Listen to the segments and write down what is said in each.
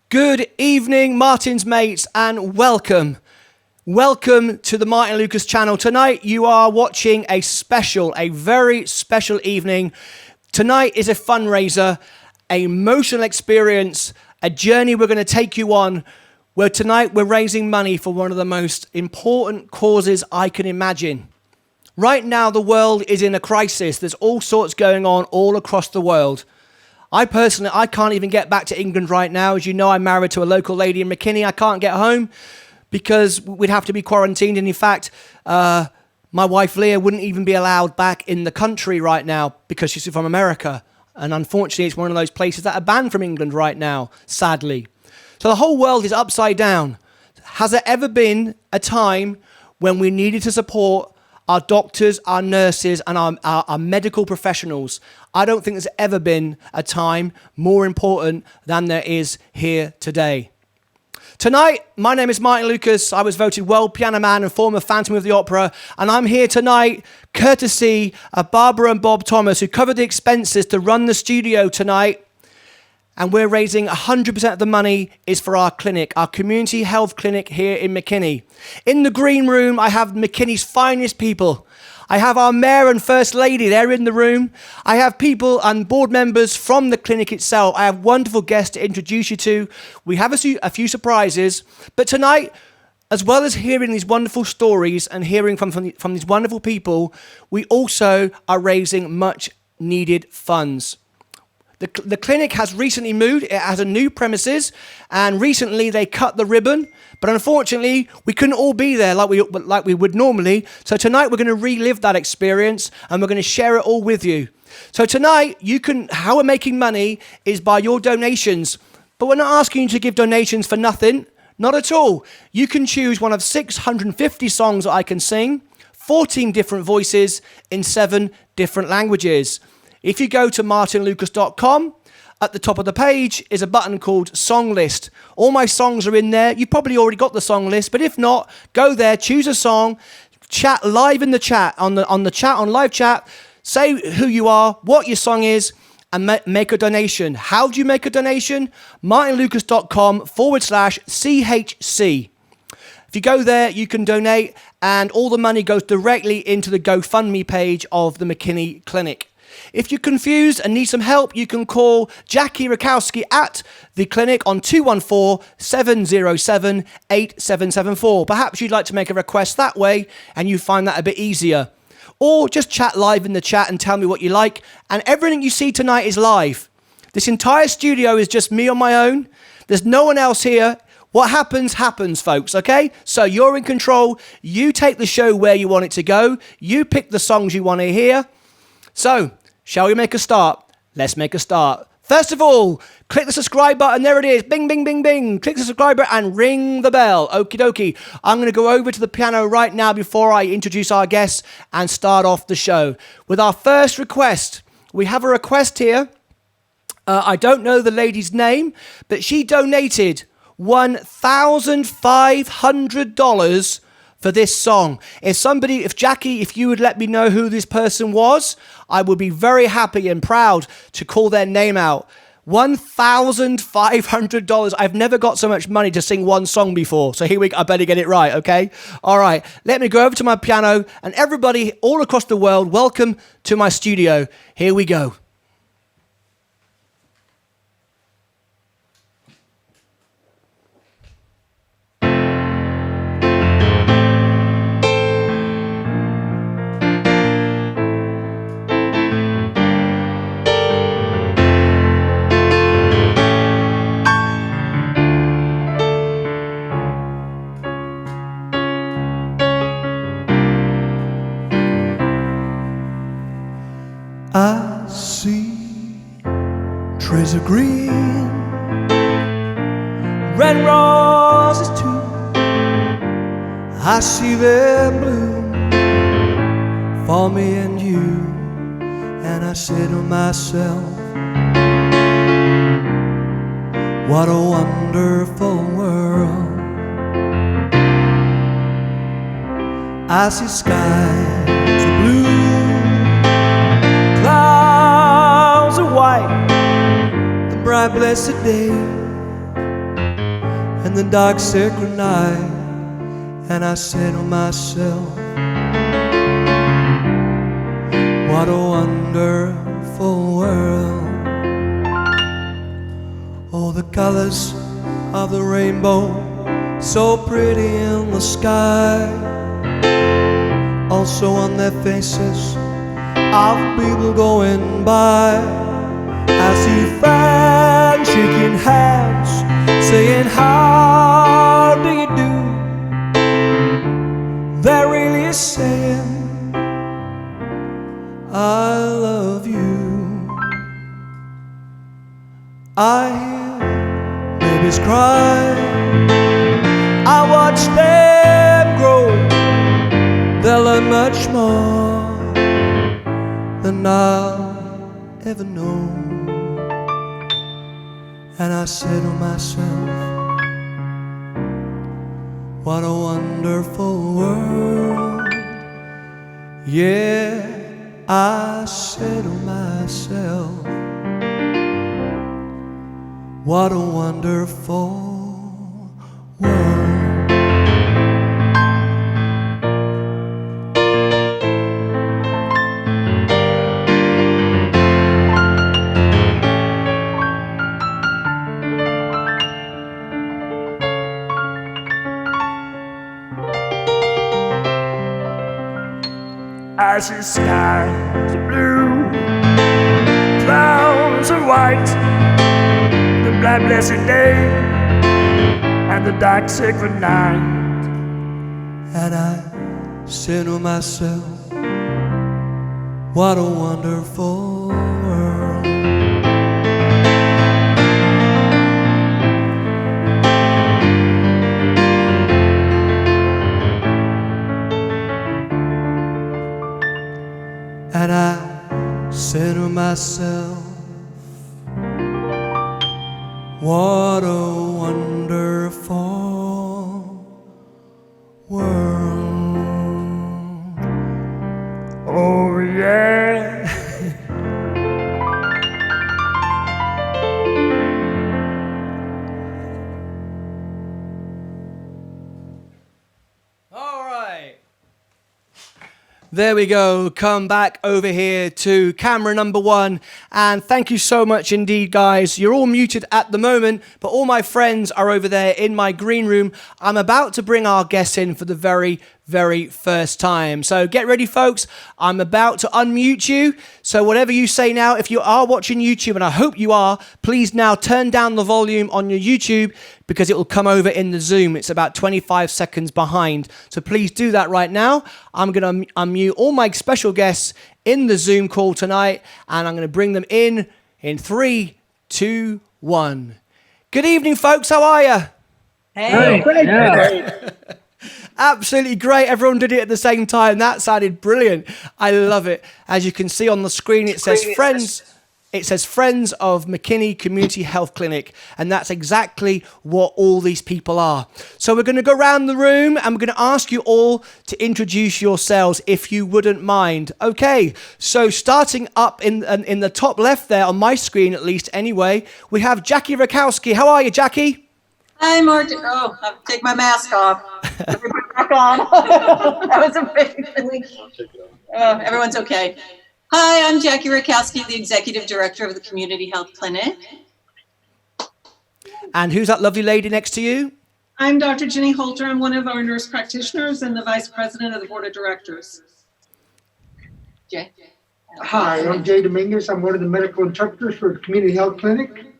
Good evening, Martyn's mates, and welcome. Welcome to the Martyn Lucas channel. Tonight you are watching a very special evening. Tonight is a fundraiser, an emotional experience, a journey we're going to take you on, where tonight we're raising money for one of the most important causes I can imagine. Right now the world is in a crisis. There's all sorts going on all across the world. I can't even get back to England right now. As you know, I'm married to a local lady in McKinney. I can't get home because we'd have to be quarantined. And in fact, my wife Leah wouldn't even be allowed back in the country right now because she's from America. And unfortunately, it's one of those places that are banned from England right now, sadly. So the whole world is upside down. Has there ever been a time when we needed to support our doctors, our nurses, and our medical professionals? I don't think there's ever been a time more important than there is here today. Tonight, my name is Martyn Lucas. I was voted World Piano Man and former Phantom of the Opera, and I'm here tonight courtesy of Barbara and Bob Thomas, who covered the expenses to run the studio tonight. And we're raising 100% of the money is for our clinic, our community health clinic here in McKinney. In the green room, I have McKinney's finest people. I have our mayor and first lady, they're in the room. I have people and board members from the clinic itself. I have wonderful guests to introduce you to. We have a few surprises. But tonight, as well as hearing these wonderful stories and hearing from these wonderful people, we also are raising much needed funds. The clinic has recently moved. It has a new premises, and recently they cut the ribbon. But unfortunately, we couldn't all be there like we would normally. So tonight we're going to relive that experience, and we're going to share it all with you. So tonight, how we're making money is by your donations. But we're not asking you to give donations for nothing. Not at all. You can choose one of 650 songs that I can sing, 14 different voices in 7 different languages. If you go to martynlucas.com, at the top of the page is a button called Song List. All my songs are in there. You've probably already got the song list, but if not, go there, choose a song, chat live in the chat, on live chat, say who you are, what your song is, and make a donation. How do you make a donation? martynlucas.com/CHC. If you go there, you can donate, and all the money goes directly into the GoFundMe page of the McKinney Clinic. If you're confused and need some help, you can call Jackie Rakowski at the clinic on 214-707-8774. Perhaps you'd like to make a request that way and you find that a bit easier. Or just chat live in the chat and tell me what you like. And everything you see tonight is live. This entire studio is just me on my own. There's no one else here. What happens, happens, folks, okay? So you're in control. You take the show where you want it to go. You pick the songs you want to hear. So, shall we make a start? Let's make a start. First of all, click the subscribe button. There it is. Bing, bing, bing, bing. Click the subscribe button and ring the bell. Okie dokie. I'm going to go over to the piano right now before I introduce our guests and start off the show. With our first request, we have a request here. I don't know the lady's name, but she donated $1,500 for this song. If Jackie, if you would let me know who this person was, I would be very happy and proud to call their name out. $1,500. I've never got so much money to sing one song before. So here we go. I better get it right, okay? All right. Let me go over to my piano, and everybody all across the world, welcome to my studio. Here we go. I see trees of green, red roses too. I see them bloom for me and you, and I say to myself, what a wonderful world. I see skies of blue, clouds of white, the bright blessed day. in the dark sacred night, and I said to myself, what a wonderful world. Oh, the colors of the rainbow, so pretty in the sky, also on their faces of people going by. I see friends shaking hands, saying, how do you do? They're really saying, I love you. I hear babies cry, I watch them grow. They'll learn much more than I'll ever know. And I said to myself, what a wonderful world. Yeah, I said to myself, what a wonderful world. I see skies of blue, clouds of white, the bright blessed day and the dark sacred night. And I said to myself, what a wonderful world. And I said to myself, what a wonderful world. Oh yeah. All right. There we go. Come back over here to camera number 1. And thank you so much indeed, guys. You're all muted at the moment, but all my friends are over there in my green room. I'm about to bring our guests in for the very first time. So get ready, folks. I'm about to unmute you. So whatever you say now, if you are watching YouTube, and I hope you are, please now turn down the volume on your YouTube because it will come over in the Zoom. It's about 25 seconds behind. So please do that right now. I'm going to unmute all my special guests in the Zoom call tonight, and I'm going to bring them in 3, 2, 1. Good evening, folks. How are you? Hey, Great. yeah. Absolutely great. Everyone did it at the same time. That sounded brilliant. I love it. As you can see on the screen, it says Friends. It says Friends of McKinney Community Health Clinic. And that's exactly what all these people are. So we're going to go around the room and we're going to ask you all to introduce yourselves, if you wouldn't mind. Okay, so starting up in the top left there, on my screen at least anyway, we have Jackie Rakowski. How are you, Jackie? Hi, Martyn. Oh, I have to take my mask off. Everybody back on. That was a big thing. Everyone's okay. Hi, I'm Jackie Rakowski, the Executive Director of the Community Health Clinic. And who's that lovely lady next to you? I'm Dr. Jenny Holter. I'm one of our nurse practitioners and the Vice President of the Board of Directors. Jay. Hi, I'm Jay Dominguez. I'm one of the medical interpreters for the Community Health Clinic.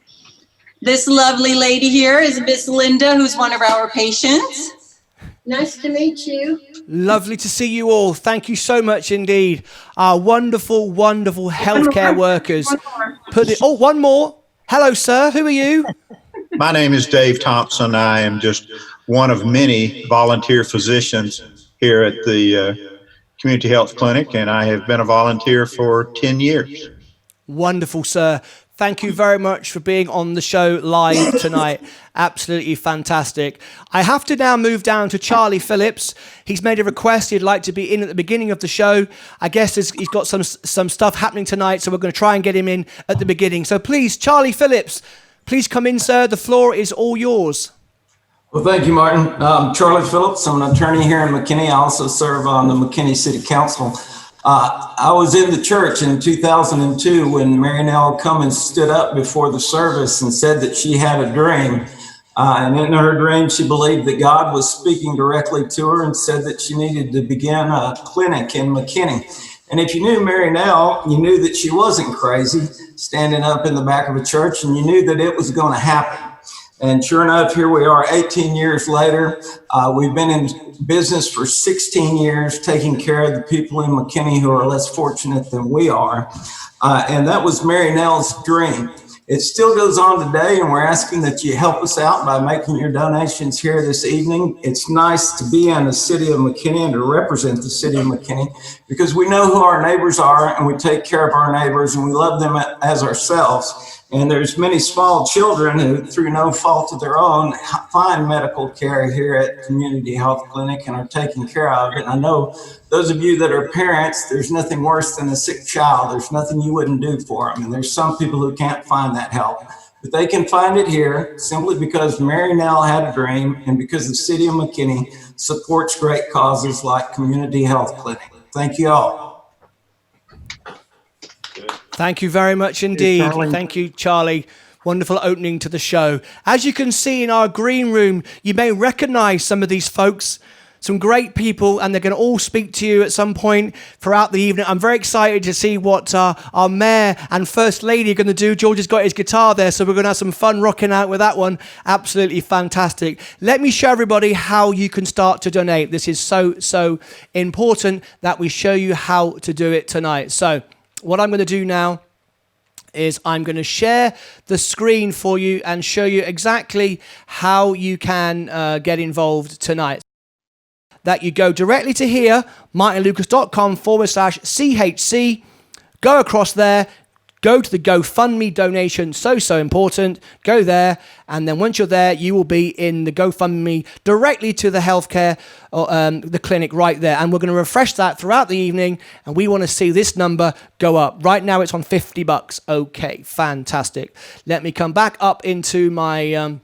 This lovely lady here is Miss Linda, who's one of our patients. Nice to meet you. Lovely to see you all. Thank you so much indeed. Our wonderful, wonderful healthcare workers. One more. Hello, sir. Who are you? My name is Dave Thompson. I am just one of many volunteer physicians here at the Community Health Clinic, and I have been a volunteer for 10 years. Wonderful, sir. Thank you very much for being on the show live tonight. Absolutely fantastic. I have to now move down to Charlie Phillips. He's made a request. He'd like to be in at the beginning of the show. I guess he's got some stuff happening tonight, so we're going to try and get him in at the beginning. So please, Charlie Phillips, please come in, sir. The floor is all yours. Well, thank you, Martin. I'm Charlie Phillips. I'm an attorney here in McKinney. I also serve on the McKinney City Council. I was in the church in 2002 when Nelle Cummins stood up before the service and said that she had a dream. And in her dream, she believed that God was speaking directly to her and said that she needed to begin a clinic in McKinney. And if you knew Nelle, you knew that she wasn't crazy, standing up in the back of a church, and you knew that it was going to happen. And sure enough, here we are 18 years later. We've been in business for 16 years, taking care of the people in McKinney who are less fortunate than we are. And that was Nelle's dream. It still goes on today, and we're asking that you help us out by making your donations here this evening. It's nice to be in the city of McKinney and to represent the city of McKinney because we know who our neighbors are and we take care of our neighbors and we love them as ourselves. And there's many small children who, through no fault of their own, find medical care here at Community Health Clinic and are taken care of. And I know those of you that are parents, there's nothing worse than a sick child. There's nothing you wouldn't do for them. And there's some people who can't find that help. But they can find it here simply because Nelle had a dream and because the city of McKinney supports great causes like Community Health Clinic. Thank you all. Thank you very much indeed. Thank you, Charlie. Wonderful opening to the show. As you can see in our green room, you may recognize some of these folks, some great people, and they're going to all speak to you at some point throughout the evening. I'm very excited to see what our mayor and first lady are going to do. George has got his guitar there, so we're going to have some fun rocking out with that one. Absolutely fantastic. Let me show everybody how you can start to donate. This is so important that we show you how to do it tonight. So what I'm going to do now is I'm going to share the screen for you and show you exactly how you can get involved tonight. That you go directly to here, martynlucas.com/CHC, go across there, go to the GoFundMe donation, so important, go there, and then once you're there, you will be in the GoFundMe directly to the healthcare, the clinic right there, and we're going to refresh that throughout the evening, and we want to see this number go up. Right now, it's on $50. Okay, fantastic. Let me come back up into my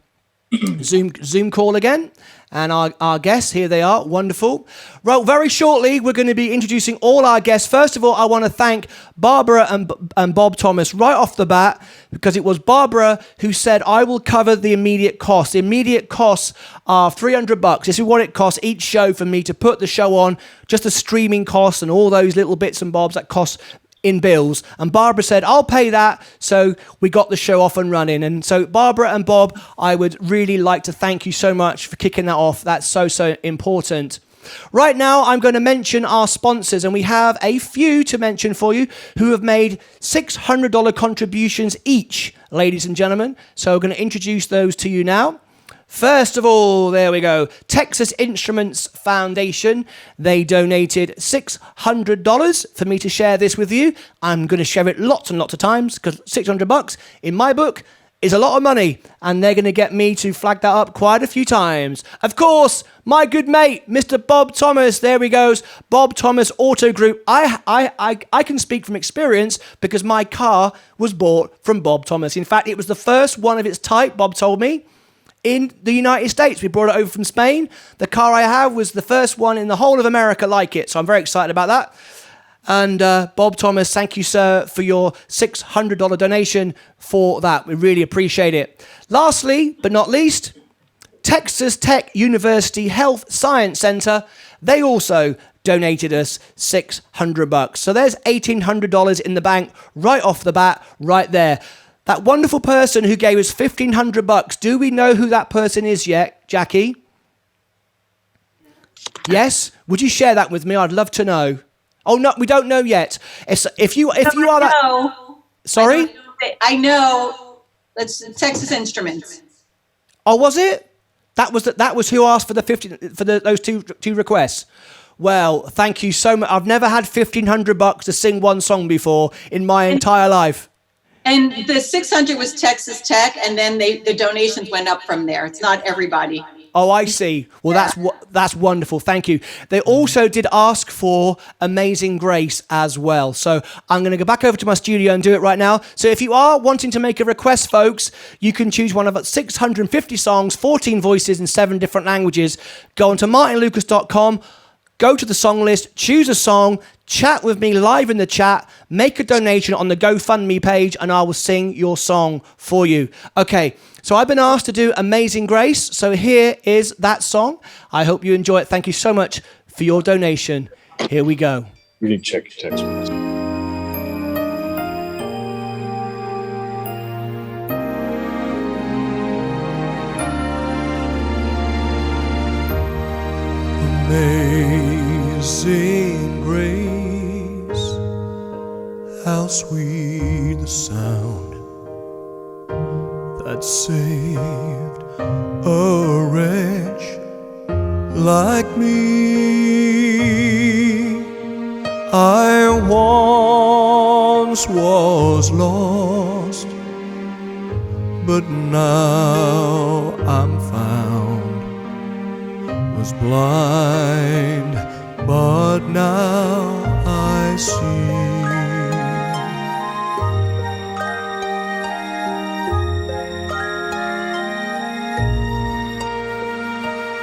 Zoom call again. And our guests, here they are, wonderful. Well, very shortly, we're going to be introducing all our guests. First of all, I want to thank Barbara and Bob Thomas right off the bat, because it was Barbara who said, I will cover the immediate costs. The immediate costs are $300. This is what it costs each show for me to put the show on, just the streaming costs and all those little bits and bobs that cost in bills. And Barbara said, I'll pay that. So we got the show off and running. And so Barbara and Bob, I would really like to thank you so much for kicking that off. That's so important. Right now, I'm going to mention our sponsors, and we have a few to mention for you who have made $600 contributions each, ladies and gentlemen. So I'm going to introduce those to you now. First of all, there we go. Texas Instruments Foundation. They donated $600 for me to share this with you. I'm going to share it lots and lots of times because $600 in my book is a lot of money, and they're going to get me to flag that up quite a few times. Of course, my good mate, Mr. Bob Thomas. There he goes. Bob Thomas Auto Group. I can speak from experience because my car was bought from Bob Thomas. In fact, it was the first one of its type, Bob told me, in the United States. We brought it over from Spain. The car I have was the first one in the whole of America like it. So I'm very excited about that. And Bob Thomas, thank you, sir, for your $600 donation for that. We really appreciate it. Lastly, but not least, Texas Tech University Health Science Center. They also donated us $600. So there's $1,800 in the bank right off the bat, right there. That wonderful person who gave us $1,500. Do we know who that person is yet, Jackie? Yes? Would you share that with me? I'd love to know. Oh no, we don't know yet. If you are that. Sorry? I know. That's Texas Instruments. Oh, was it? That was who asked for those two requests. Well, thank you so much. I've never had $1,500 to sing one song before in my entire life. And the 600 was Texas Tech, and then the donations went up from there. It's not everybody. Oh, I see. Well, that's wonderful. Thank you. They also did ask for Amazing Grace as well. So I'm going to go back over to my studio and do it right now. So if you are wanting to make a request, folks, you can choose one of 650 songs, 14 voices in 7 different languages. Go onto martynlucas.com. Go to the song list, choose a song, chat with me live in the chat, make a donation on the GoFundMe page, and I will sing your song for you. Okay, so I've been asked to do Amazing Grace, so here is that song. I hope you enjoy it. Thank you so much for your donation. Here we go. We need to check your text message. Amazing grace, how sweet the sound that saved a wretch like me. I once was lost, but now I'm found. Was blind, but now I see.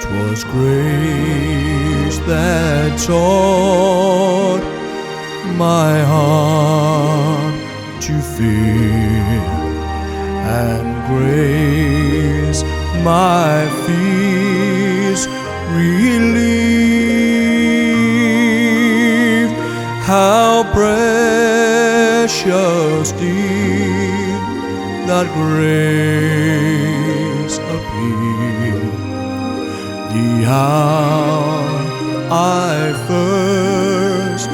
'Twas grace that taught my heart to fear, and grace my fears relieved. How precious did that grace appear, the hour I first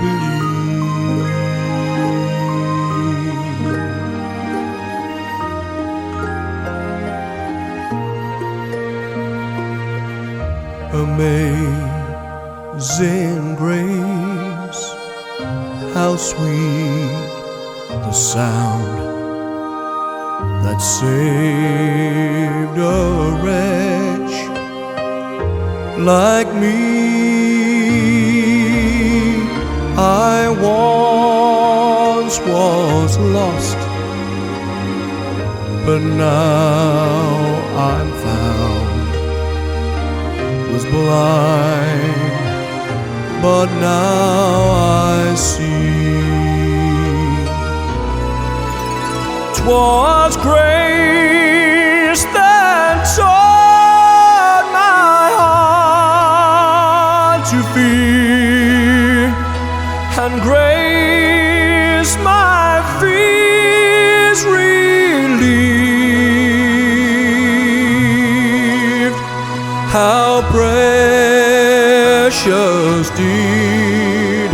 believed. Amazing grace, how sweet the sound that saved a wretch like me. I once was lost, but now I'm found. Was blind, but now I see. 'Twas grace that taught my heart to fear, and grace my fears relieved. How precious did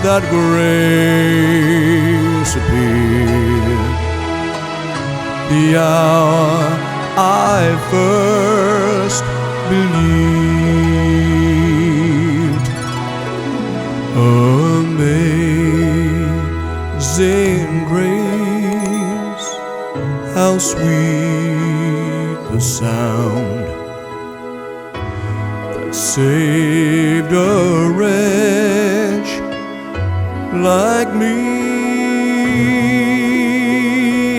that grace appear, the hour I first believed. Amazing grace, how sweet the sound saved a wretch like me.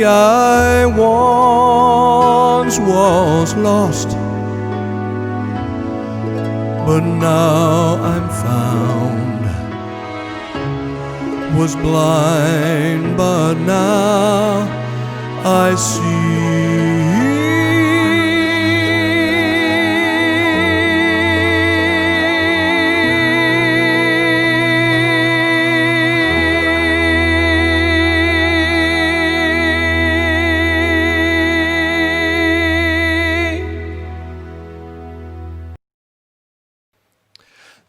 I once was lost, but now I'm found. Was blind, but now I see.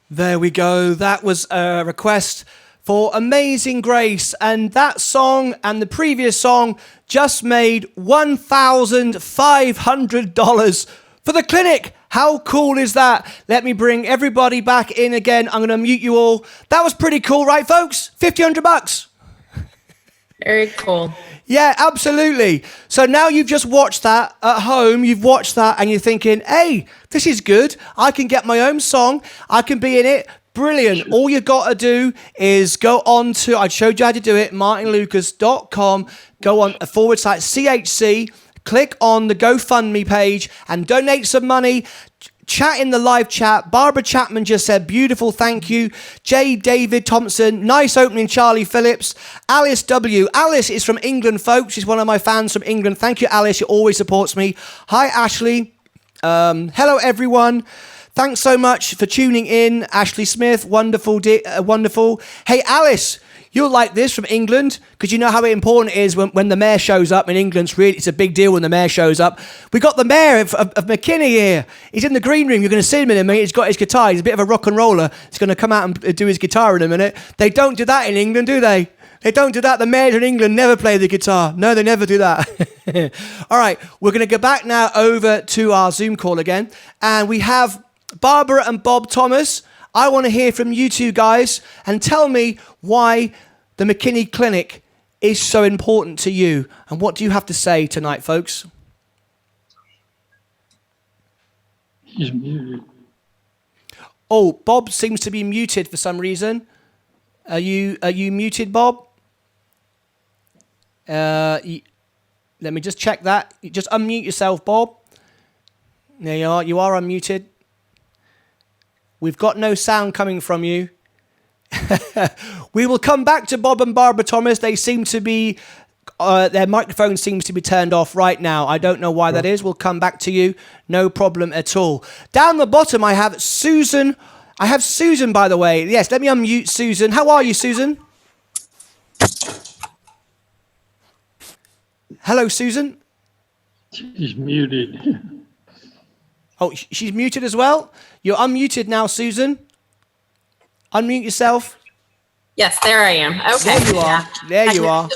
There we go. That was a request for Amazing Grace. And that song and the previous song just made $1,500 for the clinic. How cool is that? Let me bring everybody back in again. I'm going to mute you all. That was pretty cool, right, folks? $1,500. Very cool. Yeah, absolutely. So now you've just watched that at home, you've watched that and you're thinking, hey, this is good. I can get my own song. I can be in it. Brilliant. All you got to do is go on to, I showed you how to do it, martynlucas.com, go on /CHC, click on the GoFundMe page and donate some money. Chat in the live chat. Barbara Chapman just said, beautiful, thank you. J. David Thompson, nice opening, Charlie Phillips. Alice W. Alice is from England, folks. She's one of my fans from England. Thank you, Alice. She always supports me. Hi, Ashley. Hello, everyone. Thanks so much for tuning in. Ashley Smith, wonderful, wonderful. Hey, Alice, you'll like this from England because you know how important it is when the mayor shows up in England. It's a big deal when the mayor shows up. We got the mayor of McKinney here. He's in the green room. You're going to see him in a minute. He's got his guitar. He's a bit of a rock and roller. He's going to come out and do his guitar in a minute. They don't do that in England, do they? They don't do that. The mayors in England never play the guitar. No, they never do that. All right, we're going to go back now over to our Zoom call again. And we have Barbara and Bob Thomas. I want to hear from you two guys and tell me why the McKinney Clinic is so important to you. And what do you have to say tonight, folks? He's muted. Oh, Bob seems to be muted for some reason. Are you muted, Bob? Let me just check that. Just unmute yourself, Bob. There you are. You are unmuted. We've got no sound coming from you. We will come back to Bob and Barbara Thomas. They seem to be, their microphone seems to be turned off right now. I don't know why that is. We'll come back to you. No problem at all. Down the bottom, I have Susan. I have Susan, by the way. Yes, let me unmute Susan. How are you, Susan? Hello, Susan. She's muted. Oh, she's muted as well? You're unmuted now, Susan. Unmute yourself. Yes, there I am. Okay. There you are. There you are.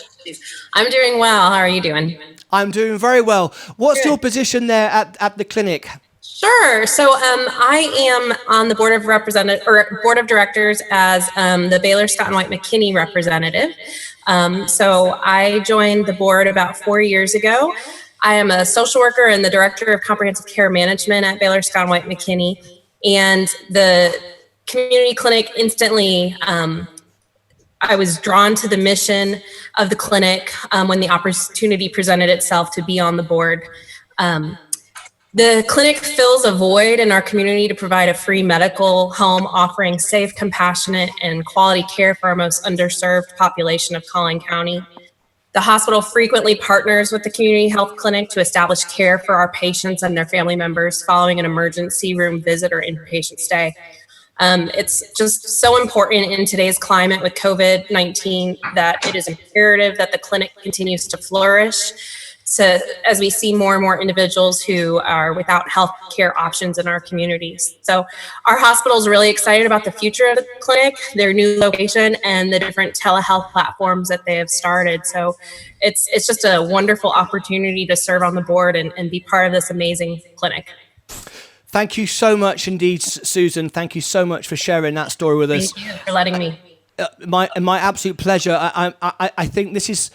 I'm doing well. How are you doing? I'm doing very well. What's your position there at the clinic? Sure. So I am on the board of directors as the Baylor Scott and White McKinney representative. So I joined the board about 4 years ago. I am a social worker and the director of comprehensive care management at Baylor Scott and White McKinney. And the community clinic instantly, I was drawn to the mission of the clinic when the opportunity presented itself to be on the board. The clinic fills a void in our community to provide a free medical home offering safe, compassionate, and quality care for our most underserved population of Collin County. The hospital frequently partners with the community health clinic to establish care for our patients and their family members following an emergency room visit or inpatient stay. It's just so important in today's climate with COVID-19 that it is imperative that the clinic continues to flourish as we see more and more individuals who are without health care options in our communities. So our hospital is really excited about the future of the clinic, their new location, and the different telehealth platforms that they have started. So it's just a wonderful opportunity to serve on the board and be part of this amazing clinic. Thank you so much indeed, Susan. Thank you so much for sharing that story with us. Thank you for letting me. My absolute pleasure. I think this is...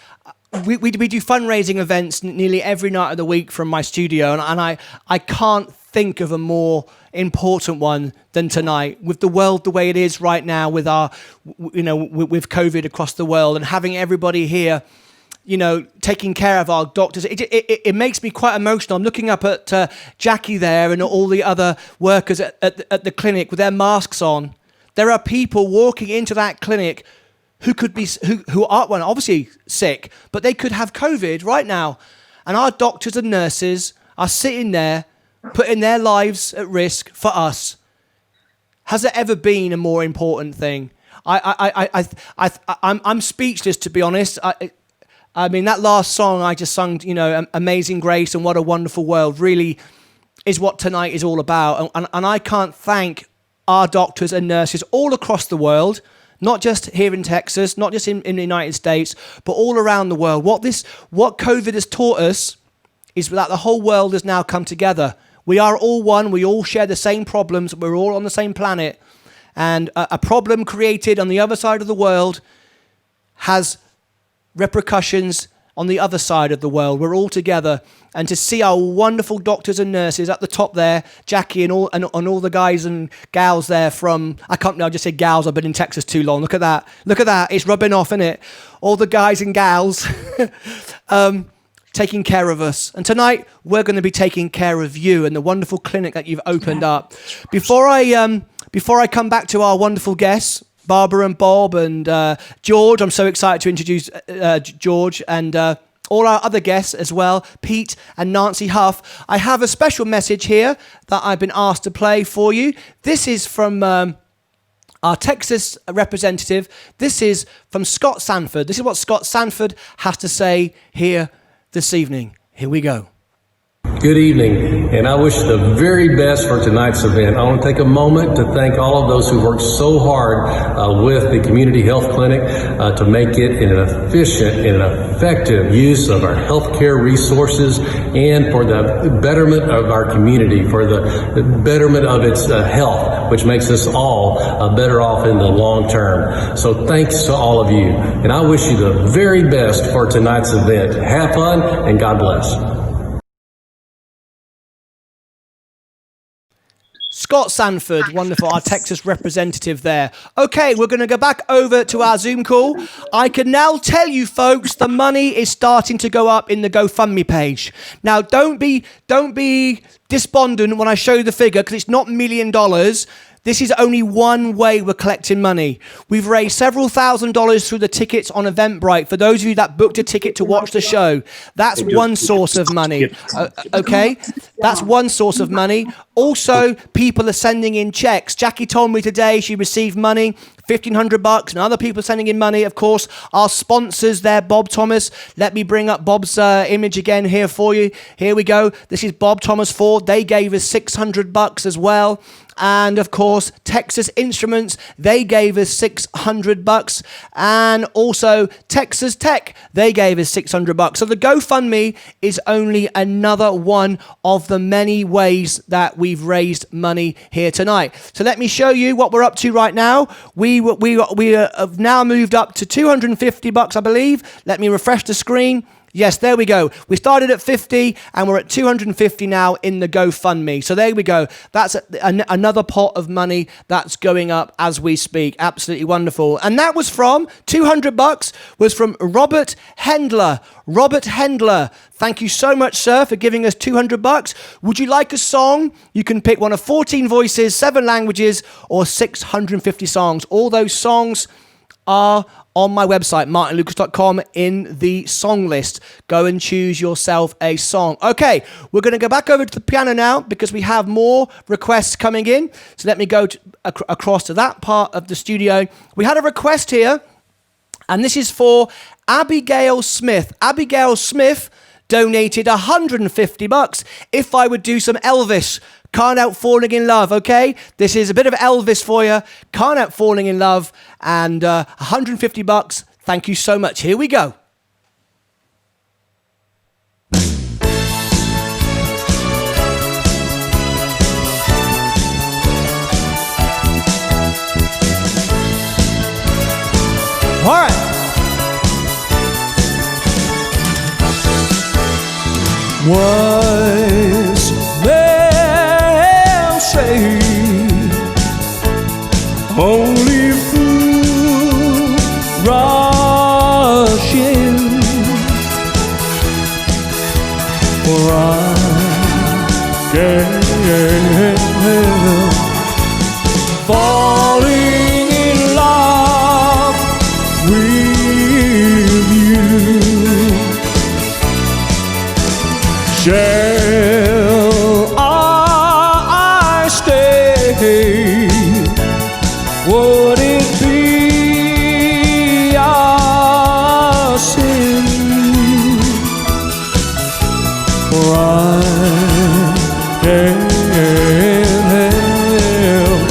We do fundraising events nearly every night of the week from my studio, and I can't think of a more important one than tonight. With the world the way it is right now, with our, with COVID across the world, and having everybody here, taking care of our doctors, it makes me quite emotional. I'm looking up at Jackie there and all the other workers at the clinic with their masks on. There are people walking into that clinic who could be, who are, well, obviously sick, but they could have COVID right now. And our doctors and nurses are sitting there, putting their lives at risk for us. Has there ever been a more important thing? I'm speechless, to be honest. I mean, that last song I just sung, Amazing Grace and What a Wonderful World, really is what tonight is all about. And I can't thank our doctors and nurses all across the world, not just here in Texas, not just in the United States, but all around the world. What COVID has taught us is that the whole world has now come together. We are all one. We all share the same problems. We're all on the same planet. And a problem created on the other side of the world has repercussions on the other side of the world. We're all together, and to see our wonderful doctors and nurses at the top there, Jackie and all the guys and gals there from, I'll just say gals, I've been in Texas too long. Look at that. It's rubbing off, isn't it? All the guys and gals taking care of us. And tonight we're going to be taking care of you and the wonderful clinic that you've opened up. Before I come back to our wonderful guests, Barbara and Bob and George, I'm so excited to introduce George and all our other guests as well, Pete and Nancy Huff. I have a special message here that I've been asked to play for you. This is from our Texas representative. This is from Scott Sanford. This is what Scott Sanford has to say here this evening. Here we go. Good evening, and I wish the very best for tonight's event. I want to take a moment to thank all of those who worked so hard with the Community Health Clinic to make it an efficient and effective use of our healthcare resources and for the betterment of our community, for the betterment of its health, which makes us all better off in the long term. So thanks to all of you, and I wish you the very best for tonight's event. Have fun, and God bless. Scott Sanford, wonderful, our Texas representative there. Okay, we're going to go back over to our Zoom call. I can now tell you, folks, the money is starting to go up in the GoFundMe page. Now, don't be despondent when I show you the figure, because it's not $1 million. This is only one way we're collecting money. We've raised several $1,000s through the tickets on Eventbrite. For those of you that booked a ticket to watch the show, that's one source of money. Okay? That's one source of money. Also, people are sending in checks. Jackie told me today she received money, $1,500, and other people sending in money. Of course, our sponsors there, Bob Thomas. Let me bring up Bob's image again here for you. Here we go. This is Bob Thomas Ford. They gave us $600 as well. And of course, Texas Instruments, they gave us $600. And also Texas Tech, they gave us $600. So the GoFundMe is only another one of the many ways that we've raised money here tonight. So let me show you what we're up to right now. We have now moved up to $250, I believe. Let me refresh the screen. Yes, there we go. We started at 50 and we're at 250 now in the GoFundMe. So there we go. That's another pot of money that's going up as we speak. Absolutely wonderful. And that was from $200 was from Robert Hendler. Robert Hendler, thank you so much, sir, for giving us $200. Would you like a song? You can pick one of 14 voices, 7 languages, or 650 songs. All those songs are on my website, martynlucas.com, in the song list. Go and choose yourself a song. Okay, we're going to go back over to the piano now because we have more requests coming in. So let me go across to that part of the studio. We had a request here, and this is for Abigail Smith. Abigail Smith donated $150 if I would do some Elvis. Can't Help Falling in Love, okay? This is a bit of Elvis for you. Can't Help Falling in Love, and $150. Thank you so much. Here we go. All right. Wise men say only fools rush in, for I can't help falling in love with you. Shall I stay? Would it be a sin? For I can't help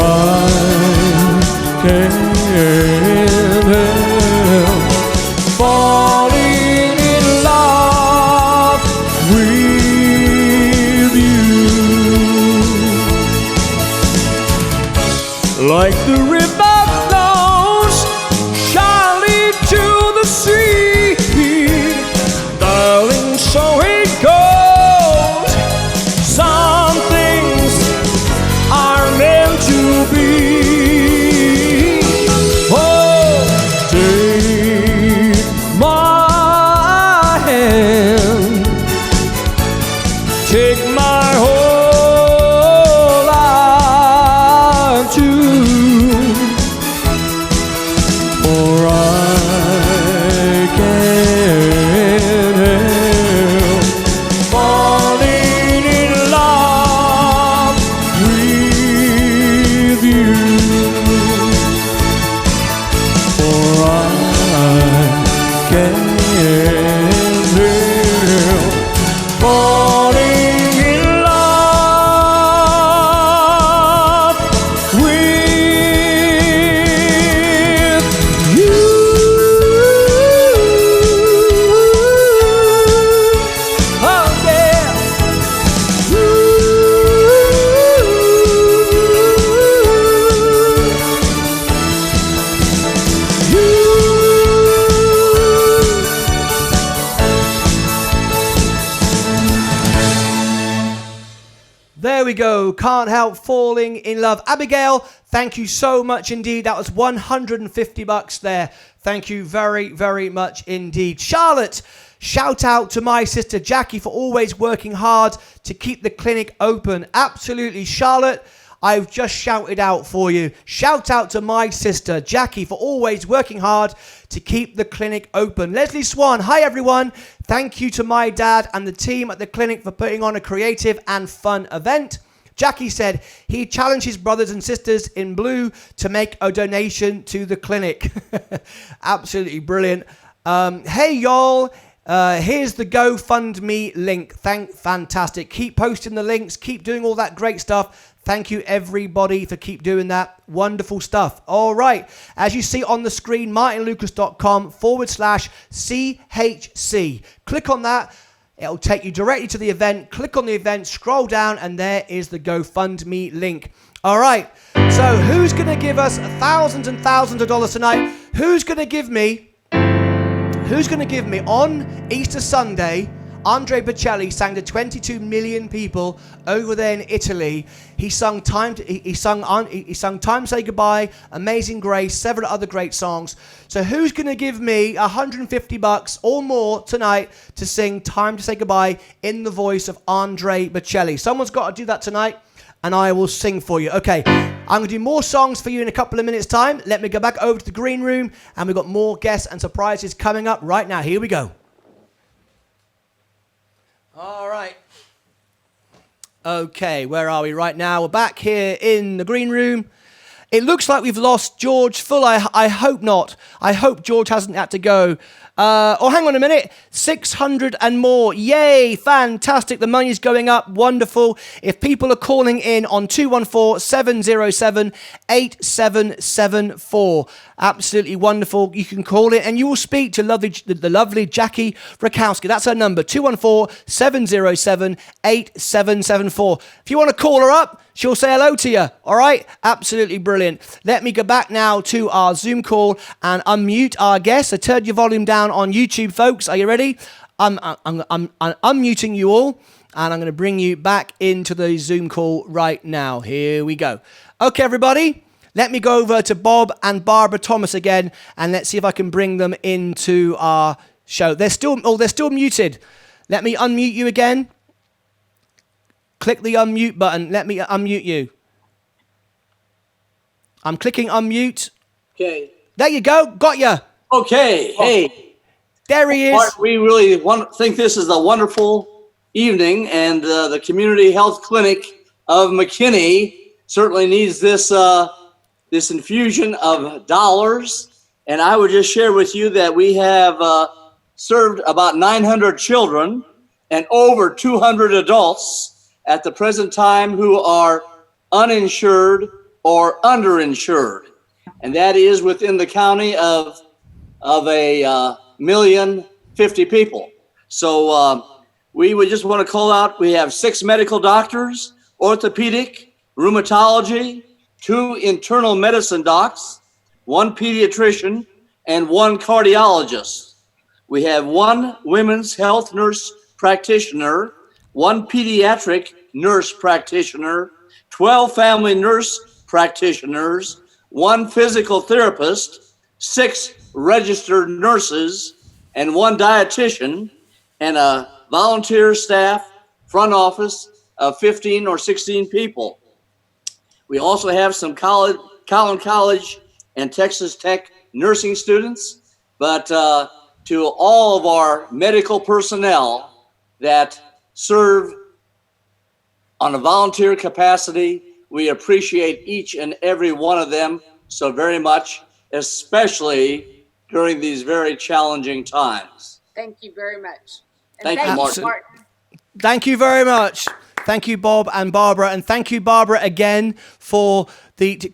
I can't help falling in love with you. Like the river flows surely to the sea, darling, so it goes. Some things are meant to be. Oh, take my hand, take my whole life too, for I can't help falling in love with you. For I can't help falling in love with you. Oh yeah. There we go. Can't help falling in love. Abigail, thank you so much indeed. That was $150 there. Thank you very, very much indeed. Charlotte, shout out to my sister Jackie for always working hard to keep the clinic open. Absolutely, Charlotte. I've just shouted out for you. Shout out to my sister Jackie for always working hard to keep the clinic open. Leslie Swan, hi everyone. Thank you to my dad and the team at the clinic for putting on a creative and fun event. Jackie said he challenged his brothers and sisters in blue to make a donation to the clinic. Absolutely brilliant. Hey y'all. Here's the GoFundMe link. Fantastic. Keep posting the links. Keep doing all that great stuff. Thank you, everybody, for keep doing that. Wonderful stuff. All right. As you see on the screen, martynlucas.com/CHC. Click on that. It'll take you directly to the event. Click on the event, scroll down, and there is the GoFundMe link. All right. So who's going to give us thousands and thousands of dollars tonight? Who's going to give me on Easter Sunday? Andre Bocelli sang to 22 million people over there in Italy. He sung Time to Say Goodbye, Amazing Grace, several other great songs. So who's going to give me $150 or more tonight to sing Time to Say Goodbye in the voice of Andre Bocelli? Someone's got to do that tonight, and I will sing for you. Okay, I'm going to do more songs for you in a couple of minutes' time. Let me go back over to the green room, and we've got more guests and surprises coming up right now. Here we go. All right. Okay, where are we right now? We're back here in the green room. It looks like we've lost George Full. I hope not. I hope George hasn't had to go. Oh, hang on a minute. 600 and more. Yay, fantastic. The money's going up. Wonderful. If people are calling in on 214-707-8774. Absolutely wonderful. You can call in and you will speak to the lovely Jackie Rakowski. That's her number, 214-707-8774. If you want to call her up, she'll say hello to you. All right? Absolutely brilliant. Let me go back now to our Zoom call and unmute our guests. So turn your volume down on YouTube, folks. Are you ready? I'm unmuting you all, and I'm going to bring you back into the Zoom call right now. Here we go. Okay, everybody. Let me go over to Bob and Barbara Thomas again, and let's see if I can bring them into our show. They're still muted. Let me unmute you again. Click the unmute button. Let me unmute you. I'm clicking unmute. Okay. There you go. Got you. Okay. Hey. There he is. Mark, we really think this is a wonderful evening, and the Community Health Clinic of McKinney certainly needs this this infusion of dollars. And I would just share with you that we have served about 900 children and over 200 adults at the present time who are uninsured or underinsured, and that is within the county of a 1,050,000 people. So we would just want to call out, we have 6 medical doctors, orthopedic, rheumatology, 2 internal medicine docs, 1 pediatrician, and 1 cardiologist. We have 1 women's health nurse practitioner, 1 pediatric nurse practitioner, 12 family nurse practitioners, 1 physical therapist, 6 registered nurses, and 1 dietitian, and a volunteer staff front office of 15 or 16 people. We also have some Collin College and Texas Tech nursing students, but to all of our medical personnel that serve on a volunteer capacity, we appreciate each and every one of them so very much, especially during these very challenging times. Thank you very much. And Thank you, Martyn. Thank you very much. Thank you, Bob and Barbara. And thank you, Barbara, again for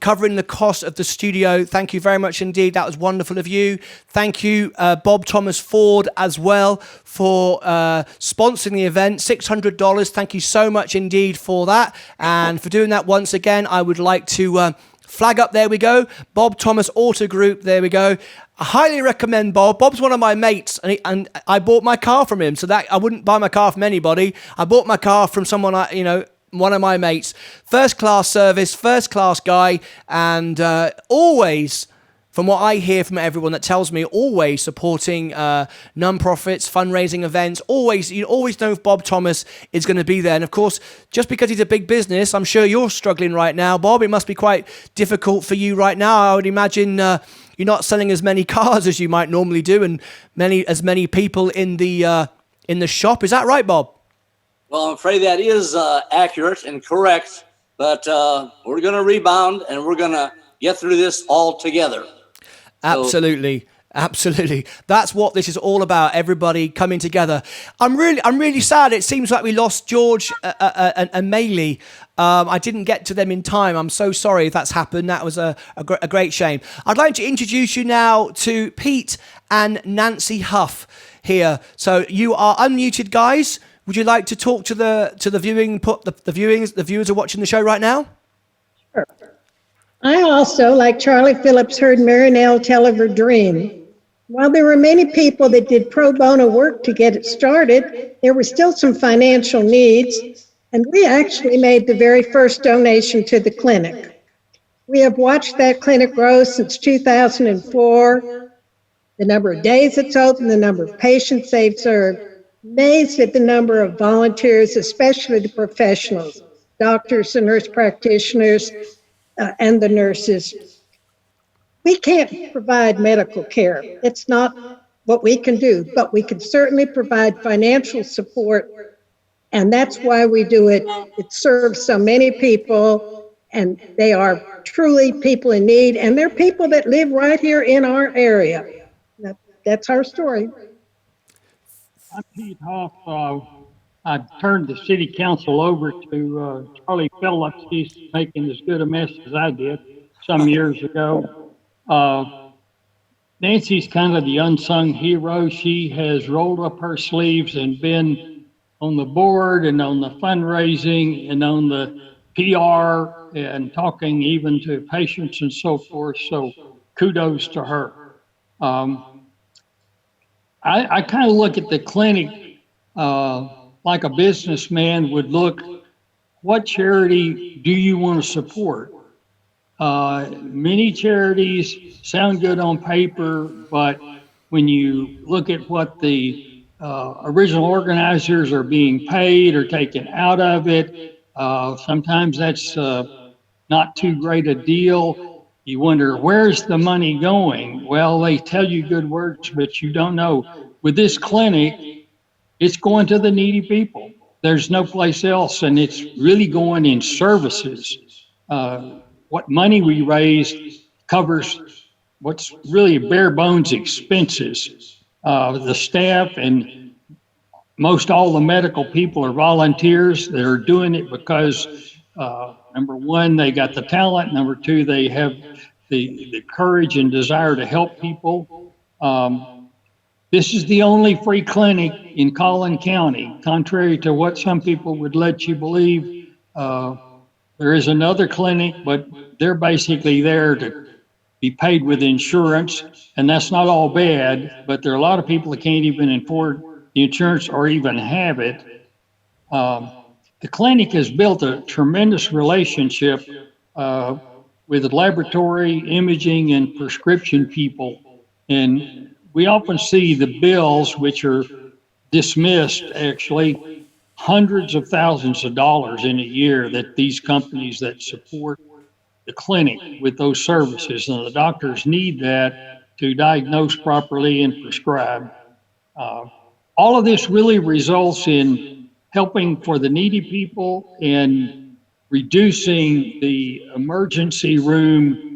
covering the cost of the studio. Thank you very much indeed. That was wonderful of you. Thank you, Bob Thomas Ford, as well, for sponsoring the event. $600. Thank you so much indeed for that. And for doing that once again, I would like to flag up. There we go. Bob Thomas Auto Group. There we go. I highly recommend Bob. Bob's one of my mates, and I bought my car from him. So that I wouldn't buy my car from anybody. I bought my car from someone one of my mates. First class service, first class guy, and always, from what I hear from everyone that tells me, always supporting non-profits, fundraising events. You always know if Bob Thomas is going to be there. And of course, just because he's a big business, I'm sure you're struggling right now, Bob. It must be quite difficult for you right now. I would imagine you're not selling as many cars as you might normally do, and as many people in the shop. Is that right, Bob? Well, I'm afraid that is accurate and correct, but we're going to rebound and we're going to get through this all together. Absolutely. Absolutely. That's what this is all about. Everybody coming together. I'm really sad. It seems like we lost George and Maylee. I didn't get to them in time. I'm so sorry if that's happened. That was a great shame. I'd like to introduce you now to Pete and Nancy Huff here. So you are unmuted, guys. Would you like to talk to the viewers are watching the show right now? Sure. I also, like Charlie Phillips, heard Mary Nelle tell of her dream. While there were many people that did pro bono work to get it started, there were still some financial needs, and we actually made the very first donation to the clinic. We have watched that clinic grow since 2004, the number of days it's open, the number of patients they've served, amazed at the number of volunteers, especially the professionals, doctors and nurse practitioners, and the nurses. We can't provide medical care. It's not what we can do, but we can certainly provide financial support, and that's why we do it. It serves so many people, and they are truly people in need, and they're people that live right here in our area. That's our story. I'm Pete Huff. I turned the city council over to Charlie Phillips. He's making as good a mess as I did some years ago. Nancy's kind of the unsung hero. She has rolled up her sleeves and been on the board and on the fundraising and on the PR and talking even to patients and so forth. So kudos to her. I kind of look at the clinic like a businessman would look, what charity do you want to support? Many charities sound good on paper, but when you look at what the original organizers are being paid or taken out of it, sometimes that's not too great a deal. You wonder, where's the money going? Well, they tell you good words, but you don't know. With this clinic, it's going to the needy people. There's no place else, and it's really going in services. What money we raise covers what's really bare bones expenses. The staff and most all the medical people are volunteers that are doing it because Number one, they got the talent. Number two, they have the courage and desire to help people. This is the only free clinic in Collin County, contrary to what some people would let you believe. There is another clinic, but they're basically there to be paid with insurance, and that's not all bad, but there are a lot of people that can't even afford the insurance or even have it. The clinic has built a tremendous relationship with the laboratory, imaging, and prescription people, and we often see the bills, which are dismissed, actually, hundreds of thousands of dollars in a year that these companies that support the clinic with those services, and the doctors need that to diagnose properly and prescribe. All of this really results in helping for the needy people and reducing the emergency room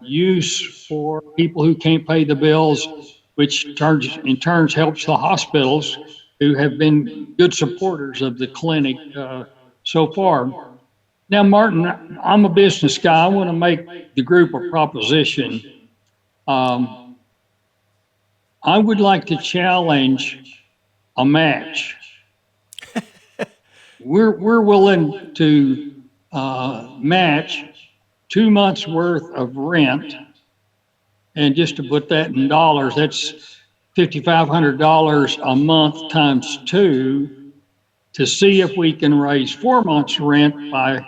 use for people who can't pay the bills, which in turn helps the hospitals who have been good supporters of the clinic so far. Now, Martyn, I'm a business guy. I want to make the group a proposition. I would like to challenge a match. We're willing to match 2 months worth of rent, and just to put that in dollars, that's $5,500 a month times 2, to see if we can raise 4 months rent by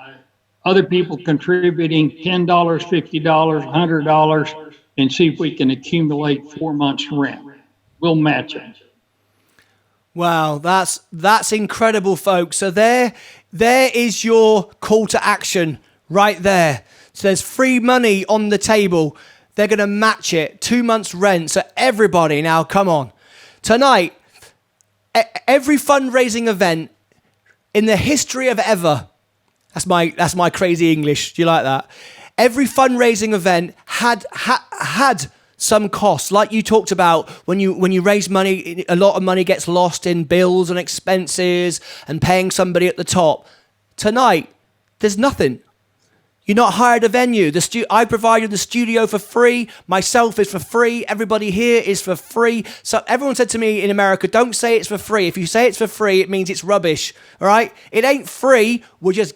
other people contributing $10, $50, $100, and see if we can accumulate 4 months rent. We'll match it. Wow, that's incredible, folks. So there is your call to action right there. So there's free money on the table. They're going to match it, 2 months rent. So everybody, now come on. Tonight, every fundraising event in the history of ever, that's my crazy English. Do you like that? Every fundraising event had some costs, like you talked about. When you raise money, a lot of money gets lost in bills and expenses and paying somebody at the top. Tonight, there's nothing. You're not hired a venue. I provided the studio for free. Myself is for free. Everybody here is for free. So everyone said to me in America, don't say it's for free. If you say it's for free, it means it's rubbish. All right? It ain't free. We're just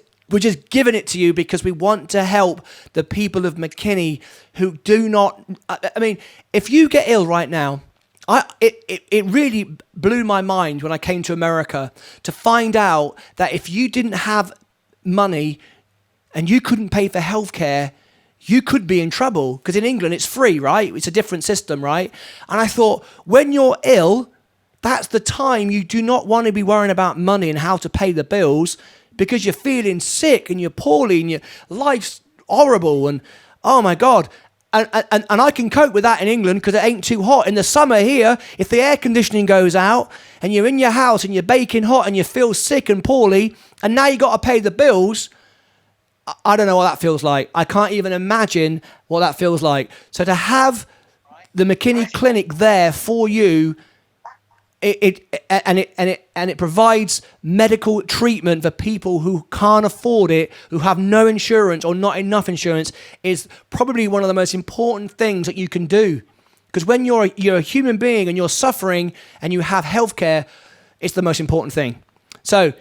giving it to you because we want to help the people of McKinney who do not. I mean, if you get ill right now, it really blew my mind when I came to America to find out that if you didn't have money and you couldn't pay for healthcare, you could be in trouble, because in England it's free, right? It's a different system, right? And I thought, when you're ill, that's the time you do not want to be worrying about money and how to pay the bills, because you're feeling sick and you're poorly and your life's horrible and oh my God. And I can cope with that in England because it ain't too hot. In the summer here, if the air conditioning goes out and you're in your house and you're baking hot and you feel sick and poorly and now you got to pay the bills, I don't know what that feels like. I can't even imagine what that feels like. So to have the McKinney Clinic there for you, it provides medical treatment for people who can't afford it, who have no insurance or not enough insurance, is probably one of the most important things that you can do. Because when you're a human being and you're suffering and you have healthcare, it's the most important thing. So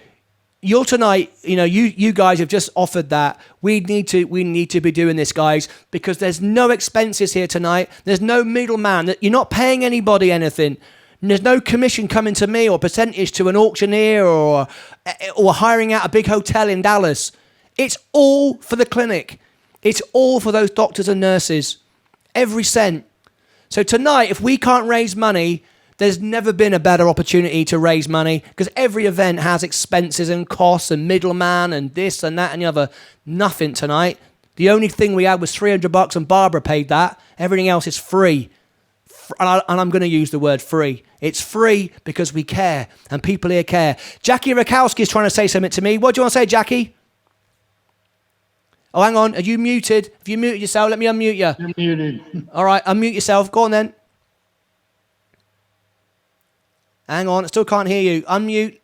you're tonight, you guys have just offered that. We need to be doing this, guys, because there's no expenses here tonight. There's no middleman. You're not paying anybody anything. There's no commission coming to me or percentage to an auctioneer or hiring out a big hotel in Dallas. It's all for the clinic. It's all for those doctors and nurses. Every cent. So tonight, if we can't raise money, there's never been a better opportunity to raise money, because every event has expenses and costs and middleman and this and that and the other. Nothing tonight. The only thing we had was $300 and Barbara paid that. Everything else is free. And I'm going to use the word free. It's free because we care and people here care. Jackie Rakowski is trying to say something to me. What do you want to say, Jackie? Oh, hang on. Are you muted? If you muted yourself, let me unmute you. You're muted. All right, unmute yourself. Go on then. Hang on, I still can't hear you. Unmute.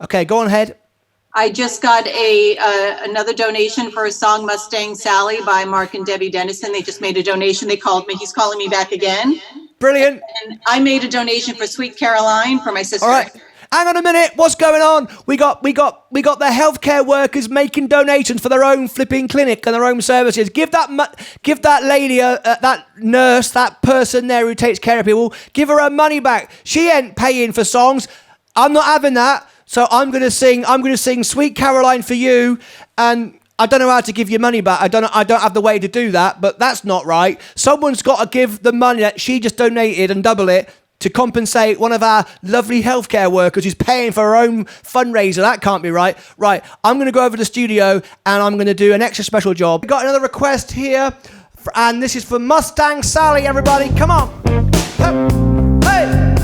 Okay, go on ahead. I just got another donation for a song, Mustang Sally by Mark and Debbie Dennison. They just made a donation. They called me. He's calling me back again. Brilliant. And I made a donation for Sweet Caroline for my sister. All right. Hang on a minute. What's going on? We got the healthcare workers making donations for their own flipping clinic and their own services. Give that lady, that nurse, that person there who takes care of people, give her money back. She ain't paying for songs. I'm not having that. So I'm gonna sing Sweet Caroline for you, and I don't know how to give you money back. I don't have the way to do that, but that's not right. Someone's got to give the money that she just donated and double it to compensate one of our lovely healthcare workers who's paying for her own fundraiser. That can't be right. Right, I'm going to go over to the studio and I'm going to do an extra special job. We've got another request here, and this is for Mustang Sally, everybody. Come on. Hey.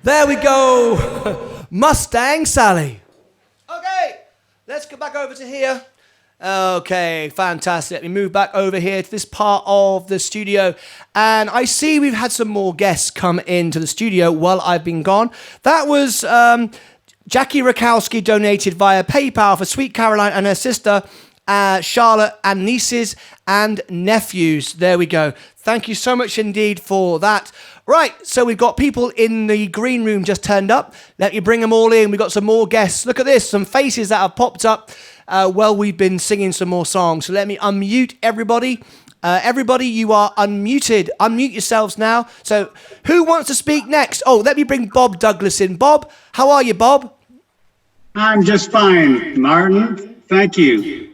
There we go. Mustang Sally. Okay, let's go back over to here. Okay, fantastic. Let me move back over here to this part of the studio. And I see we've had some more guests come into the studio while I've been gone. That was Jackie Rakowski donated via PayPal for Sweet Caroline and her sister. Charlotte, and nieces and nephews. There we go. Thank you so much indeed for that. Right, so we've got people in the green room just turned up. Let me bring them all in. We've got some more guests. Look at this, some faces that have popped up while we've been singing some more songs. So let me unmute everybody. Everybody, you are unmuted. Unmute yourselves now. So who wants to speak next? Oh, let me bring Bob Douglas in. Bob, how are you, Bob? I'm just fine, Martin. Thank you.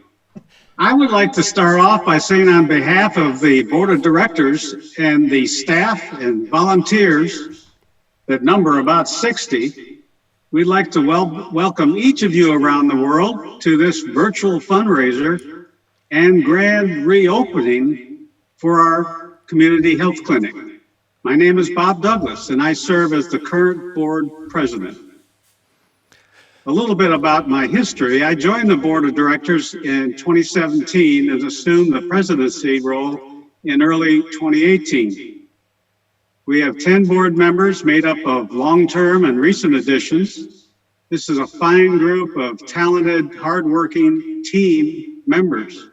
I would like to start off by saying on behalf of the board of directors and the staff and volunteers that number about 60, we'd like to welcome each of you around the world to this virtual fundraiser and grand reopening for our community health clinic. My name is Bob Douglas, and I serve as the current board president. A little bit about my history. I joined the board of directors in 2017 and assumed the presidency role in early 2018. We have 10 board members made up of long-term and recent additions. This is a fine group of talented, hardworking team members.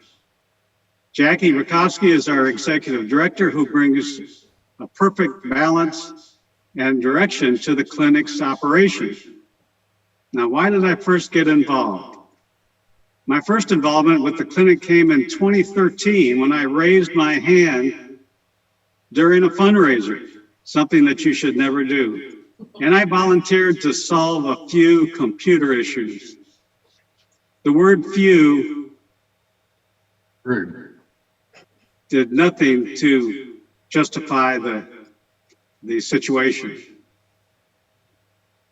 Jackie Rakowski is our executive director, who brings a perfect balance and direction to the clinic's operation. Now, why did I first get involved? My first involvement with the clinic came in 2013 when I raised my hand during a fundraiser, something that you should never do. And I volunteered to solve a few computer issues. The word few did nothing to justify the situation.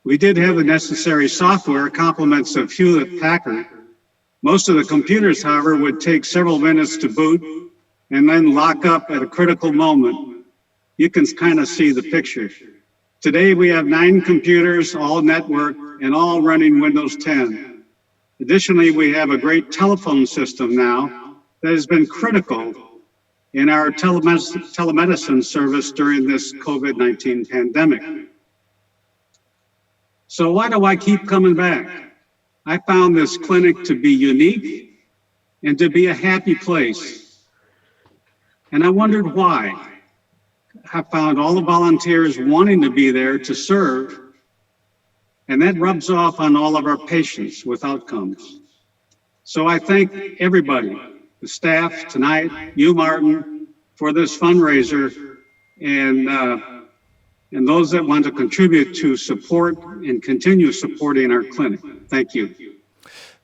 We did have the necessary software, compliments of Hewlett-Packard. Most of the computers, however, would take several minutes to boot and then lock up at a critical moment. You can kind of see the picture. Today, we have 9 computers, all networked and all running Windows 10. Additionally, we have a great telephone system now that has been critical in our telemedicine service during this COVID-19 pandemic. So why do I keep coming back? I found this clinic to be unique and to be a happy place. And I wondered why. I found all the volunteers wanting to be there to serve, and that rubs off on all of our patients with outcomes. So I thank everybody, the staff tonight, you, Martin, for this fundraiser, and those that want to contribute to support and continue supporting our clinic. Thank you.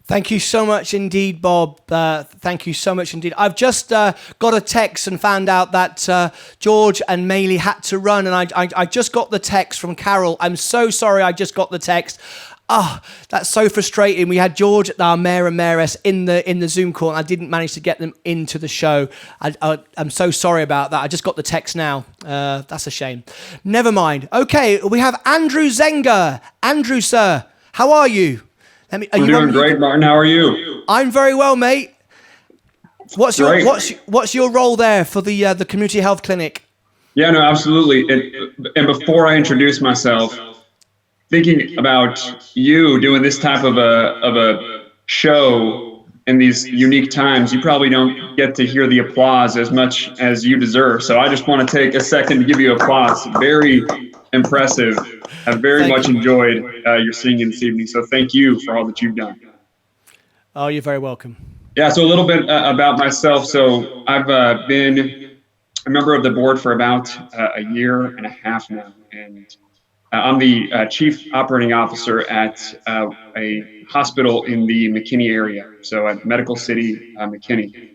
Thank you so much indeed, Bob. Thank you so much indeed. I've just got a text and found out that George and Maylie had to run, and I just got the text from Carol. I'm so sorry I just got the text. That's so frustrating. We had George, our mayor and mayoress, in the Zoom call, and I didn't manage to get them into the show. I'm so sorry about that. I just got the text now. That's a shame. Never mind. Okay, we have Andrew Zenger. Andrew, sir, how are you? I'm doing great, Martin. How are you? I'm very well, mate. What's your role there for the community health clinic? Yeah, no, absolutely. And before I introduce myself, thinking about you doing this type of a show in these unique times, you probably don't get to hear the applause as much as you deserve. So I just want to take a second to give you applause. Very impressive. I've very much enjoyed your singing this evening. So thank you for all that you've done. Oh, you're very welcome. Yeah, so a little bit about myself. So I've been a member of the board for about a year and a half now. And I'm the chief operating officer at a hospital in the McKinney area, so at Medical City, McKinney.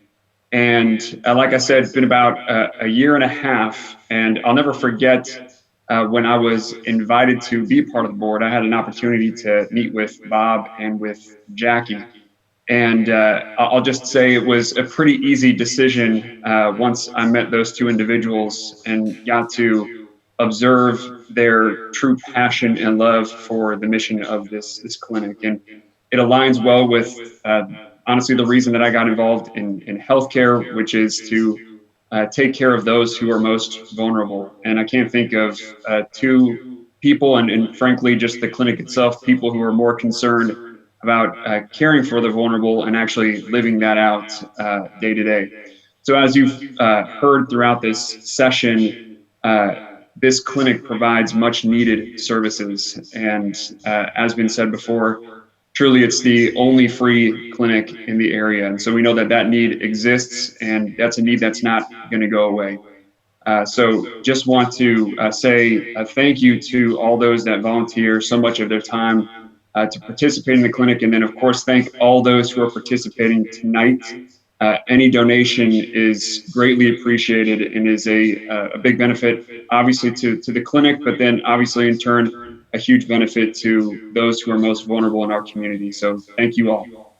And like I said, it's been about a year and a half, and I'll never forget when I was invited to be part of the board. I had an opportunity to meet with Bob and with Jackie. And I'll just say it was a pretty easy decision once I met those two individuals and got to observe their true passion and love for the mission of this clinic. And it aligns well with, honestly, the reason that I got involved in healthcare, which is to take care of those who are most vulnerable. And I can't think of two people, and frankly, just the clinic itself, people who are more concerned about caring for the vulnerable and actually living that out day to day. So as you've heard throughout this session, this clinic provides much needed services. And as been said before, truly it's the only free clinic in the area. And so we know that that need exists, and that's a need that's not going to go away. So just want to say thank you to all those that volunteer so much of their time to participate in the clinic. And then of course, thank all those who are participating tonight. Any donation is greatly appreciated and is a big benefit, obviously to the clinic, but then obviously in turn, a huge benefit to those who are most vulnerable in our community. So thank you all.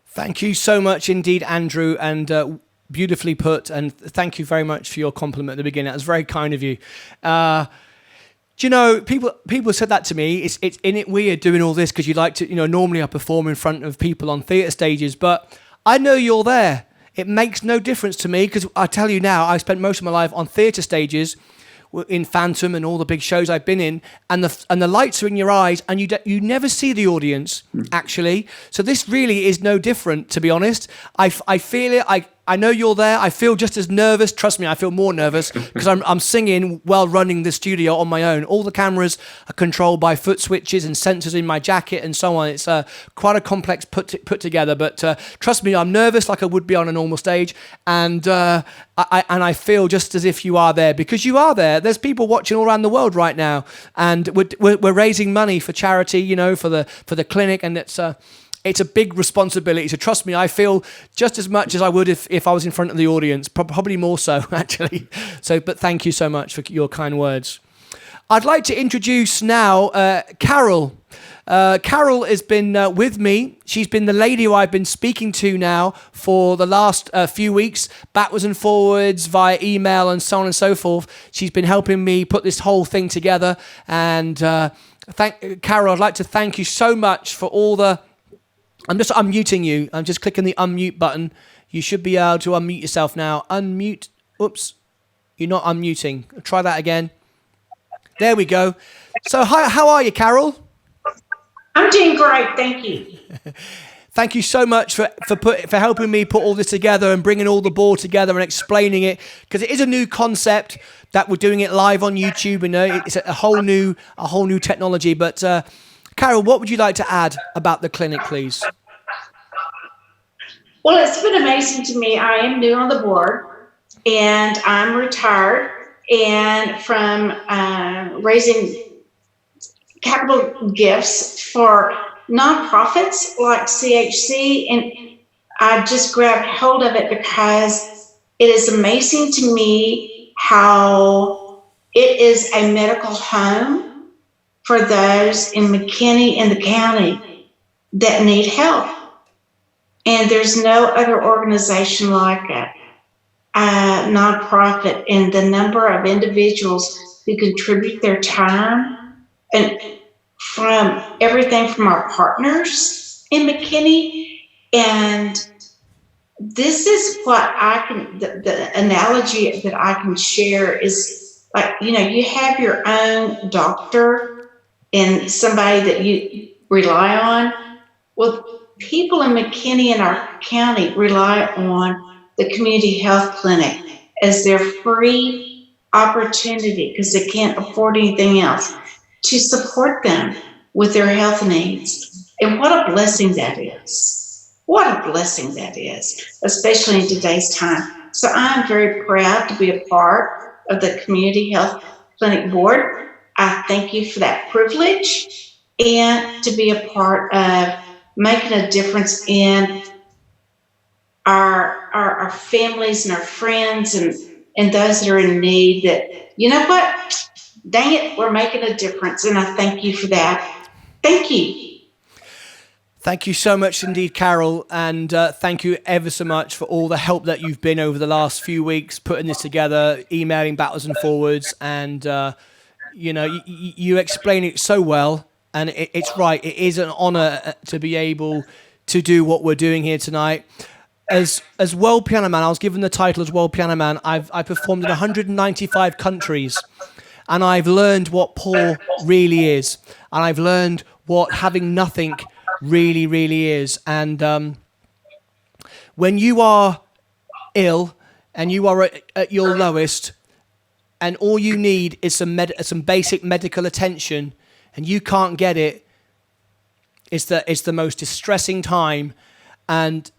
Thank you so much indeed, Andrew, and beautifully put. And thank you very much for your compliment at the beginning. That was very kind of you. Do you know, people said that to me. It's in it weird doing all this because you like to, normally I perform in front of people on theatre stages, but I know you're there. It makes no difference to me because I tell you now, I spent most of my life on theatre stages in Phantom and all the big shows I've been in, and the lights are in your eyes, and you never see the audience actually. So this really is no different, to be honest. I feel it. I know you're there. I feel just as nervous. Trust me, I feel more nervous because I'm singing while running the studio on my own. All the cameras are controlled by foot switches and sensors in my jacket and so on. It's quite a complex put together. But trust me, I'm nervous like I would be on a normal stage, and I feel just as if you are there because you are there. There's people watching all around the world right now, and we're raising money for charity, for the clinic, and it's a big responsibility. So trust me, I feel just as much as I would if I was in front of the audience, probably more so actually. So, but thank you so much for your kind words. I'd like to introduce now Carol. Carol has been with me. She's been the lady who I've been speaking to now for the last few weeks, backwards and forwards via email and so on and so forth. She's been helping me put this whole thing together. And Carol, I'd like to thank you so much for all the... I'm just unmuting you. I'm just clicking the unmute button. You should be able to unmute yourself now. Unmute. Oops. You're not unmuting. Try that again. There we go. So how are you, Carol? I'm doing great. Thank you. Thank you so much for helping me put all this together and bringing all the board together and explaining it, because it is a new concept that we're doing it live on YouTube. It's a whole new technology. But Carol, what would you like to add about the clinic, please? Well, it's been amazing to me. I am new on the board, and I'm retired, and from raising capital gifts for nonprofits like CHC, and I just grabbed hold of it because it is amazing to me how it is a medical home for those in McKinney and the county that need help. And there's no other organization like it, nonprofit, and the number of individuals who contribute their time, and from everything from our partners in McKinney. And this is what the analogy that I can share is like, you have your own doctor and somebody that you rely on. Well, people in McKinney and our county rely on the community health clinic as their free opportunity, because they can't afford anything else, to support them with their health needs. And what a blessing that is. What a blessing that is, especially in today's time. So I'm very proud to be a part of the Community Health Clinic Board. I thank you for that privilege, and to be a part of making a difference in our families and our friends and those that are in need, that, you know what, dang it, we're making a difference. And I thank you for that. Thank you. Thank you so much indeed, Carol. And thank you ever so much for all the help that you've been over the last few weeks, putting this together, emailing backwards and forwards. And, you explain it so well. And it's right. It is an honor to be able to do what we're doing here tonight. As World Piano Man, I was given the title as World Piano Man. I performed in 195 countries, and I've learned what poor really is, and I've learned what having nothing Really, really is. And when you are ill and you are at your lowest, and all you need is some basic medical attention, and you can't get it, it's the most distressing time. And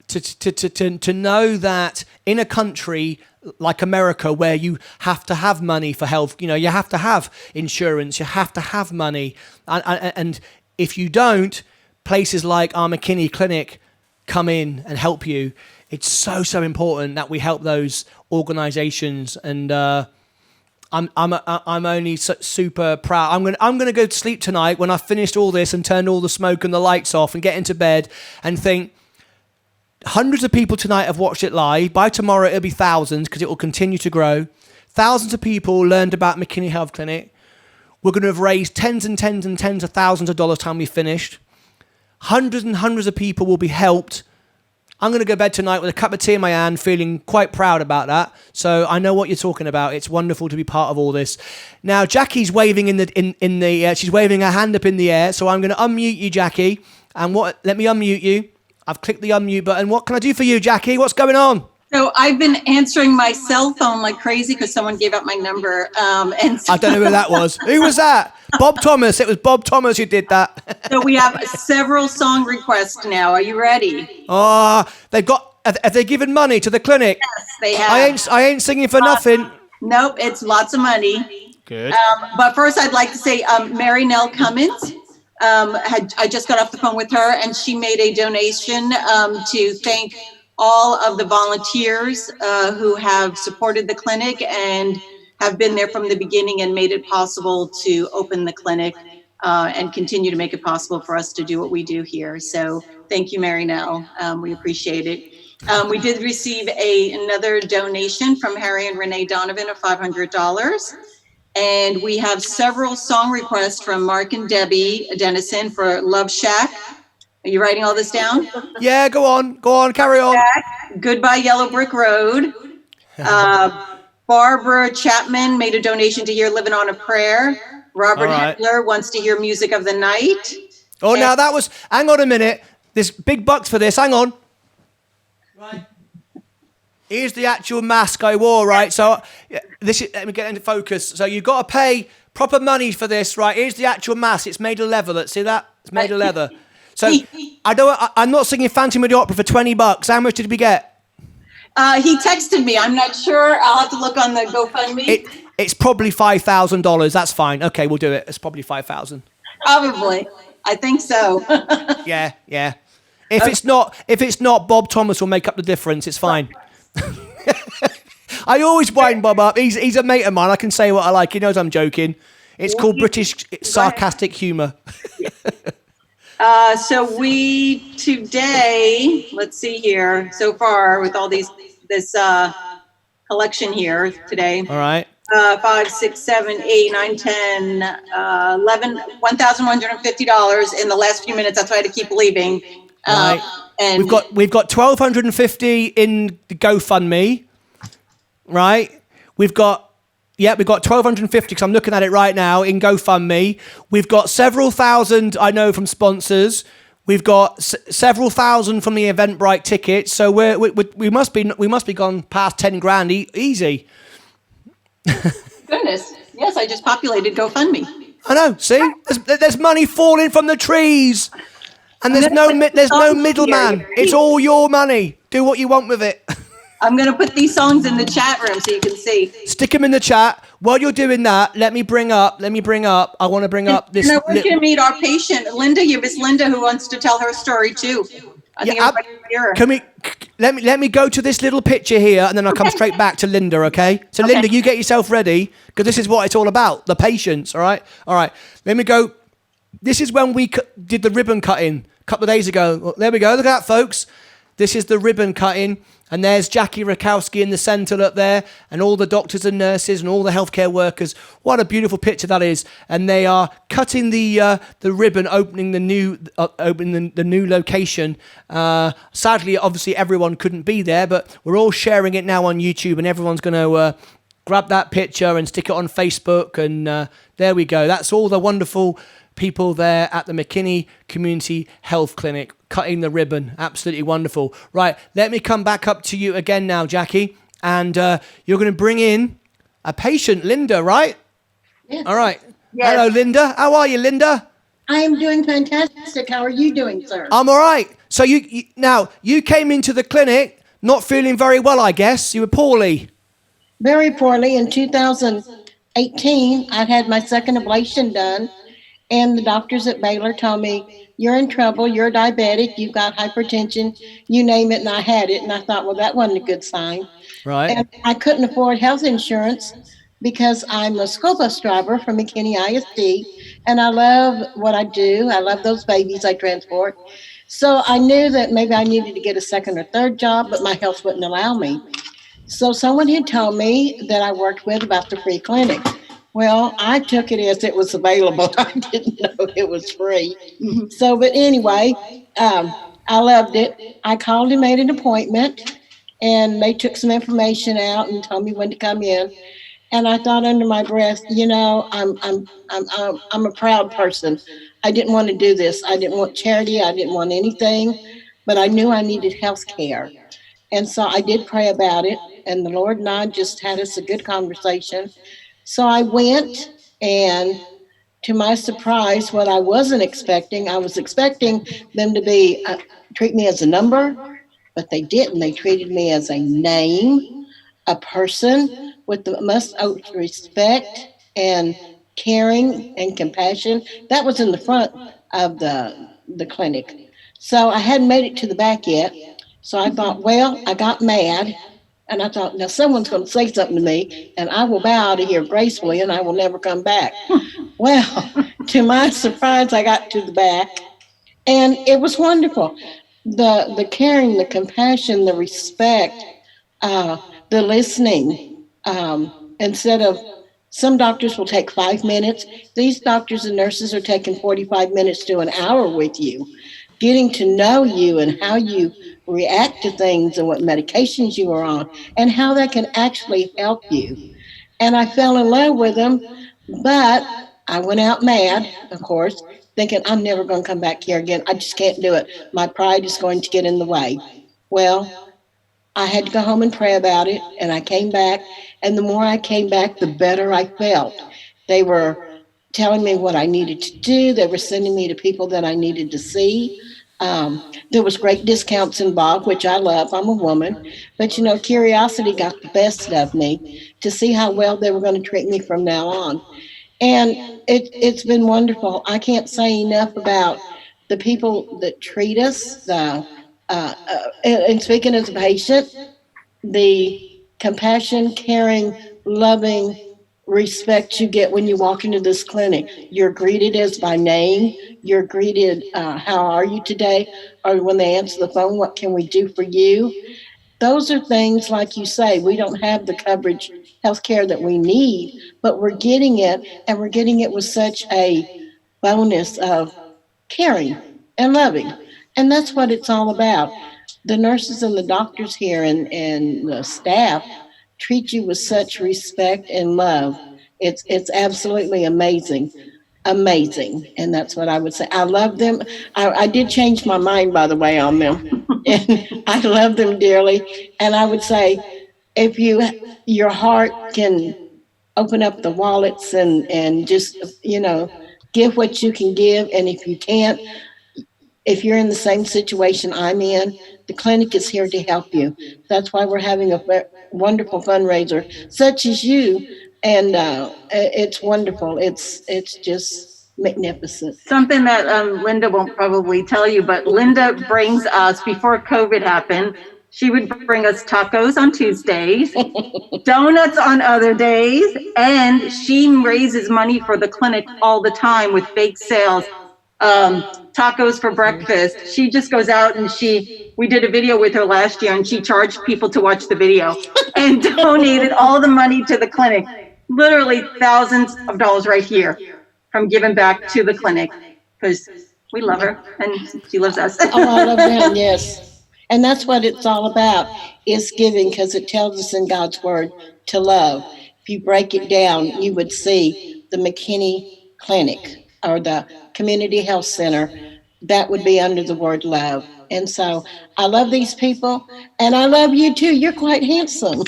to know that in a country like America, where you have to have money for health, you have to have insurance, you have to have money, and if you don't, places like our McKinney clinic come in and help you. It's so important that we help those organizations, and I'm only super proud. I'm gonna go to sleep tonight when I've finished all this and turned all the smoke and the lights off and get into bed and think, hundreds of people tonight have watched it live. By tomorrow it'll be thousands, because it will continue to grow. Thousands of people learned about McKinney Health Clinic. We're going to have raised tens and tens and tens of thousands of dollars time we finished. Hundreds and hundreds of people will be helped. I'm going to go to bed tonight with a cup of tea in my hand, feeling quite proud about that. So I know what you're talking about. It's wonderful to be part of all this. Now Jackie's waving she's waving her hand up in the air. So I'm going to unmute you, Jackie. And let me unmute you. I've clicked the unmute button. What can I do for you, Jackie? What's going on? So I've been answering my cell phone like crazy because someone gave up my number. And I don't know who that was. Who was that? Bob Thomas. It was Bob Thomas who did that. So we have several song requests now. Are you ready? Oh, have they given money to the clinic? Yes, they have. I ain't singing for nothing. Nope, it's lots of money. Good. But first I'd like to say Nelle Cummins. I just got off the phone with her, and she made a donation to thank all of the volunteers who have supported the clinic and have been there from the beginning and made it possible to open the clinic and continue to make it possible for us to do what we do here. So thank you, Nelle. We appreciate it. We did receive another donation from Harry and Renee Donovan of $500. And we have several song requests from Mark and Debbie Dennison for Love Shack. Are you writing all this down? Yeah, go on, carry on. Goodbye Yellow Brick Road. Barbara Chapman made a donation to hear Living on a Prayer. Robert Hitler wants to hear Music of the Night. Oh, now that was, hang on a minute. There's big bucks for this, hang on. Right. Here's the actual mask I wore, right? So let me get into focus. So you've got to pay proper money for this, right? Here's the actual mask. It's made of leather. See that? It's made of leather. So I'm not singing Phantom of the Opera for $20. How much did we get? He texted me. I'm not sure. I'll have to look on the GoFundMe. It's probably $5,000. That's fine. Okay, we'll do it. It's probably $5,000. Probably. I think so. Yeah. If it's not, Bob Thomas will make up the difference. It's fine. I always wind Bob up. He's a mate of mine. I can say what I like. He knows I'm joking. It's called British sarcastic humour. So we today, let's see here, so far with all this collection here today. All right. 5, 6, 7, 8, 9, 10, 11, $1,150 in the last few minutes. That's why I had to keep leaving. Right. And we've got $1,250 in the GoFundMe, right? We've got $1,250 because I'm looking at it right now in GoFundMe. We've got several thousand, I know, from sponsors. We've got several thousand from the Eventbrite tickets. So we must be gone past 10 grand easy. Goodness, yes, I just populated GoFundMe. I know. See, there's money falling from the trees. And there's no middleman. It's all your money. Do what you want with it. I'm going to put these songs in the chat room so you can see. Stick them in the chat. While you're doing that, let me bring up. I want to bring up this. We're going to meet our patient, Linda. You Miss Linda, who wants to tell her story too. I think everybody can hear her. Let me go to this little picture here, and then I'll come straight back to Linda. Okay. So Linda, you get yourself ready, because this is what it's all about. The patients. All right. Let me go. This is when we did the ribbon cutting a couple of days ago. Well, there we go. Look at that, folks. This is the ribbon cutting. And there's Jackie Rakowski in the centre up there, and all the doctors and nurses and all the healthcare workers. What a beautiful picture that is! And they are cutting the ribbon, opening the new location. Sadly, obviously, everyone couldn't be there, but we're all sharing it now on YouTube, and everyone's going to grab that picture and stick it on Facebook. And there we go. That's all the wonderful people there at the McKinney Community Health Clinic, cutting the ribbon. Absolutely wonderful. Right, let me come back up to you again now, Jackie. And you're going to bring in a patient, Linda, right? Yes. All right. Yes. Hello, Linda. How are you, Linda? I am doing fantastic. How are you doing, sir? I'm all right. So you came into the clinic not feeling very well, I guess. You were poorly. Very poorly. In 2018, I had my second ablation done, and the doctors at Baylor told me, you're in trouble, you're diabetic, you've got hypertension, you name it, and I had it. And I thought, well, that wasn't a good sign. Right. And I couldn't afford health insurance because I'm a school bus driver for McKinney ISD, and I love what I do. I love those babies I transport. So I knew that maybe I needed to get a second or third job, but my health wouldn't allow me. So someone had told me that I worked with about the free clinic. Well, I took it as it was available. I didn't know it was free. So, but anyway, I loved it. I called and made an appointment, and they took some information out and told me when to come in. And I thought under my breath, you know, I'm a proud person. I didn't want to do this. I didn't want charity. I didn't want anything, but I knew I needed health care. And so I did pray about it, and the Lord and I just had us a good conversation. So I went, and to my surprise, what I wasn't expecting, I was expecting them to treat me as a number, but they didn't. They treated me as a name, a person with the most respect and caring and compassion. That was in the front of the clinic. So I hadn't made it to the back yet. So I thought, well, I got mad, and I thought, now someone's going to say something to me, and I will bow out of here gracefully, and I will never come back. Well, to my surprise, I got to the back, and it was wonderful. The caring, the compassion, the respect, the listening. Instead of, some doctors will take 5 minutes. These doctors and nurses are taking 45 minutes to an hour with you, getting to know you and how you react to things and what medications you are on and how that can actually help you. And I fell in love with them, but I went out mad, of course, thinking I'm never going to come back here again. I just can't do it. My pride is going to get in the way. Well, I had to go home and pray about it, and I came back, and the more I came back, the better I felt. They were telling me what I needed to do. They were sending me to people that I needed to see. There was great discounts involved, which I love. I'm a woman. But, you know, curiosity got the best of me to see how well they were going to treat me from now on. And it's been wonderful. I can't say enough about the people that treat us, and speaking as a patient, the compassion, caring, loving respect you get when you walk into this clinic. You're greeted as by name. You're greeted, how are you today? Or when they answer the phone, what can we do for you? Those are things, like you say, we don't have the coverage, health care that we need, but we're getting it, and we're getting it with such a bonus of caring and loving. And that's what it's all about. The nurses and the doctors here and the staff treat you with such respect and love. It's absolutely amazing. Amazing. And that's what I would say. I love them. I did change my mind, by the way, on them. And I love them dearly. And I would say, if your heart can open up the wallets and just, you know, give what you can give. And if you can't, if you're in the same situation I'm in, the clinic is here to help you. That's why we're having a wonderful fundraiser, such as you, and it's wonderful. It's just magnificent. Something that Linda won't probably tell you, but Linda brings us, before COVID happened, she would bring us tacos on Tuesdays, donuts on other days, and she raises money for the clinic all the time with bake sales. Tacos for breakfast. She just goes out and we did a video with her last year, and she charged people to watch the video and donated all the money to the clinic. Literally thousands of dollars right here from giving back to the clinic, because we love her and she loves us. Oh, I love them, yes. And that's what it's all about, is giving, because it tells us in God's word to love. If you break it down, you would see the McKinney Clinic, or the community health center, that would be under the word love. And so I love these people, and I love you too. You're quite handsome.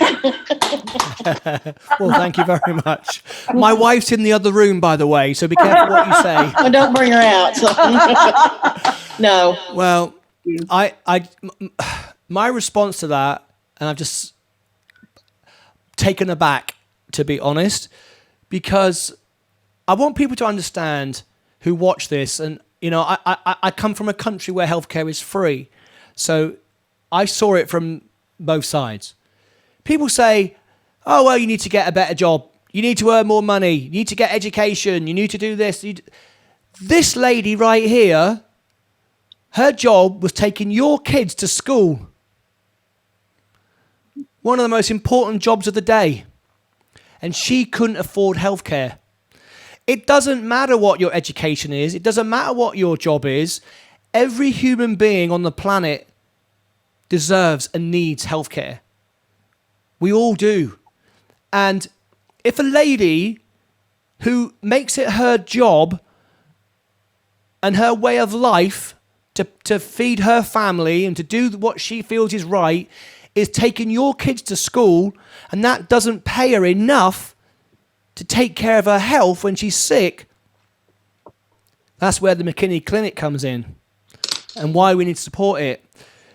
Well, thank you very much. My wife's in the other room, by the way, so be careful what you say. Well, don't bring her out. So. No. Well, my response to that, and I've just taken aback, to be honest, because I want people to understand who watch this. And, you know, I come from a country where healthcare is free. So I saw it from both sides. People say, oh, well, you need to get a better job. You need to earn more money. You need to get education. You need to do this. This lady right here, her job was taking your kids to school. One of the most important jobs of the day. And she couldn't afford healthcare. It doesn't matter what your education is. It doesn't matter what your job is. Every human being on the planet deserves and needs healthcare. We all do. And if a lady who makes it her job and her way of life to feed her family and to do what she feels is right is taking your kids to school, and that doesn't pay her enough to take care of her health when she's sick, that's where the McKinney Clinic comes in and why we need to support it.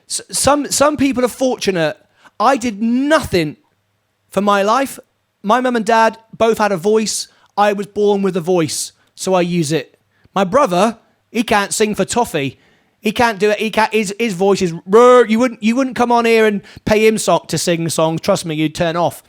Some people are fortunate. I did nothing for my life. My mum and dad both had a voice. I was born with a voice, so I use it. My brother, he can't sing for toffee. He can't do it. He can't. His voice is. You wouldn't come on here and pay him to sing songs. Trust me, you'd turn off.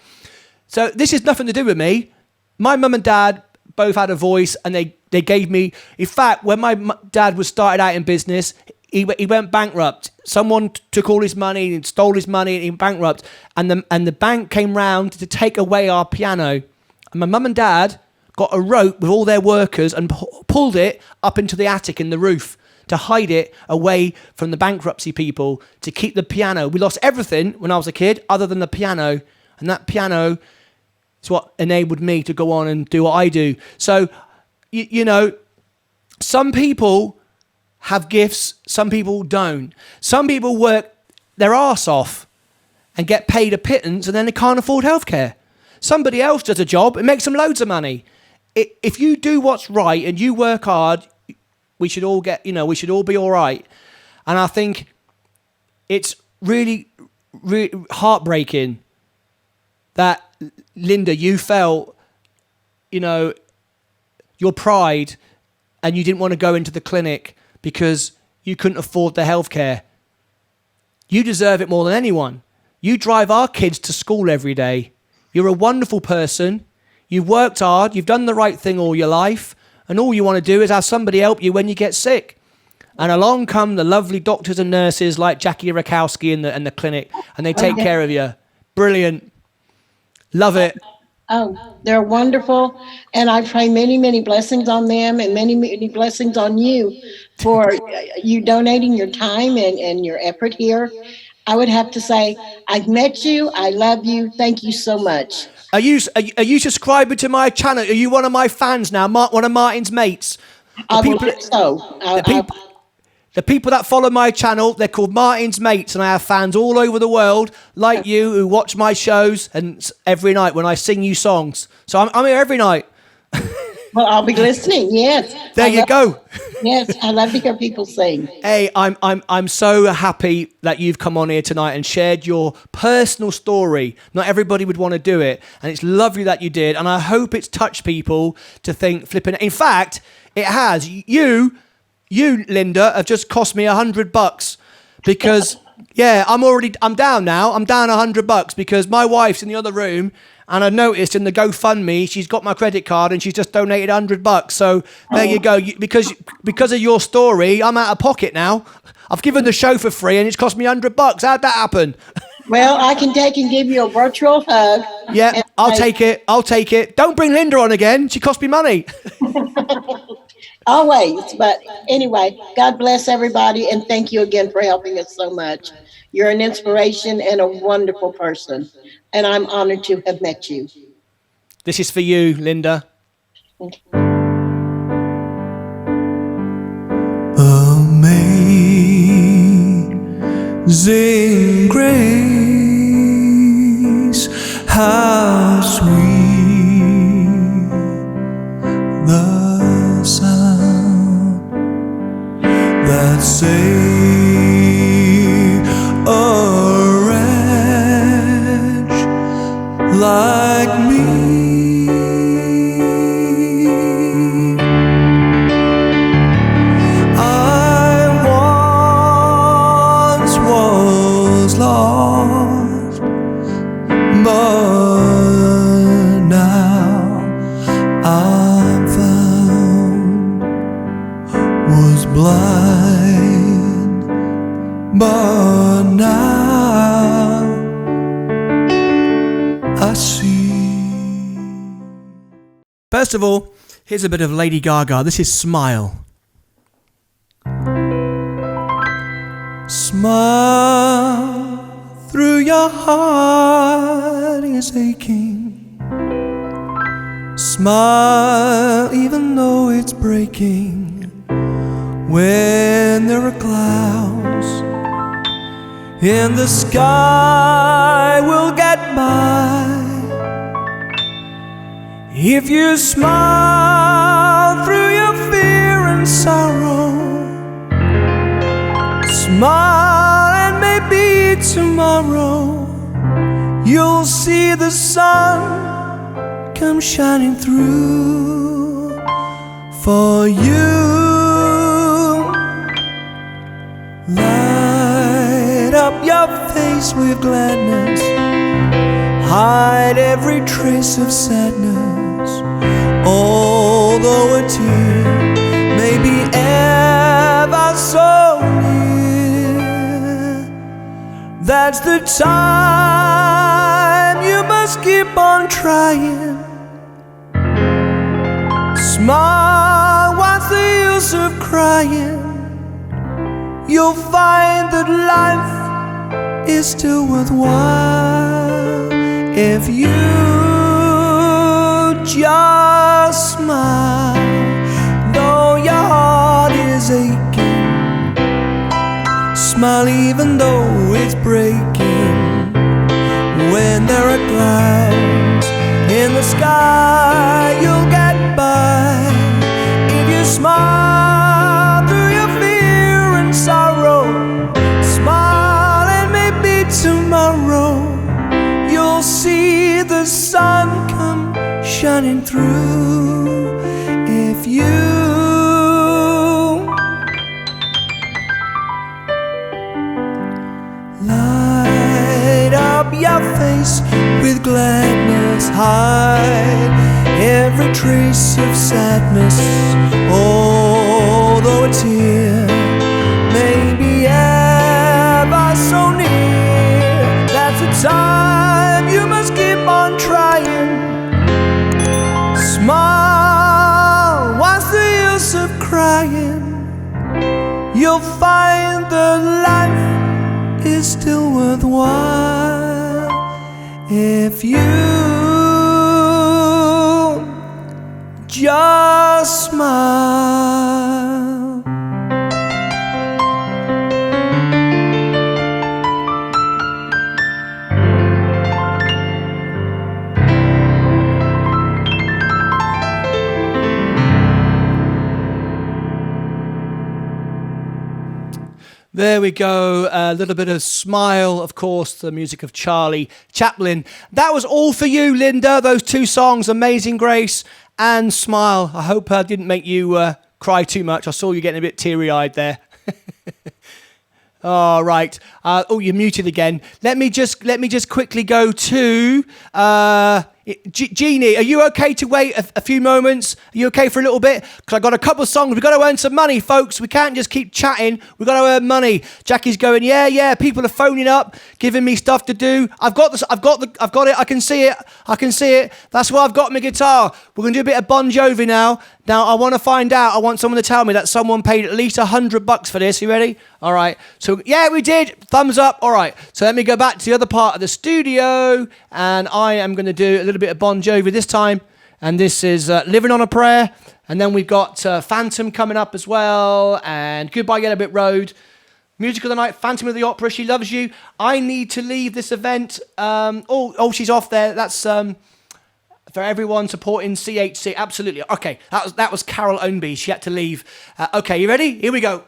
So this has nothing to do with me. My mum and dad both had a voice, and they gave me. In fact, when my dad was started out in business, he went bankrupt. Someone took all his money and stole his money, and he went bankrupt. And the bank came round to take away our piano. And my mum and dad got a rope with all their workers and pulled it up into the attic in the roof to hide it away from the bankruptcy people, to keep the piano. We lost everything when I was a kid other than the piano. And that piano is what enabled me to go on and do what I do. So, you know, some people have gifts, some people don't. Some people work their arse off and get paid a pittance, and then they can't afford healthcare. Somebody else does a job, it makes them loads of money. If you do what's right and you work hard, we should all we should all be all right. And I think it's really, really heartbreaking that, Linda, you felt, your pride and you didn't want to go into the clinic because you couldn't afford the healthcare. You deserve it more than anyone. You drive our kids to school every day. You're a wonderful person. You've worked hard. You've done the right thing all your life. And all you want to do is have somebody help you when you get sick. And along come the lovely doctors and nurses like Jackie Rakowski in the clinic, and they take care of you. Brilliant. Love it. Oh, they're wonderful. And I pray many, many blessings on them and many, many blessings on you for you donating your time and your effort here. I would have to say, I've met you. I love you. Thank you so much. Are you subscribing to my channel? Are you one of my fans now? One of Martyn's mates? I believe so. The people that follow my channel, they're called Martyn's mates, and I have fans all over the world, like you, who watch my shows and every night when I sing you songs. So I'm here every night. Well, I'll be listening. Yes. There you go. Yes, I love to hear people sing. Hey, I'm so happy that you've come on here tonight and shared your personal story. Not everybody would want to do it, and it's lovely that you did. And I hope it's touched people to think flipping. In fact, it has. You, Linda, have just cost me $100 because I'm down now. I'm down $100 because my wife's in the other room. And I noticed in the GoFundMe, she's got my credit card and she's just donated $100. So there you go. Because of your story, I'm out of pocket now. I've given the show for free and it's cost me $100. How'd that happen? Well, I can take and give you a virtual hug. Yeah, I'll take it. Don't bring Linda on again. She cost me money. Always. But anyway, God bless everybody. And thank you again for helping us so much. You're an inspiration and a wonderful person. And I'm honored to have met you. This is for you, Linda. Sing grace, how sweet the sound that saved a wretch like me. I once was lost, but now I'm found. Was blind, but now I see. First of all, here's a bit of Lady Gaga. This is Smile. Smile through your heart is aching. Smile even though it's breaking. When there are clouds in the sky, we'll get by. If you smile through your fear and sorrow, smile and maybe tomorrow you'll see the sun come shining through for you. Light up your face with gladness, hide every trace of sadness. Although a tear may be ever so near, that's the time you must keep on trying. Smile, what's the use of crying? You'll find that life is still worthwhile if you just smile. Though your heart is aching, smile even though it's breaking. When there are clouds in the sky, you'll get by. If you smile through your fear and sorrow, smile and maybe tomorrow you'll see the sun come shining through. If you light up your face with gladness, hide every trace of sadness. Although a tear may be ever so near, that's the time you must keep on trying. Smile, what's the use of crying? You'll find that life is still worthwhile if you just smile. There we go, a little bit of Smile, of course, the music of Charlie Chaplin. That was all for you, Linda, those two songs, Amazing Grace and Smile. I hope I didn't make you cry too much. I saw you getting a bit teary-eyed there. All right. Oh, you're muted again. Let me just quickly go to Jeannie. Are you okay to wait a few moments? Are you okay for a little bit? Because I've got a couple of songs. We've got to earn some money, folks. We can't just keep chatting. We've got to earn money. Jackie's going, yeah. People are phoning up, giving me stuff to do. I've got it. I can see it. That's why I've got my guitar. We're going to do a bit of Bon Jovi now. Now, I want to find out. I want someone to tell me that someone paid at least $100 for this. You ready? All right. So, yeah, we did. Thumbs up. All right. So let me go back to the other part of the studio, and I am going to do a little bit of Bon Jovi this time. And this is Living on a Prayer. And then we've got Phantom coming up as well, and Goodbye Yellow Brick Road. Music of the night, Phantom of the Opera, She Loves You. I need to leave this event. She's off there. That's for everyone supporting CHC. Absolutely. Okay, that was Carol Ownby. She had to leave. Okay, you ready? Here we go.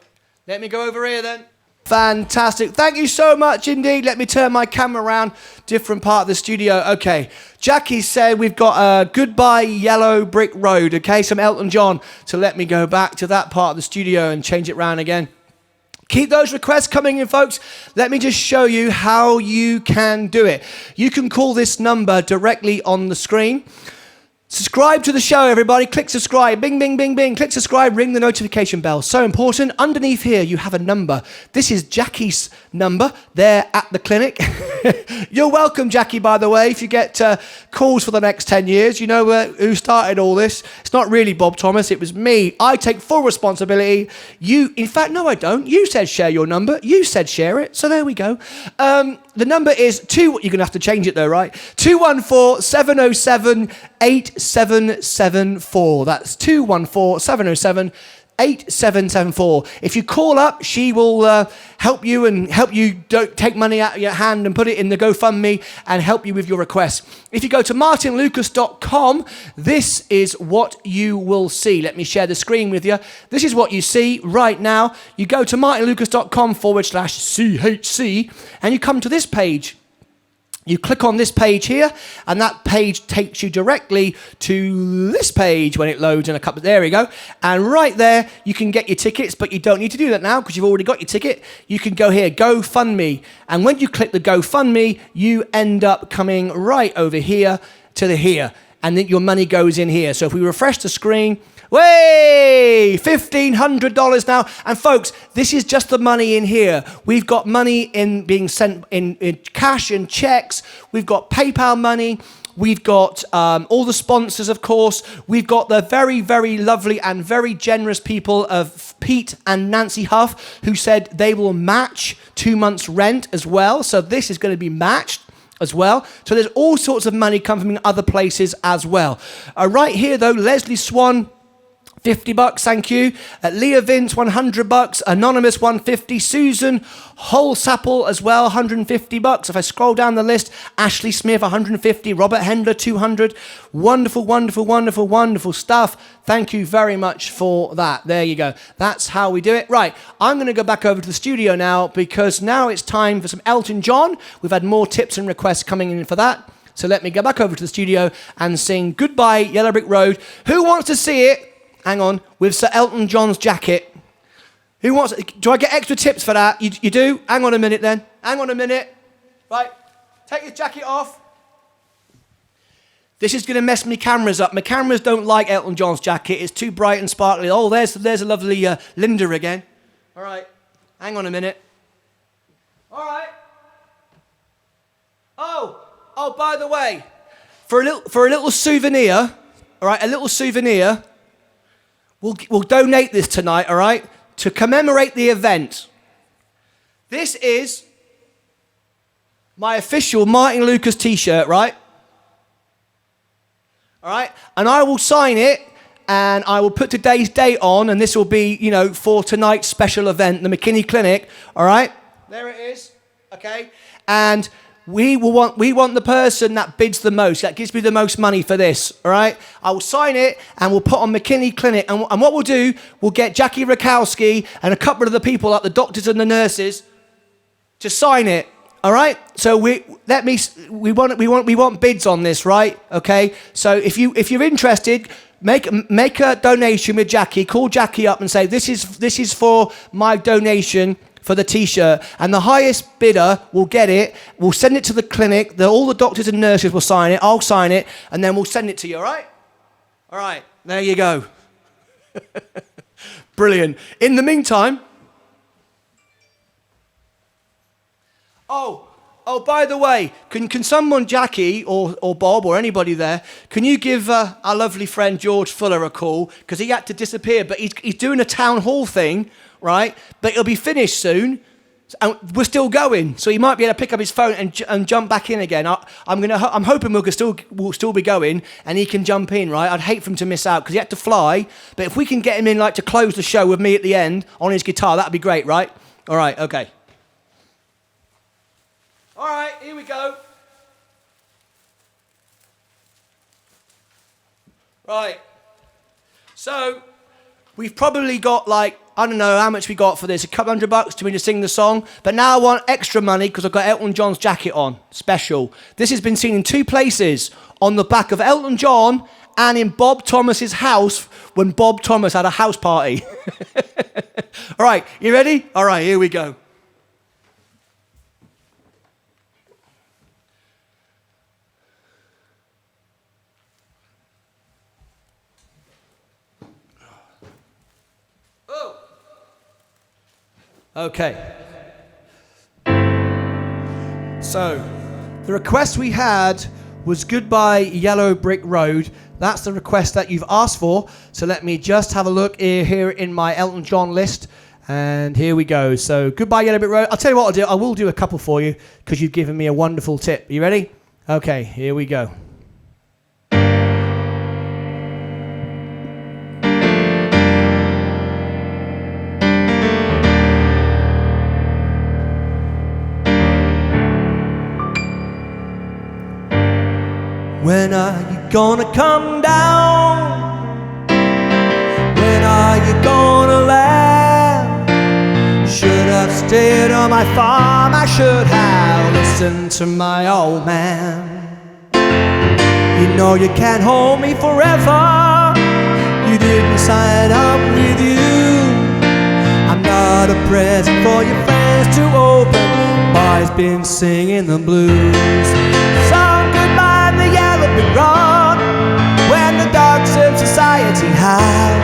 Let me go over here then. Fantastic. Thank you so much indeed. Let me turn my camera around. Different part of the studio. Okay. Jackie said we've got a Goodbye Yellow Brick Road. Okay, some Elton John. So let me go back to that part of the studio and change it around again. Keep those requests coming in, folks. Let me just show you how you can do it. You can call this number directly on the screen. Subscribe to the show, everybody. Click subscribe. Bing, bing, bing, bing. Click subscribe. Ring the notification bell. So important. Underneath here, you have a number. This is Jackie's number there at the clinic. You're welcome, Jackie, by the way. If you get calls for the next 10 years, you know who started all this. It's not really Bob Thomas. It was me. I take full responsibility. In fact, no, I don't. You said share your number. You said share it. So there we go. The number is you're going to have to change it though, right? 214-707-8774. That's 214-707-8774. If you call up, she will help you don't take money out of your hand and put it in the GoFundMe and help you with your request. If you go to martynlucas.com, this is what you will see. Let me share the screen with you. This is what you see right now. You go to martynlucas.com/CHC and you come to this page. You click on this page here, and that page takes you directly to this page when it loads in a couple. There we go. And right there, you can get your tickets, but you don't need to do that now because you've already got your ticket. You can go here, GoFundMe. And when you click the GoFundMe, you end up coming right over here to the here. And then your money goes in here. So if we refresh the screen, way $1,500 now. And folks, this is just the money in here. We've got money in being sent in cash and checks. We've got PayPal money. We've got all the sponsors, of course. We've got the very, very lovely and very generous people of Pete and Nancy Huff, who said they will match 2 months' rent as well. So this is going to be matched as well. So there's all sorts of money coming from other places as well. Right here, though, Leslie Swan, $50, thank you. Leah Vince, $100. Anonymous, $150. Susan Holsapple as well, $150. If I scroll down the list, Ashley Smith, $150. Robert Hendler, $200. Wonderful, wonderful, wonderful, wonderful stuff. Thank you very much for that. There you go. That's how we do it. Right, I'm going to go back over to the studio now because now it's time for some Elton John. We've had more tips and requests coming in for that. So let me go back over to the studio and sing Goodbye Yellow Brick Road. Who wants to see it? Hang on, with Sir Elton John's jacket. Who wants? Do I get extra tips for that? You do? Hang on a minute then. Hang on a minute. Right, take your jacket off. This is going to mess my cameras up. My cameras don't like Elton John's jacket. It's too bright and sparkly. Oh, there's a lovely Linda again. All right, hang on a minute. All right. Oh, by the way, for a little souvenir, all right, a little souvenir. We'll donate this tonight, all right, to commemorate the event. This is my official Martyn Lucas t-shirt, right? All right, and I will sign it, and I will put today's date on, and this will be, for tonight's special event, the McKinney Clinic, all right? There it is, okay? And we want the person that bids the most, that gives me the most money for this, all right? I will sign it and we'll put on McKinney Clinic. And what we'll do, we'll get Jackie Rakowski and a couple of the people, like the doctors and the nurses, to sign it, all right? So we want bids on this, right? Okay. So if you're interested, make a donation with Jackie. Call Jackie up and say this is for my donation for the t-shirt, and the highest bidder will get it. We'll send it to the clinic. All the doctors and nurses will sign it. I'll sign it, and then we'll send it to you, all right? All right, there you go. Brilliant. In the meantime, oh, by the way, can someone, Jackie or Bob or anybody there, can you give our lovely friend George Fuller a call? Because he had to disappear, but he's doing a town hall thing, right? But it'll be finished soon, and we're still going. So he might be able to pick up his phone and jump back in again. I'm hoping we'll still be going, and he can jump in, right? I'd hate for him to miss out because he had to fly. But if we can get him in, like, to close the show with me at the end on his guitar, that'd be great, right? All right, okay. All right, here we go. Right. So, we've probably got like, I don't know how much we got for this, a couple $100 to me to sing the song. But now I want extra money because I've got Elton John's jacket on, special. This has been seen in 2 places, on the back of Elton John and in Bob Thomas's house when Bob Thomas had a house party. All right, you ready? All right, here we go. Okay. So, the request we had was Goodbye Yellow Brick Road. That's the request that you've asked for. So let me just have a look here in my Elton John list. And here we go. So, Goodbye Yellow Brick Road. I'll tell you what I'll do. I will do a couple for you because you've given me a wonderful tip. You ready? Okay, here we go. When are you gonna come down? When are you gonna land? Should have stayed on my farm, I should have listened to my old man. You know you can't hold me forever, you didn't sign up with you. I'm not a present for your friends to open, boy's been singing the blues. So goodbye the yellow brick road, when the dogs serve society high.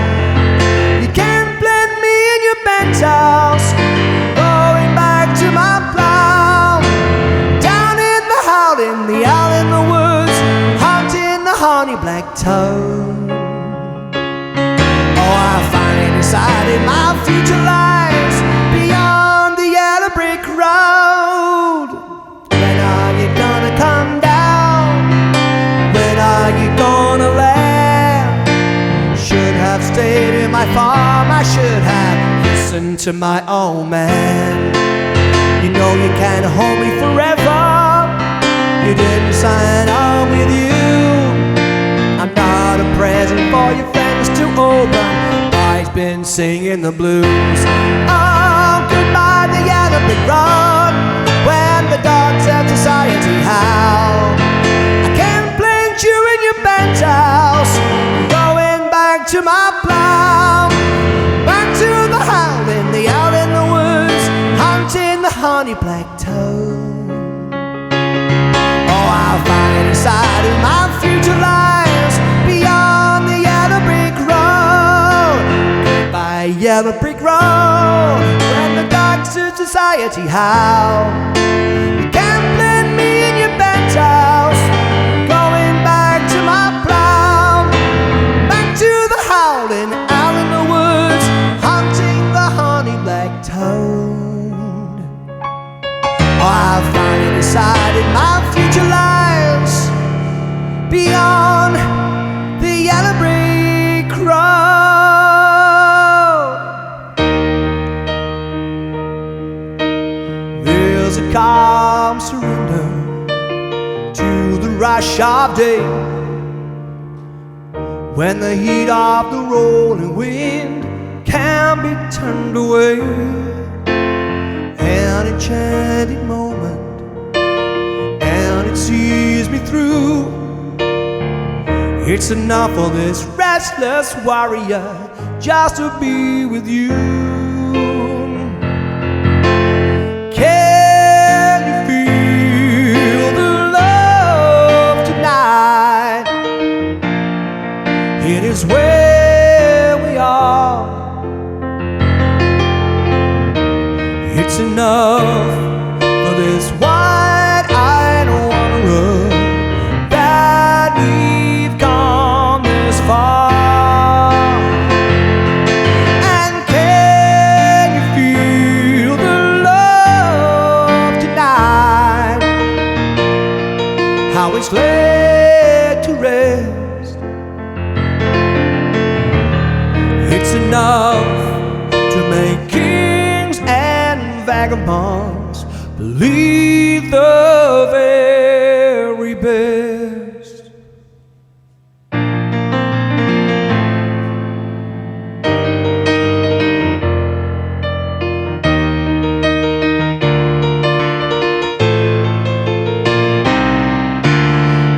You can't blend me in your penthouse, going back to my plow. Down in the howling, the owl in the woods, hunting the honey black toad. Oh, I finally decided my future lies beyond the yellow brick road. When are you gonna come down? When are you gonna land? Should have stayed in my farm, I should have listened to my old man. You know you can't hold me forever, you didn't sign on with you. I'm not a present for your friends to open, I've been singing the blues. Oh, goodbye the yellow brick road, when the dogs have society howl. I can't blend you in your penthouse, going back to my plow. Back to the howling, the owl in the woods, hunting the honey black toad. Oh, I finally decided my future lies beyond the yellow brick road. Goodbye yellow brick road, when the dogs of society howl. You can't blend me in your penthouse, going back to my plow. Back to the howling owl in the woods, hunting the honey black toad. Oh, I finally decided my future lies beyond the yellow brick road. There's a calm surrender to the rush of day, when the heat of the rolling wind can be turned away. An enchanted moment, and it sees me through. It's enough for this restless warrior just to be with you. Can you feel the love tonight? It is where we are. It's enough for this wide-eyed wanderer that we've gone this far. And can you feel the love tonight? How it's laid to rest. It's enough to make kings and vagabonds believe the very best.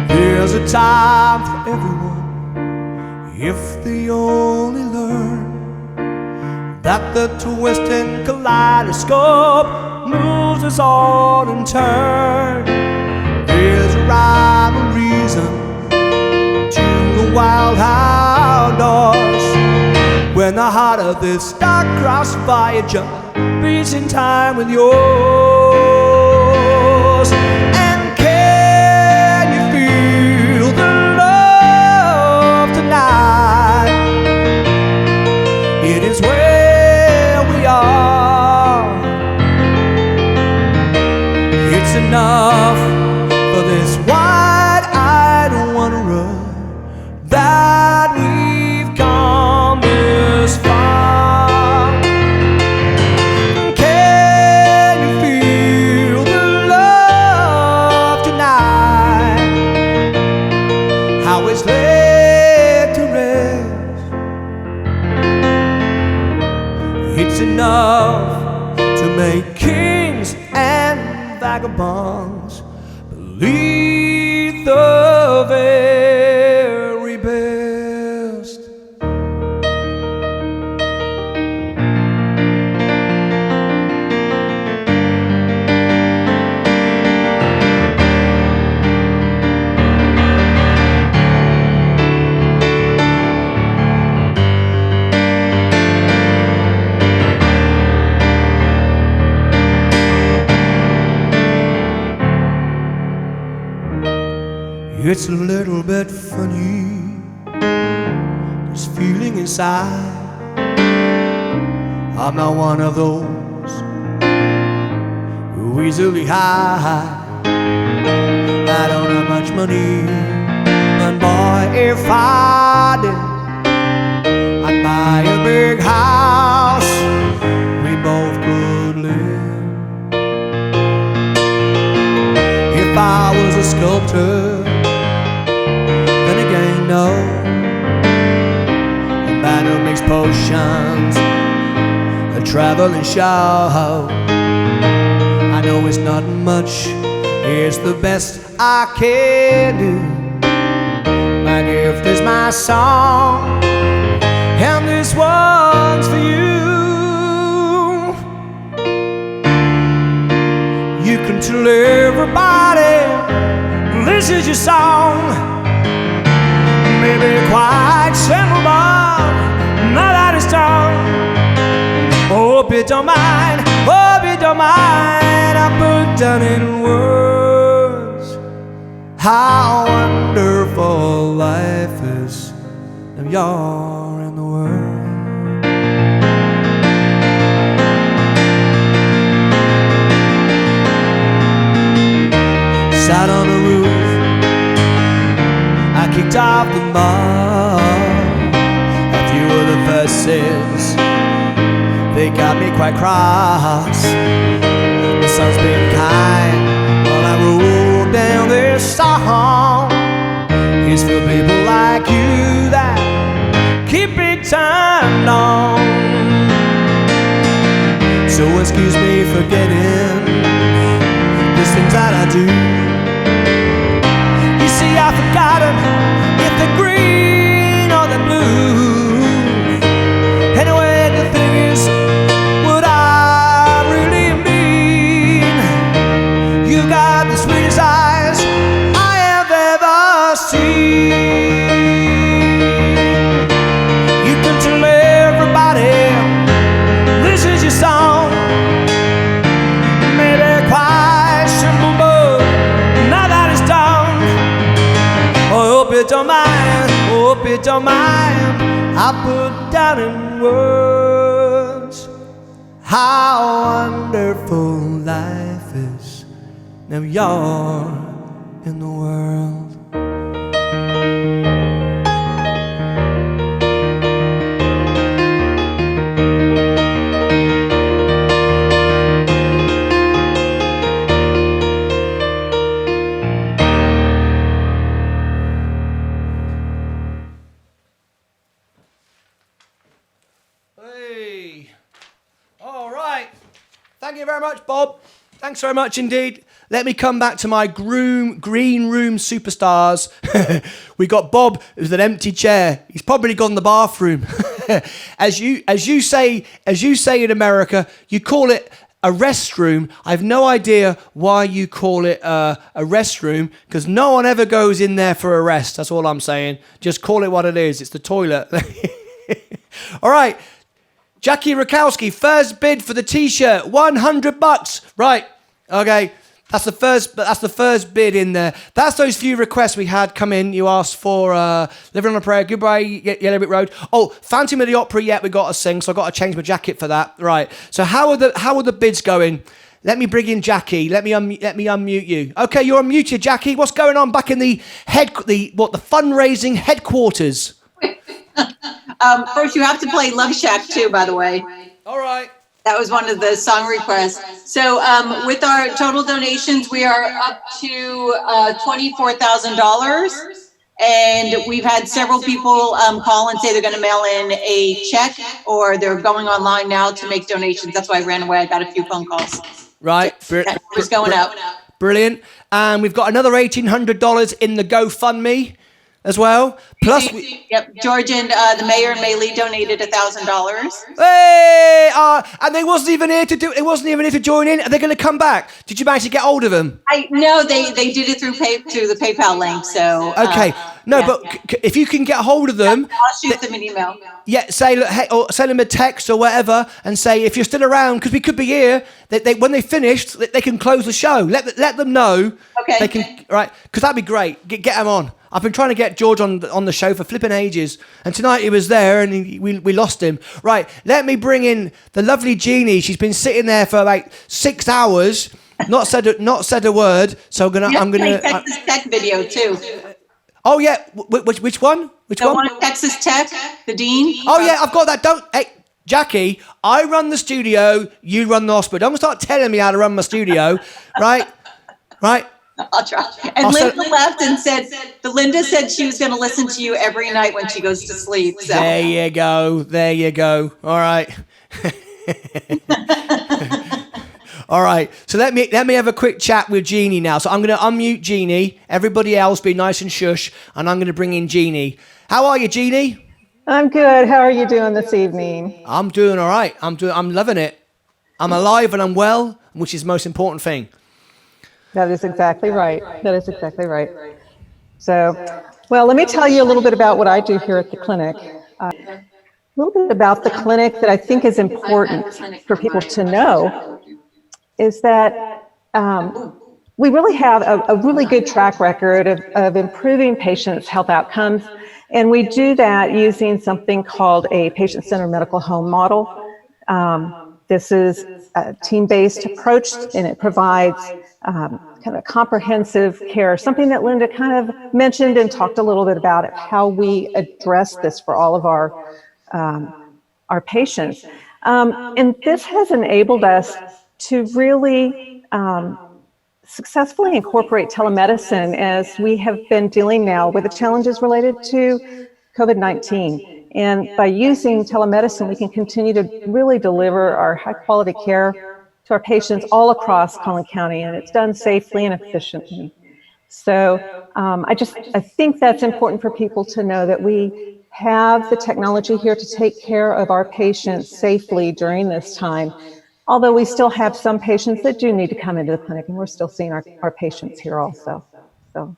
There's a time for everyone if they only learn that the twisting kaleidoscope moves us all in turn. There's a rhyme or reason to the wild outdoors when the heart of this star-crossed Voyager beats in time with yours. And can you feel the love tonight? It is where we are. It's enough for this wide-eyed wanderer that we've come this far. Can you feel the love tonight? How it's laid to rest. It's enough to make kings and vagabonds believe the very best. It's a little bit funny, this feeling inside. I'm not one of those who easily hide. I don't have much money, but boy, if I did, I'd buy a big house we both could live. If I was a sculptor, no, a man who makes potions, a traveling show. I know it's not much, it's the best I can do. My gift is my song, and this one's for you. You can tell everybody this is your song. Maybe quite simple, but not out of stone. Hope you don't mind, hope you don't mind. I put down in words how wonderful life is if you're in the world. Sat on the roof, I kicked off the mud. A few of the verses, they got me quite cross. The sun's been kind while I wrote down this song. It's for people like you that keep it turned on. So excuse me for getting these things that I do. You see, I've forgotten if they're green or they're blue. Anyway, the thing is, what I really mean, you got the sweetest eyes I have ever seen. You can tell everybody this is your song. Maybe quite simple, but now that it's done, I hope you don't mind, hope you don't mind. I put down in words how wonderful life is now you're in the world. Thank you very much, Bob. Thanks very much indeed. Let me come back to my green room superstars. We got Bob with an empty chair. He's probably gone to the bathroom. As you say in America, you call it a restroom. I have no idea why you call it a restroom, because no one ever goes in there for a rest. That's all I'm saying. Just call it what it is. It's the toilet. All right. Jackie Rakowski, first bid for the t-shirt, $100. Right. Okay. That's the first bid in there. That's those few requests we had come in. You asked for Living on a Prayer, Goodbye Yellow Brick Road. Oh, Phantom of the Opera, we got to sing, so I got to change my jacket for that. Right. So how are the bids going? Let me bring in Jackie. Let me unmute you. Okay, you're unmuted, Jackie. What's going on back in the fundraising headquarters? First, you have to play Love Shack too, by the way. All right. That was one of the song requests. So with our total donations, we are up to $24,000. And we've had several people call and say they're going to mail in a check, or they're going online now to make donations. That's why I ran away. I got a few phone calls. Right. It's going up. Brilliant. And we've got another $1,800 in the GoFundMe as well. Plus, George and the mayor and Maylee donated $1,000. Hey, and they wasn't even here to join in. Are they going to come back? Did you manage to get hold of them? No, they did it through the PayPal link. So okay, but if you can get hold of them, I'll shoot them an email. Yeah, say look, hey, or send them a text or whatever, and say if you're still around, because we could be here. They when they finish, they can close the show. Let them know. Okay. They can because that'd be great. Get them on. I've been trying to get George on the show for flipping ages, and tonight he was there, and we lost him. Right, let me bring in the lovely Jeannie. She's been sitting there for like 6 hours, not said a word. So I'm gonna Texas Tech video too. Oh yeah, which one? Which one? The one at Texas Tech, the dean. Oh yeah, I've got that. Hey, Jackie, I run the studio, you run the hospital. Don't start telling me how to run my studio, right? I'll try. And Linda left and said she was going to listen to you every night when she goes to sleep. So. There you go. All right. All right. So let me have a quick chat with Jeannie now. So I'm going to unmute Jeannie. Everybody else be nice and shush, and I'm going to bring in Jeannie. How are you, Jeannie? I'm good. How are you doing this evening? I'm doing all right. I'm loving it. I'm alive and I'm well, which is the most important thing. That is exactly right. So, well, let me tell you a little bit about what I do here at the clinic. A little bit about the clinic that I think is important for people to know is that we really have a really good track record of improving patients' health outcomes. And we do that using something called a patient-centered medical home model. This is a team-based approach, and it provides kind of comprehensive care, something that Linda kind of mentioned and talked a little bit about it, how we address this for all of our patients. And this has enabled us to really successfully incorporate telemedicine as we have been dealing now with the challenges related to COVID-19. And by using telemedicine, we can continue to really deliver our high quality care to our patients all across Collin County, and it's done safely and efficiently. So I think that's important for people to know that we have the technology here to take care of our patients safely during this time. Although we still have some patients that do need to come into the clinic, and we're still seeing our patients here also. So.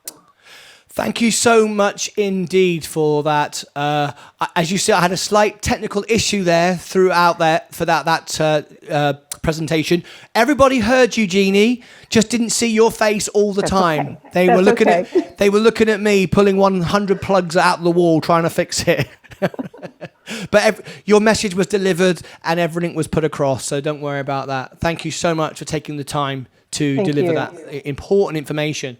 Thank you so much indeed for that. As you see, I had a slight technical issue there throughout for that presentation. Everybody heard you, Jeannie, just didn't see your face all the time. Okay. They were looking at me pulling 100 plugs out of the wall trying to fix it. But your message was delivered and everything was put across, so don't worry about that. Thank you so much for taking the time to deliver that important information.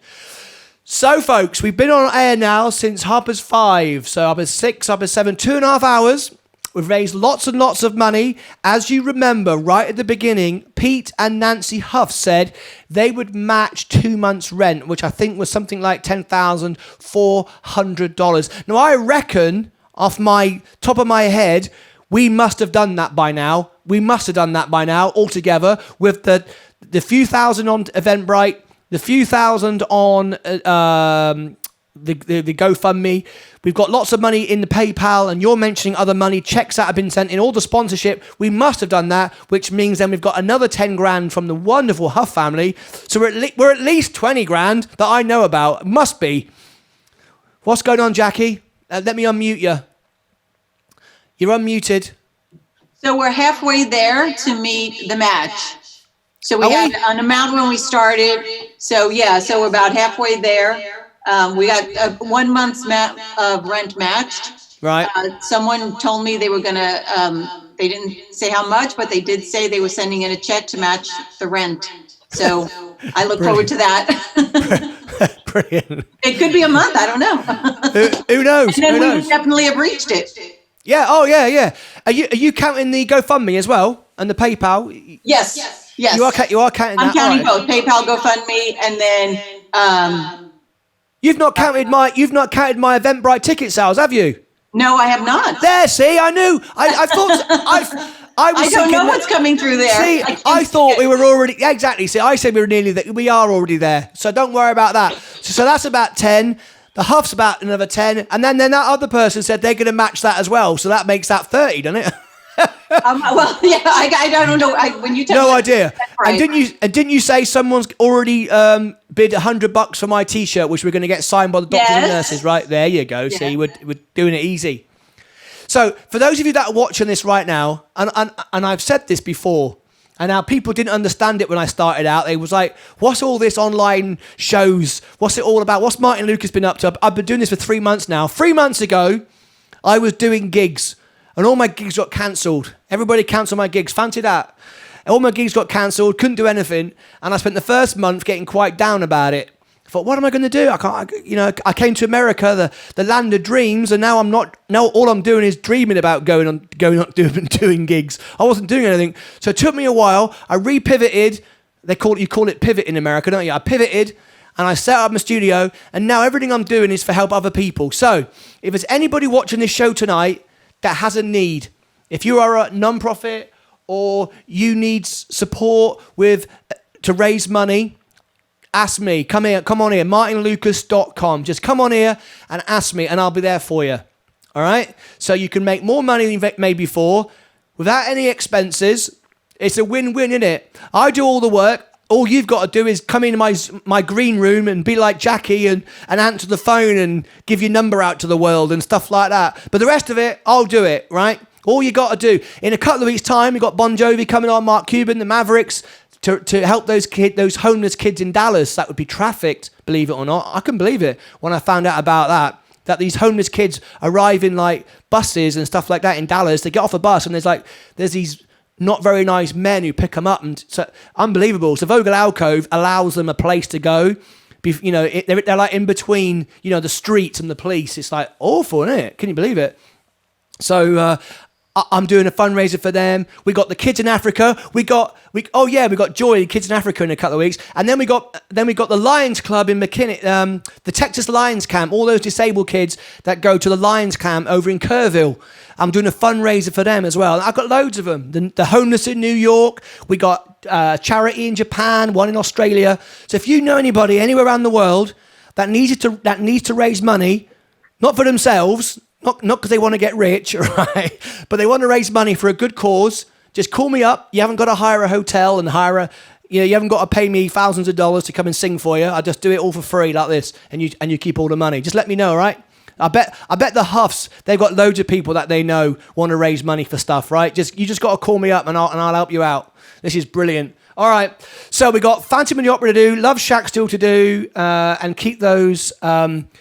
So, folks, we've been on air now since 5:30. So 6:30, 7:30, 2.5 hours. We've raised lots and lots of money. As you remember, right at the beginning, Pete and Nancy Huff said they would match 2 months' rent, which I think was something like $10,400. Now, I reckon, off my top of my head, we must have done that by now. we must have done that by now altogether with the few thousand on Eventbrite, the few thousand on the GoFundMe. We've got lots of money in the PayPal, and you're mentioning other money, checks that have been sent in, all the sponsorship. We must have done that, which means then we've got another 10 grand from the wonderful Huff family. So we're at least 20 grand that I know about. Must be. What's going on, Jackie? Let me unmute you. You're unmuted. So we're halfway there to meet the match. So we had an amount when we started. So yeah, so we're about halfway there. We got 1 month's rent matched. Right. Someone told me they were gonna, they didn't say how much, but they did say they were sending in a check to match the rent. So I look forward to that. Brilliant. It could be a month, I don't know. Who knows? And then Who we knows? definitely have reached it. Yeah. Oh, yeah, yeah. Are you counting the GoFundMe as well and the PayPal? Yes. Yes. You are counting that. I'm counting All right. both PayPal, GoFundMe, and then. You've not counted my Eventbrite ticket sales, have you? No, I have not. There, see, I knew. I thought I was. I don't know what's coming through there. See, I thought we were already exactly. See, I said we were nearly there. We are already there, so don't worry about that. So that's about 10. The Huff's about another 10, and then that other person said they're going to match that as well. So that makes that 30, doesn't it? Well, yeah, I don't know. When you tell no me, idea. Right. And didn't you say someone's already bid $100 for my T-shirt, which we're going to get signed by the doctors and nurses? Right there, you go. Yeah. See, we're doing it easy. So for those of you that are watching this right now, and I've said this before, and now people didn't understand it when I started out. They was like, "What's all this online shows? What's it all about? What's Martyn Lucas been up to?" I've been doing this for 3 months now. 3 months ago, I was doing gigs. And all my gigs got cancelled. Everybody cancelled my gigs. Fancy that. All my gigs got cancelled. Couldn't do anything. And I spent the first month getting quite down about it. I thought, what am I going to do? I came to America, the land of dreams, and now I'm not. Now all I'm doing is dreaming about going on doing gigs. I wasn't doing anything. So it took me a while. I repivoted. You call it pivot in America, don't you? I pivoted. And I set up my studio. And now everything I'm doing is for help other people. So if there's anybody watching this show tonight that has a need, if you are a non-profit or you need support to raise money, ask me. Come on here, martynlucas.com. Just come on here and ask me, and I'll be there for you. All right? So you can make more money than you've made before without any expenses. It's a win-win, isn't it? I do all the work. All you've got to do is come into my green room and be like Jackie and answer the phone and give your number out to the world and stuff like that. But the rest of it, I'll do it, right? All you got to do. In a couple of weeks' time, we've got Bon Jovi coming on, Mark Cuban, the Mavericks, to help those homeless kids in Dallas that would be trafficked, believe it or not. I couldn't believe it when I found out about that these homeless kids arrive in like buses and stuff like that in Dallas. They get off a bus and there's these not very nice men who pick them up, and so unbelievable. So Vogel Alcove allows them a place to go. You know, they're like in between, you know, the streets and the police. It's like awful, isn't it? Can you believe it? So I'm doing a fundraiser for them. We got the kids in Africa. We got Joy, Kids in Africa, in a couple of weeks, and then we got the Lions Club in McKinney, the Texas Lions Camp. All those disabled kids that go to the Lions Camp over in Kerrville. I'm doing a fundraiser for them as well. I've got loads of them. The homeless in New York. We got charity in Japan, one in Australia. So if you know anybody anywhere around the world that needs to raise money, not for themselves, not because they want to get rich, right? But they want to raise money for a good cause, just call me up. You haven't got to hire a hotel and you haven't got to pay me thousands of dollars to come and sing for you. I just do it all for free like this, and you keep all the money. Just let me know, right? I bet the Huffs, they've got loads of people that they know want to raise money for stuff, right? You just got to call me up and I'll help you out. This is brilliant. All right, so we got Phantom of the Opera to do, Love Shack still to do, and keep those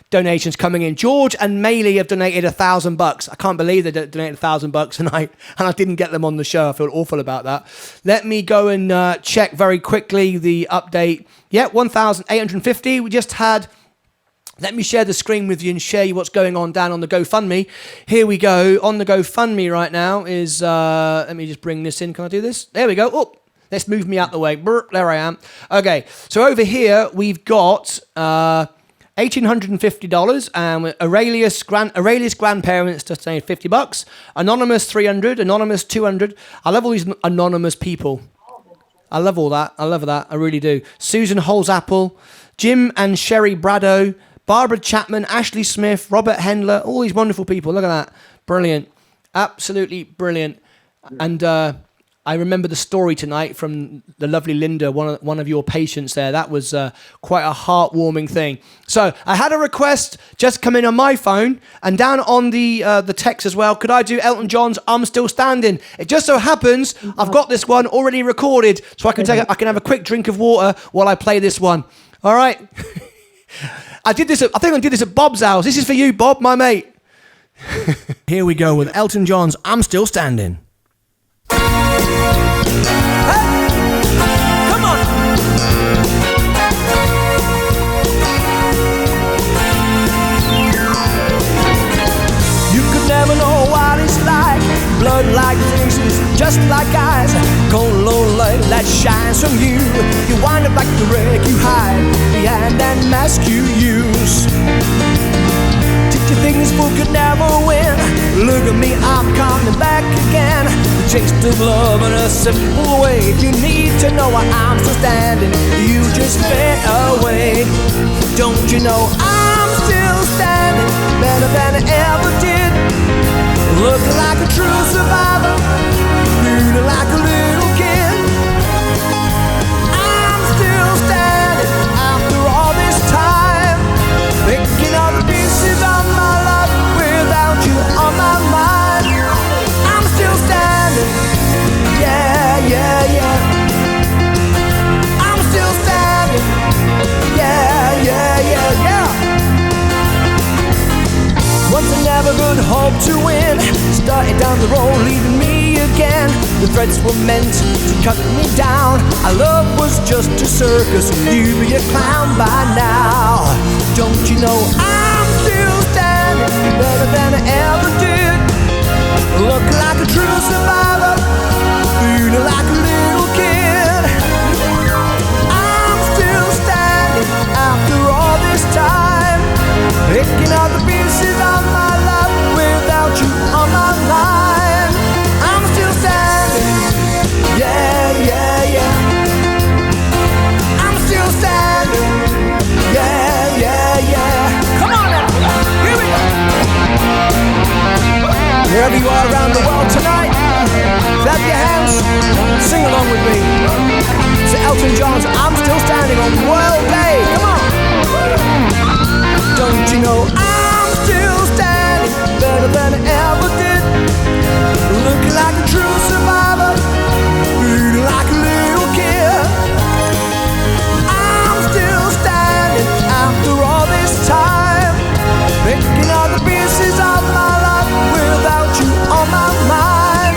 donations coming in. George and Maylee have donated $1,000. I can't believe they donated $1,000 tonight, and I didn't get them on the show. I feel awful about that. Let me go and check very quickly the update. Yeah, 1,850. We just had. Let me share the screen with you and share you what's going on down on the GoFundMe. Here we go. On the GoFundMe right now is. Let me just bring this in. Can I do this? There we go. Oh. Let's move me out the way. There I am. Okay, so over here we've got $1,850, and Aurelius grandparents just saying $50. Anonymous $300, anonymous $200. I love all these anonymous people. I love all that. I love that. I really do. Susan Holzapple, Jim and Sherry Brado, Barbara Chapman, Ashley Smith, Robert Hendler, all these wonderful people. Look at that. Brilliant. Absolutely brilliant. And I remember the story tonight from the lovely Linda, one of your patients there. That was quite a heartwarming thing. So I had a request just come in on my phone and down on the text as well. Could I do Elton John's "I'm Still Standing"? It just so happens I've got this one already recorded, so I can have a quick drink of water while I play this one. All right. I think I did this at Bob's house. This is for you, Bob, my mate. Here we go with Elton John's "I'm Still Standing." Never know what it's like. Blood like faces, just like eyes. Cold light that shines from you. You wind up like the wreck you hide behind that mask you use. Did you think this fool could never win? Look at me, I'm coming back again. The taste of love in a simple way. If you need to know why I'm still standing, you just fade away. Don't you know I'm still standing, better than I ever did. Looking like a true survivor, feeling like a little kid. I'm still standing after all this time, picking up the pieces of my life without you on my mind. I'm still standing, yeah, yeah, yeah. I'm still standing, yeah, yeah, yeah, yeah. Once I never could hope to win, started down the road leaving me again. The threats were meant to cut me down. Our love was just a circus, you'd be a clown by now. Don't you know I'm still standing, better than I ever did. Looking like a true survivor, feeling like a little kid. I'm still standing after all this time, picking up the pieces of my life without you on my mind. I'm still standing, yeah, yeah, yeah. I'm still standing, yeah, yeah, yeah. Come on now, here we go. Wherever you are around the world tonight, clap your hands, sing along with me. To Elton John's "I'm Still Standing" on World Day. Come on. Don't you know I'm still standing, better than I ever did. Looking like a true survivor, feeling like a little kid. I'm still standing after all this time, picking up the pieces of my life without you on my mind.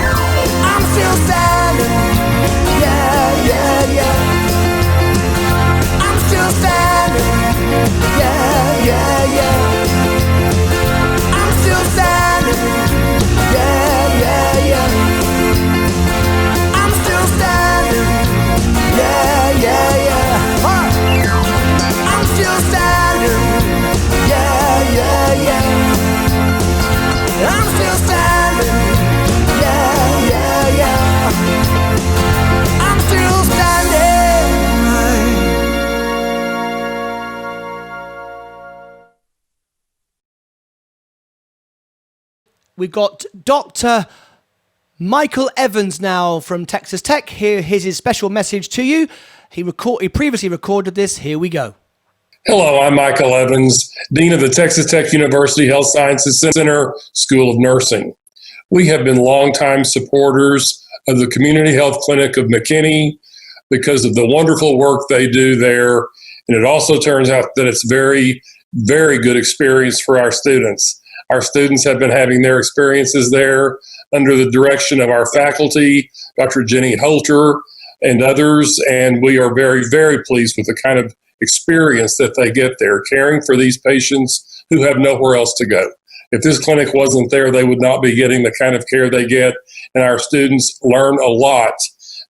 I'm still standing, yeah, yeah, yeah. I'm still standing, yeah, yeah, yeah. I'm still standing, yeah, yeah, yeah. I'm still standing, yeah, yeah, yeah. I'm still standing, yeah, yeah, yeah. I'm still standing, yeah, yeah, yeah. I'm still standing. We've got Dr. Michael Evans now from Texas Tech. Here's his special message to you. He previously recorded this. Here we go. Hello, I'm Michael Evans, Dean of the Texas Tech University Health Sciences Center School of Nursing. We have been longtime supporters of the Community Health Clinic of McKinney because of the wonderful work they do there. And it also turns out that it's very, very good experience for our students. Our students have been having their experiences there under the direction of our faculty, Dr. Jenny Holter and others, and we are very, very pleased with the kind of experience that they get there, caring for these patients who have nowhere else to go. If this clinic wasn't there, they would not be getting the kind of care they get, and our students learn a lot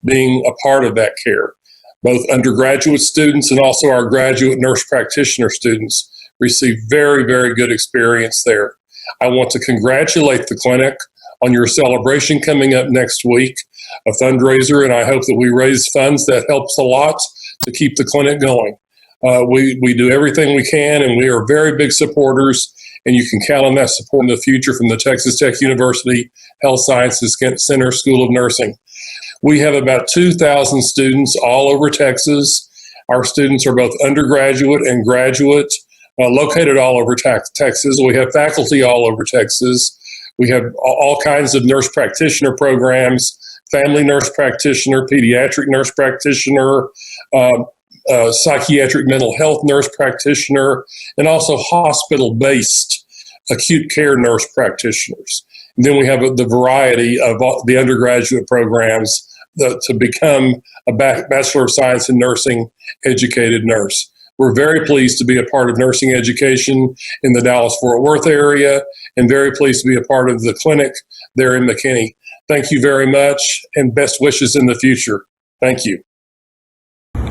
being a part of that care. Both undergraduate students and also our graduate nurse practitioner students received very, very good experience there. I want to congratulate the clinic on your celebration coming up next week, a fundraiser, and I hope that we raise funds that helps a lot to keep the clinic going. We do everything we can, and we are very big supporters, and you can count on that support in the future from the Texas Tech University Health Sciences Center School of Nursing. We have about 2,000 students all over Texas. Our students are both undergraduate and graduate, located all over Texas. We have faculty all over Texas. We have all kinds of nurse practitioner programs, family nurse practitioner, pediatric nurse practitioner, psychiatric mental health nurse practitioner, and also hospital-based acute care nurse practitioners. And then we have the variety of the undergraduate programs to become a Bachelor of Science in Nursing educated nurse. We're very pleased to be a part of nursing education in the Dallas-Fort Worth area and very pleased to be a part of the clinic there in McKinney. Thank you very much and best wishes in the future. Thank you.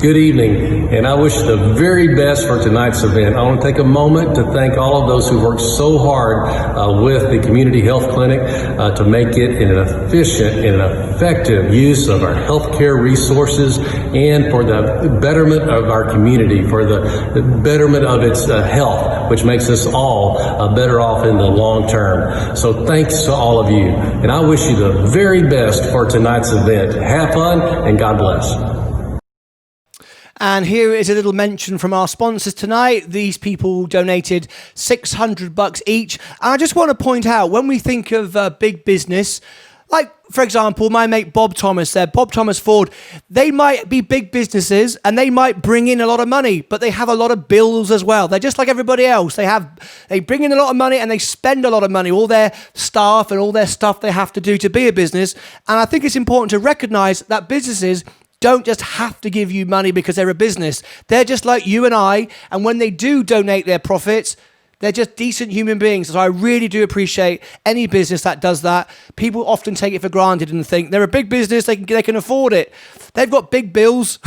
Good evening, and I wish the very best for tonight's event. I want to take a moment to thank all of those who worked so hard with the Community Health Clinic to make it an efficient and effective use of our healthcare resources and for the betterment of our community, for the betterment of its health, which makes us all better off in the long term. So thanks to all of you, and I wish you the very best for tonight's event. Have fun, and God bless. And here is a little mention from our sponsors tonight. These people donated $600 each. And I just want to point out, when we think of big business, like, for example, my mate Bob Thomas there, Bob Thomas Ford, they might be big businesses and they might bring in a lot of money, but they have a lot of bills as well. They're just like everybody else. They bring in a lot of money and they spend a lot of money, all their staff and all their stuff they have to do to be a business. And I think it's important to recognize that businesses don't just have to give you money because they're a business. They're just like you and I, and when they do donate their profits, they're just decent human beings. So I really do appreciate any business that does that. People often take it for granted and think they're a big business, they can afford it. They've got big bills.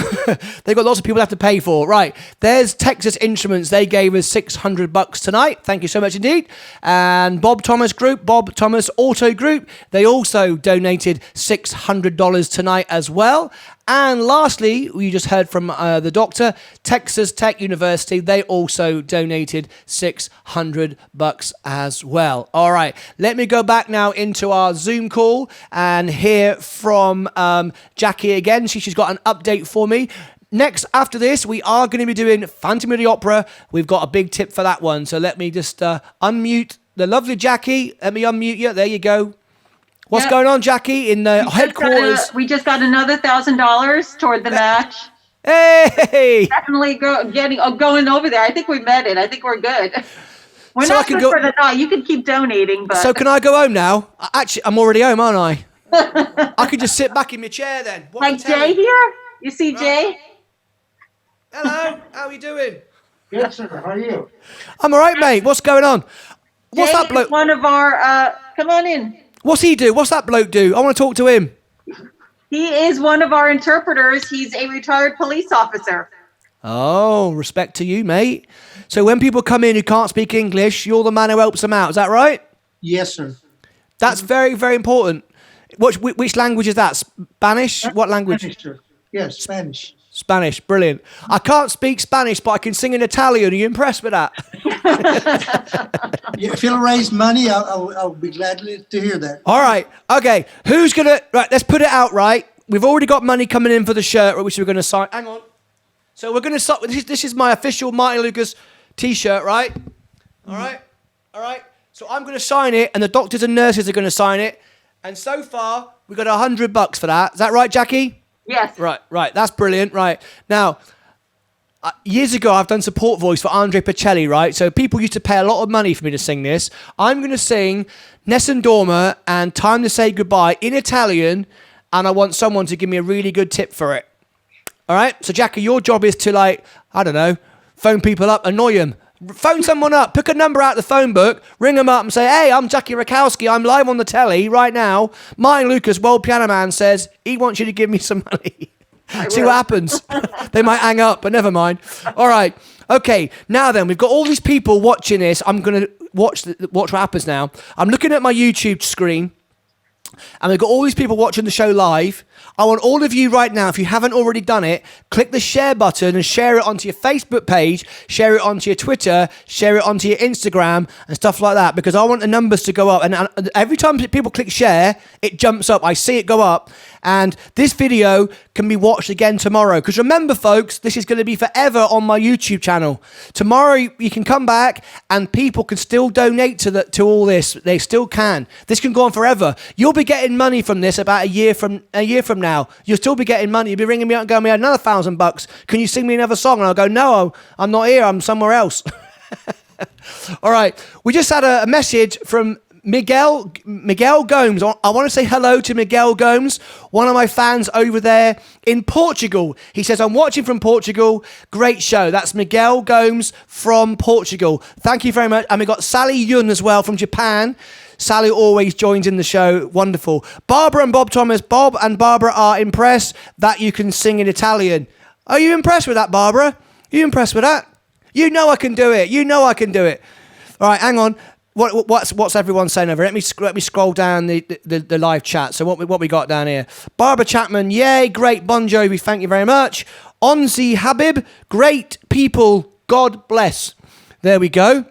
They've got lots of people they have to pay for. Right, there's Texas Instruments. They gave us $600 tonight. Thank you so much indeed. And Bob Thomas Group, Bob Thomas Auto Group, they also donated $600 tonight as well. And lastly, we just heard from the doctor, Texas Tech University. They also donated $600 as well. All right, let me go back now into our Zoom call and hear from Jackie again. She's got an update for me. Next, after this, we are going to be doing Phantom of the Opera. We've got a big tip for that one. So let me just unmute the lovely Jackie. Let me unmute you. There you go. What's going on, Jackie, in the headquarters? We just got another $1,000 toward the match. Hey! Definitely going over there. I think we met it. I think we're good. We're so not good for the night. You can keep donating, but so can I go home now? Actually, I'm already home, aren't I? I could just sit back in my chair then. Like Jay here? You see Jay? Hello. How are you doing? Yes, sir. How are you? I'm all right, mate. What's going on? What's Jay that bloke? Is one of our. Come on in. What's he do? What's that bloke do? I want to talk to him. He is one of our interpreters. He's a retired police officer. Oh, respect to you, mate. So when people come in who can't speak English, you're the man who helps them out. Is that right? Yes, sir. That's very, very important. Which language is that? Spanish? What language? Spanish, sir. Yes, Spanish. Spanish, brilliant. I can't speak Spanish, but I can sing in Italian. Are you impressed with that? If you'll raise money, I'll be glad to hear that. All right. Okay. Who's going to... Right, let's put it out right. We've already got money coming in for the shirt, which we're going to sign. Hang on. So we're going to start... This is my official Martyn Lucas T-shirt, right? All right. All right. So I'm going to sign it, and the doctors and nurses are going to sign it. And so far, we got $100 for that. Is that right, Jackie? Yes. Right. That's brilliant. Right. Now, years ago, I've done support voice for Andre Pacelli, right? So people used to pay a lot of money for me to sing this. I'm going to sing Nessun Dorma and Time to Say Goodbye in Italian, and I want someone to give me a really good tip for it. All right? So, Jackie, your job is to, like, I don't know, phone people up, annoy them. Phone someone up, pick a number out of the phone book, ring them up and say, hey, I'm Jackie Rakowski, I'm live on the telly right now. Martyn Lucas, World Piano Man, says he wants you to give me some money. See what happens. They might hang up, but never mind. All right. Okay, now then, we've got all these people watching this. I'm going to watch what happens now. I'm looking at my YouTube screen, and we've got all these people watching the show live. I want all of you right now, if you haven't already done it, click the share button and share it onto your Facebook page, share it onto your Twitter, share it onto your Instagram and stuff like that, because I want the numbers to go up. And every time people click share, it jumps up. I see it go up. And this video can be watched again tomorrow. Because remember, folks, this is going to be forever on my YouTube channel. Tomorrow, you can come back and people can still donate to all this. They still can. This can go on forever. You'll be getting money from this about a year from now. You'll still be getting money. You'll be ringing me up and going, "We had another $1,000. Can you sing me another song?" And I'll go, "No, I'm not here. I'm somewhere else." All right. We just had a message from Miguel Gomes. I want to say hello to Miguel Gomes, one of my fans over there in Portugal. He says, "I'm watching from Portugal. Great show." That's Miguel Gomes from Portugal. Thank you very much. And we got Sally Yun as well from Japan. Sally always joins in the show. Wonderful. Barbara and Bob Thomas. Bob and Barbara are impressed that you can sing in Italian. Are you impressed with that, Barbara? Are you impressed with that? You know I can do it. You know I can do it. All right, hang on. What's everyone saying over? Let me scroll down the live chat. So what we got down here? Barbara Chapman, yay, great. Bon Jovi, thank you very much. Onzi Habib, great people, God bless. There we go.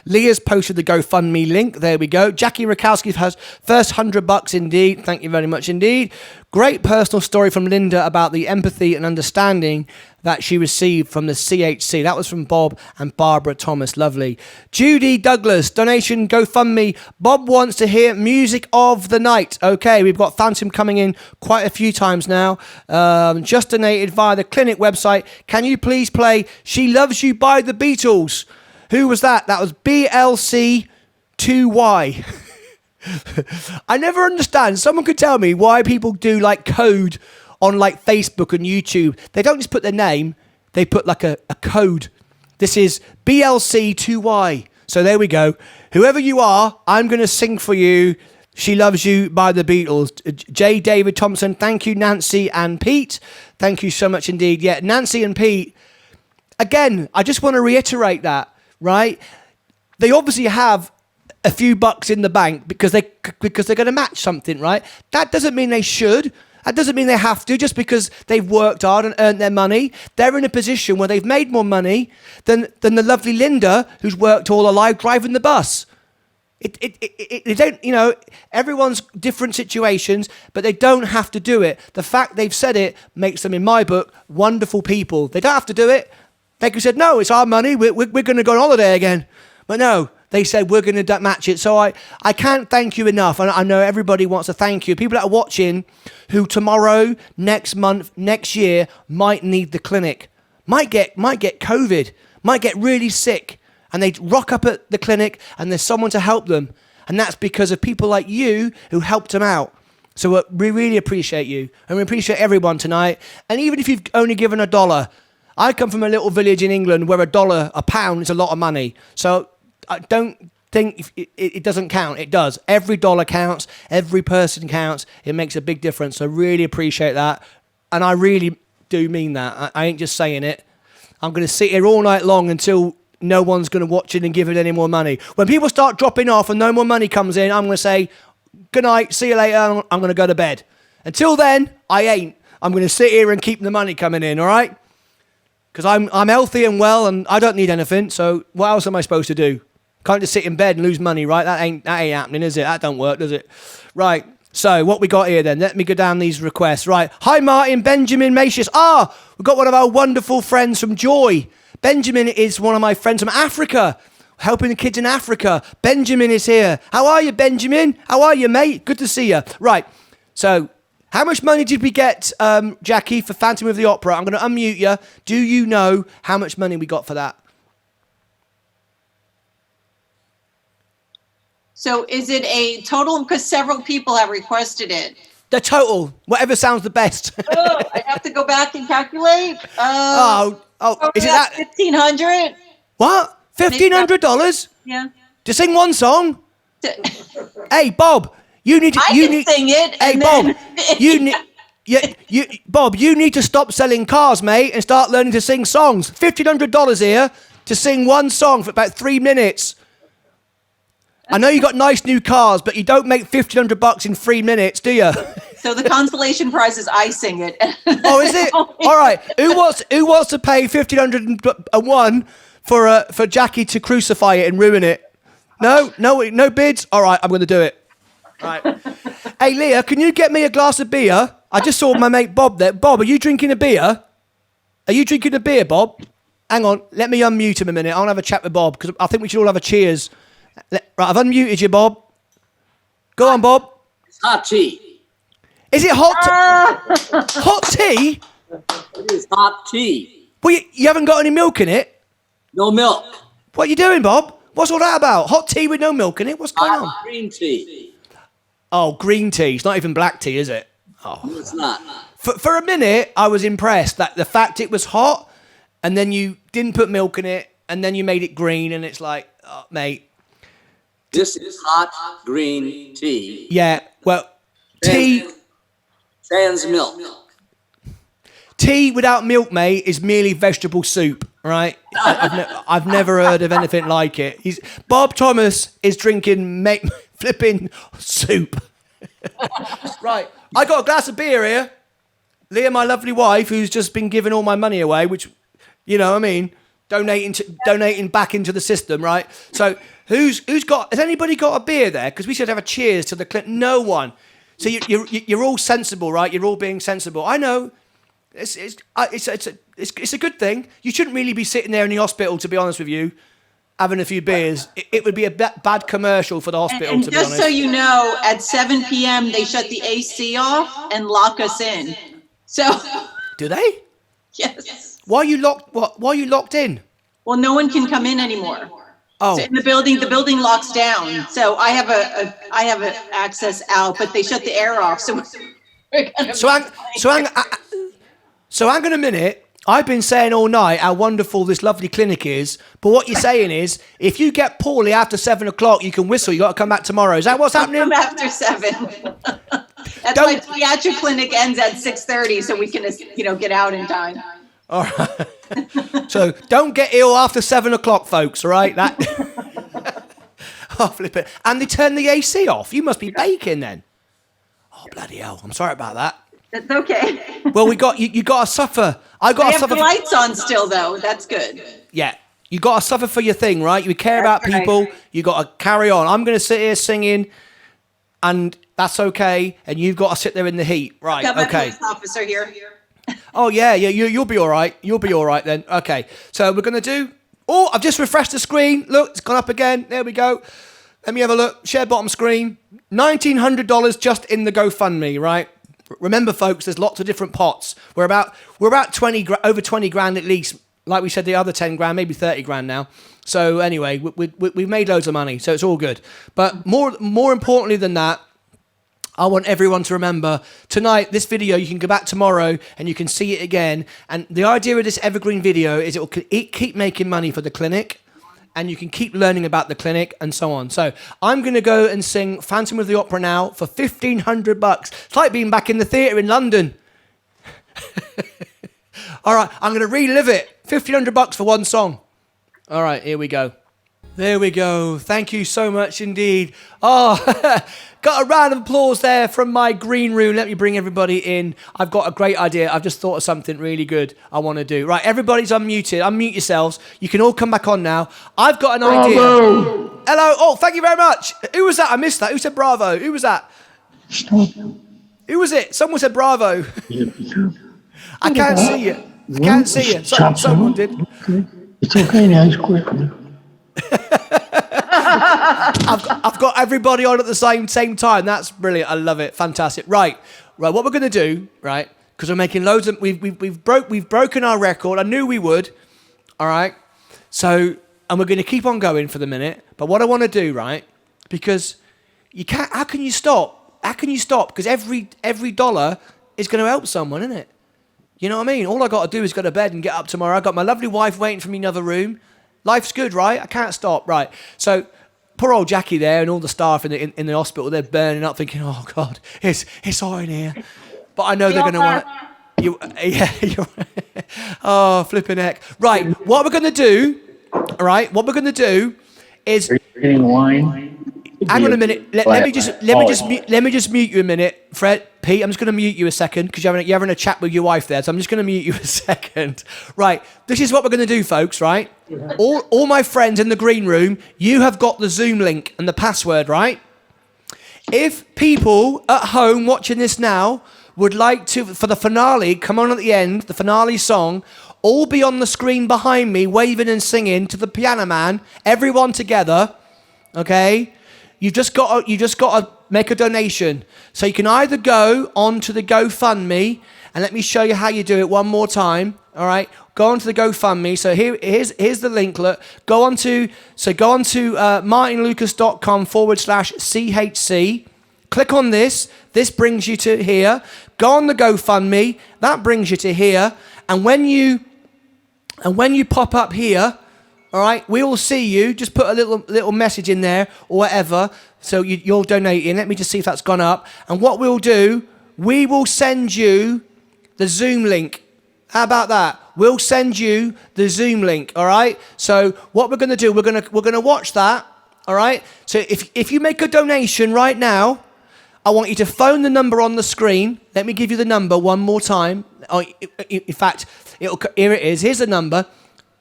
Leah's posted the GoFundMe link. There we go. Jackie Rakowski has first $100 indeed. Thank you very much indeed. Great personal story from Linda about the empathy and understanding that she received from the CHC. That was from Bob and Barbara Thomas. Lovely. Judy Douglas, donation GoFundMe. Bob wants to hear music of the night. Okay, we've got Phantom coming in quite a few times now. Just donated via the clinic website. Can you please play She Loves You by the Beatles? Who was that? That was BLC2Y. I never understand. Someone could tell me why people do like code on like Facebook and YouTube. They don't just put their name. They put like a code. This is BLC2Y. So there we go. Whoever you are, I'm going to sing for you She Loves You by the Beatles. J. David Thompson. Thank you, Nancy and Pete. Thank you so much indeed. Yeah, Nancy and Pete. Again, I just want to reiterate that. Right? They obviously have a few bucks in the bank because they're going to match something, right? That doesn't mean they should. That doesn't mean they have to just because they've worked hard and earned their money. They're in a position where they've made more money than the lovely Linda who's worked all her life driving the bus. They don't, everyone's different situations, but they don't have to do it. The fact they've said it makes them, in my book, wonderful people. They don't have to do it. They could have said, "No, it's our money. We're going to go on holiday again." But no, they said, "We're going to match it." So I can't thank you enough. And I know everybody wants to thank you. People that are watching who tomorrow, next month, next year might need the clinic, might get COVID, might get really sick. And they rock up at the clinic and there's someone to help them. And that's because of people like you who helped them out. So we really appreciate you. And we appreciate everyone tonight. And even if you've only given $1, I come from a little village in England where a pound is a lot of money. So I don't think it doesn't count. It does. Every dollar counts. Every person counts. It makes a big difference. So I really appreciate that. And I really do mean that. I ain't just saying it. I'm going to sit here all night long until no one's going to watch it and give it any more money. When people start dropping off and no more money comes in, I'm going to say, "Good night. See you later. I'm going to go to bed." Until then, I ain't. I'm going to sit here and keep the money coming in, all right? Because I'm healthy and well and I don't need anything. So what else am I supposed to do? Can't just sit in bed and lose money, right? That ain't happening, is it? That don't work, does it? Right. So what we got here then? Let me go down these requests. Right. Hi, Martyn. Benjamin Macius. We've got one of our wonderful friends from Joy. Benjamin is one of my friends from Africa, helping the kids in Africa. Benjamin is here. How are you, Benjamin? How are you, mate? Good to see you. Right. So how much money did we get, Jackie, for Phantom of the Opera? I'm going to unmute you. Do you know how much money we got for that? So is it a total? Because several people have requested it. The total, whatever sounds the best. I have to go back and calculate. Is it that? 1,500. What? $1,500? Yeah. To sing one song? Hey, Bob. You need to. I can sing it. Hey, Bob. Yeah, Bob, you need to stop selling cars, mate, and start learning to sing songs. $1,500 here to sing one song for about 3 minutes. I know you got nice new cars, but you don't make $1,500 in 3 minutes, do you? So the consolation prize is I sing it. Oh, is it? All right. Who wants to pay $1,501 for Jackie to crucify it and ruin it? No bids. All right, I'm going to do it. All right. Hey, Leah, can you get me a glass of beer? I just saw my mate Bob there. Bob, are you drinking a beer? Are you drinking a beer, Bob? Hang on, let me unmute him a minute. I want to have a chat with Bob because I think we should all have a cheers. Right, I've unmuted you, Bob. Go on, Bob. It's hot tea. Is it hot? Hot tea? It is hot tea. Well, you haven't got any milk in it? No milk. What are you doing, Bob? What's all that about? Hot tea with no milk in it? What's going on? Green tea. Oh, green tea. It's not even black tea, is it? Oh, no, it's not. For a minute, I was impressed that the fact it was hot, and then you didn't put milk in it, and then you made it green, and it's like, oh, mate. This is hot green tea. Yeah, well, tea... Sans milk. Tea without milk, mate, is merely vegetable soup, right? I've never heard of anything like it. Bob Thomas is drinking flipping soup. Right, I got a glass of beer here. Leah, my lovely wife, who's just been giving all my money away, which, you know what I mean, donating back into the system, right? So has anybody got a beer there? Because we should have a cheers to the clip. No one. So you're all sensible, right? You're all being sensible. I know. It's a good thing. You shouldn't really be sitting there in the hospital, to be honest with you, having a few beers. It would be a bad commercial for the hospital, and to be honest. just so you know, at 7 p.m. they shut the AC off and lock us in. So. Do they? Yes. Why are you locked? Why are you locked in? Well, no one can come in anymore. Oh. So in the building locks down. So I have a access out, but they shut the air off. So hang on a minute. I've been saying all night how wonderful this lovely clinic is, but what you're saying is, if you get poorly after 7 o'clock, you can whistle. You got to come back tomorrow. Is that what's happening? Come after 7. That's why pediatric clinic ends at 6:30, so we can, get out in time. All right. So don't get ill after 7 o'clock, folks. All right. Oh, flip it. And they turn the AC off. You must be baking then. Oh, bloody hell! I'm sorry about that. That's okay. Well, you got to suffer. I have the lights on still, though. That's good. Yeah, you got to suffer for your thing, right? You care about people. Right. You got to carry on. I'm going to sit here singing, and that's okay. And you've got to sit there in the heat, right? Got my okay. police officer here. Oh yeah. You'll be all right. You'll be all right then. Okay. So we're going to do. Oh, I've just refreshed the screen. Look, it's gone up again. There we go. Let me have a look. Share bottom screen. $1,900 just in the GoFundMe, right? Remember, folks, there's lots of different pots. We're about over 20 grand at least. Like we said, the other 10 grand, maybe 30 grand now. So anyway, we've made loads of money, so it's all good. But more importantly than that, I want everyone to remember tonight, this video, you can go back tomorrow and you can see it again. And the idea of this evergreen video is it will keep making money for the clinic, and you can keep learning about the clinic and so on. So I'm going to go and sing Phantom of the Opera now for $1,500. It's like being back in the theatre in London. All right, I'm going to relive it. $1,500 for one song. All right, here we go. There we go. Thank you so much indeed. Oh, got a round of applause there from my green room. Let me bring everybody in. I've got a great idea. I've just thought of something really good I want to do. Right, everybody's unmuted. Unmute yourselves. You can all come back on now. I've got an idea. Bravo. Hello. Oh, thank you very much. Who was that? I missed that. Who said bravo? Who was that? Stop. Who was it? Someone said bravo. I can't see you. I can't see you. Someone did. Okay. It's okay now. It's quick. I've got everybody on at the same time. That's brilliant. I love it. Fantastic. Right. What we're going to do, right? Because we're making loads of. We've broken our record. I knew we would. All right. So, and we're going to keep on going for the minute. But what I want to do, right? Because you can't. How can you stop? How can you stop? Because every dollar is going to help someone, isn't it? You know what I mean? All I got to do is go to bed and get up tomorrow. I got my lovely wife waiting for me in another room. Life's good, right? I can't stop, right? So, poor old Jackie there and all the staff in the hospital, they're burning up thinking, oh, God, it's hot in here. But I know they're going to want you. Yeah. Oh, flipping heck! Right, what we're going to do? All right, what we're going to do is. Are you getting wine? Hang on a minute. Let me just mute you a minute, Fred. Pete, I'm just going to mute you a second because you're having a chat with your wife there. So I'm just going to mute you a second. Right. This is what we're going to do, folks. Right. All my friends in the green room, you have got the Zoom link and the password, right? If people at home watching this now would like to, for the finale, come on at the end, the finale song, all be on the screen behind me, waving and singing to the piano man, everyone together. Okay. You've just got to make a donation. So you can either go onto the GoFundMe, and let me show you how you do it one more time. All right, go onto the GoFundMe. So here's the link. Look, go onto martynlucas.com/CHC. Click on this. This brings you to here. Go on the GoFundMe. That brings you to here. And when you pop up here. All right, we will see you. Just put a little message in there or whatever. So you're donating. Let me just see if that's gone up. And what we'll do, we will send you the Zoom link. How about that? We'll send you the Zoom link. All right. So what we're going to do, we're going to watch that. All right. So if you make a donation right now, I want you to phone the number on the screen. Let me give you the number one more time. Oh, in fact, here it is. Here's the number.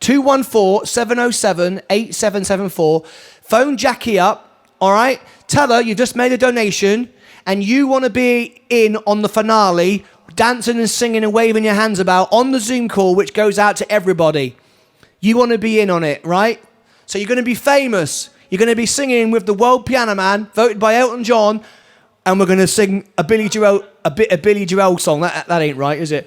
214-707-8774. Phone Jackie up, all right? Tell her you've just made a donation and you want to be in on the finale, dancing and singing and waving your hands about on the Zoom call, which goes out to everybody. You want to be in on it, right? So you're going to be famous. You're going to be singing with the World Piano Man, voted by Elton John, and we're going to sing a Billy Joel song. That ain't right, is it?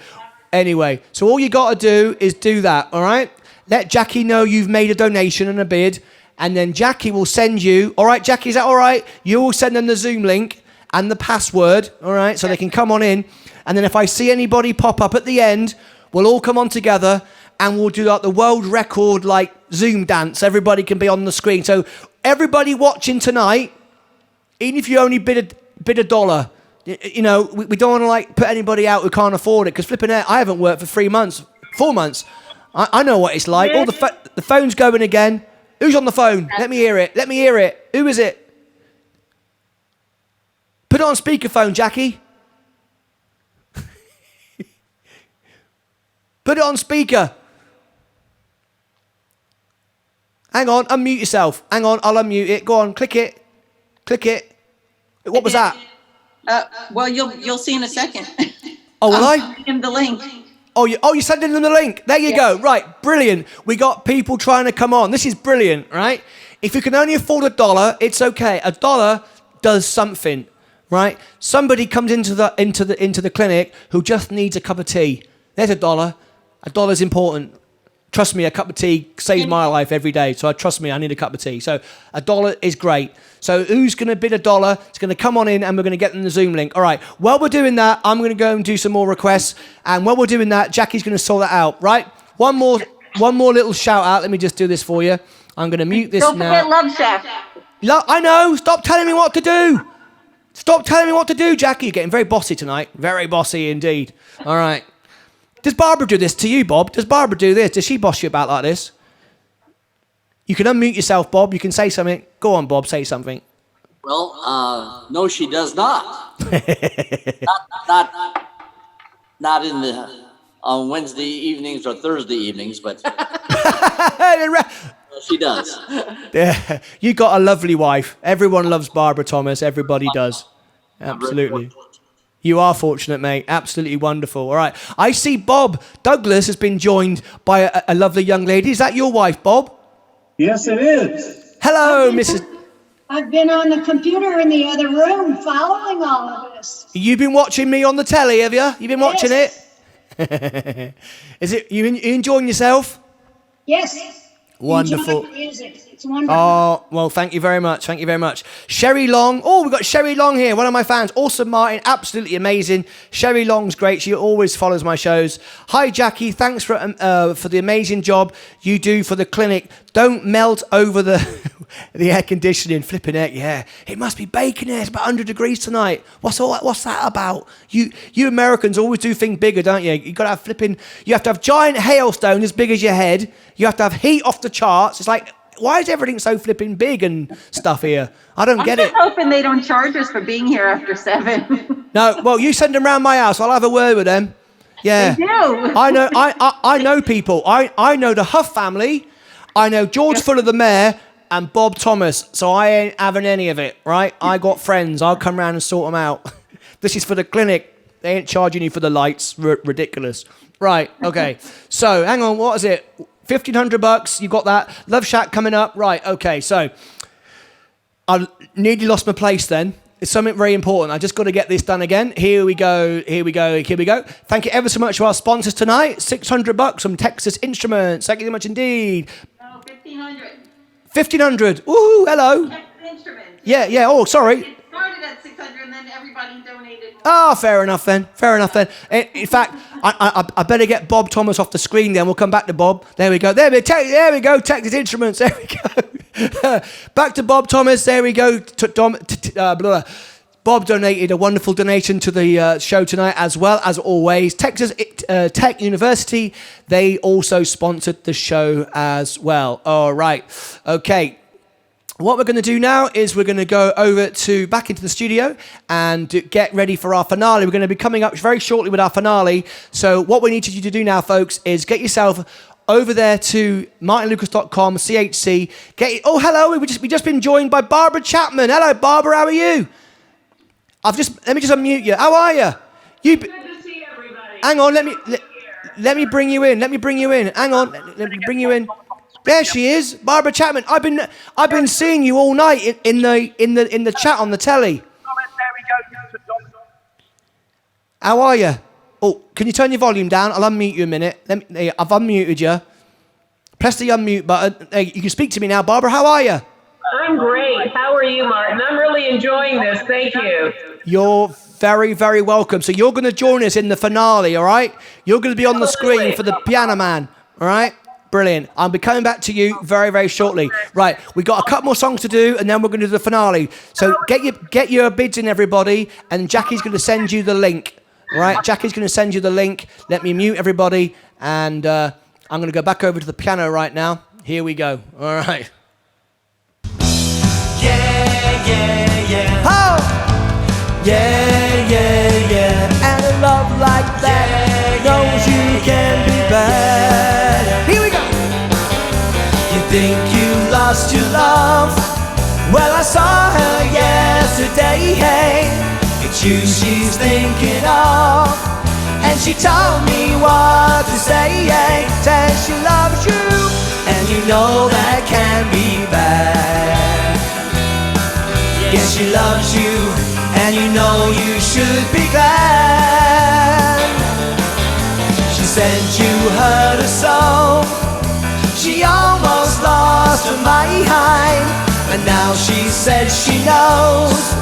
Anyway, so all you got to do is do that, all right? Let Jackie know you've made a donation and a bid, and then Jackie will send you. All right, Jackie, is that all right? You will send them the Zoom link and the password, all right, so they can come on in. And then if I see anybody pop up at the end, we'll all come on together and we'll do like the world record like Zoom dance. Everybody can be on the screen. So everybody watching tonight, even if you only bid a dollar, you know, we don't want to like put anybody out who can't afford it because flipping out, I haven't worked for 4 months. I know what it's like. All the phone's going again. Who's on the phone? Let me hear it. Who is it? Put it on speakerphone, Jackie. Put it on speaker. Hang on, unmute yourself. Hang on, I'll unmute it. Go on, click it. What was that? Well, you'll see in a second. Oh, will I? Send him the link. Oh, you're sending them the link. There you go. Right, brilliant. We got people trying to come on. This is brilliant, right? If you can only afford $1, it's okay. $1 does something, right? Somebody comes into the clinic who just needs a cup of tea. There's $1. $1's important. Trust me, a cup of tea saves my life every day. So trust me, I need a cup of tea. So $1 is great. So who's going to bid $1? It's going to come on in and we're going to get them the Zoom link. All right. While we're doing that, I'm going to go and do some more requests. And while we're doing that, Jackie's going to sort that out, right? One more little shout out. Let me just do this for you. I'm going to mute this now. Don't forget Love Shack. I know. Stop telling me what to do. Jackie. You're getting very bossy tonight. Very bossy indeed. All right. Does Barbara do this to you, Bob? Does Barbara do this? Does she boss you about like this? You can unmute yourself, Bob. You can say something. Go on, Bob. Say something. Well, no, she does not. not in the on Wednesday evenings or Thursday evenings, but she does. Yeah, you got a lovely wife. Everyone loves Barbara Thomas. Everybody does. Absolutely. You are fortunate, mate. Absolutely wonderful. All right. I see Bob Douglas has been joined by a lovely young lady. Is that your wife, Bob? Yes, it is. Hello, Mrs. I've been on the computer in the other room following all of this. You've been watching me on the telly, have you? You've been watching it? Is it you enjoying yourself? Yes. Wonderful. Enjoy the music. It's wonderful. Oh, well, thank you very much. Thank you very much. Sherry Long. Oh, we've got Sherry Long here, one of my fans. Awesome, Martyn. Absolutely amazing. Sherry Long's great. She always follows my shows. Hi, Jackie. Thanks for the amazing job you do for the clinic. Don't melt over the air conditioning. Flipping heck, yeah. It must be baking here. It's about 100 degrees tonight. What's that about? You Americans always do things bigger, don't you? You got to have you have to have giant hailstones as big as your head. You have to have heat off the charts. It's like, why is everything so flipping big and stuff here? I don't get it. I'm hoping they don't charge us for being here after 7. No, well, you send them round my house. I'll have a word with them. Yeah. They do. I know people. I know the Huff family. I know George Fuller, the mayor, and Bob Thomas. So I ain't having any of it, right? I got friends. I'll come round and sort them out. This is for the clinic. They ain't charging you for the lights. Ridiculous. Right, okay. So, hang on, what is it? $1,500, you got that. Love Shack coming up. Right, okay, so I nearly lost my place then. It's something very important. I just got to get this done again. Here we go. Thank you ever so much to our sponsors tonight. $600 from Texas Instruments. Thank you so much indeed. No, 1,500. 1,500. Ooh, hello. Texas Instruments. Yeah, oh, sorry. It started at 600 and then everybody donated more. Oh, fair enough then. In fact, I better get Bob Thomas off the screen then. We'll come back to Bob. There we go. There we go. Texas Instruments. There we go. Back to Bob Thomas. There we go. Bob donated a wonderful donation to the show tonight, as well as always. Texas Tech University, they also sponsored the show as well. All right. Okay. What we're going to do now is we're going to go back into the studio and get ready for our finale. We're going to be coming up very shortly with our finale. So what we need you to do now, folks, is get yourself over there to martynlucas.com, CHC. Oh, hello. We just been joined by Barbara Chapman. Hello, Barbara. How are you? Let me just unmute you. How are you? Good to see everybody. Hang on. Let me bring you in. Hang on. Let me bring you in. There she is, Barbara Chapman. I've been seeing you all night in the chat on the telly. How are you? Oh, can you turn your volume down? I'll unmute you a minute. I've unmuted you. Press the unmute button. You can speak to me now, Barbara. How are you? I'm great. How are you, Martyn? I'm really enjoying this. Thank you. You're very, very welcome. So you're going to join us in the finale, all right? You're going to be on the screen for the Piano Man, all right? Brilliant. I'll be coming back to you very, very shortly. Right, we've got a couple more songs to do, and then we're going to do the finale. So get your bids in, everybody, and Jackie's going to send you the link. All right, Jackie's going to send you the link. Let me mute everybody, and I'm going to go back over to the piano right now. Here we go. All right. Yeah. Oh! Yeah. And a love like that knows you can be bad. Here we go. You think you lost your love? Well, I saw her yesterday. It's you she's thinking of, and she told me what to say. Says she loves you, and you know that can be bad. Yes, she loves you, and you know you should be glad. She said you hurt her so, she almost lost her mind. And now she says she knows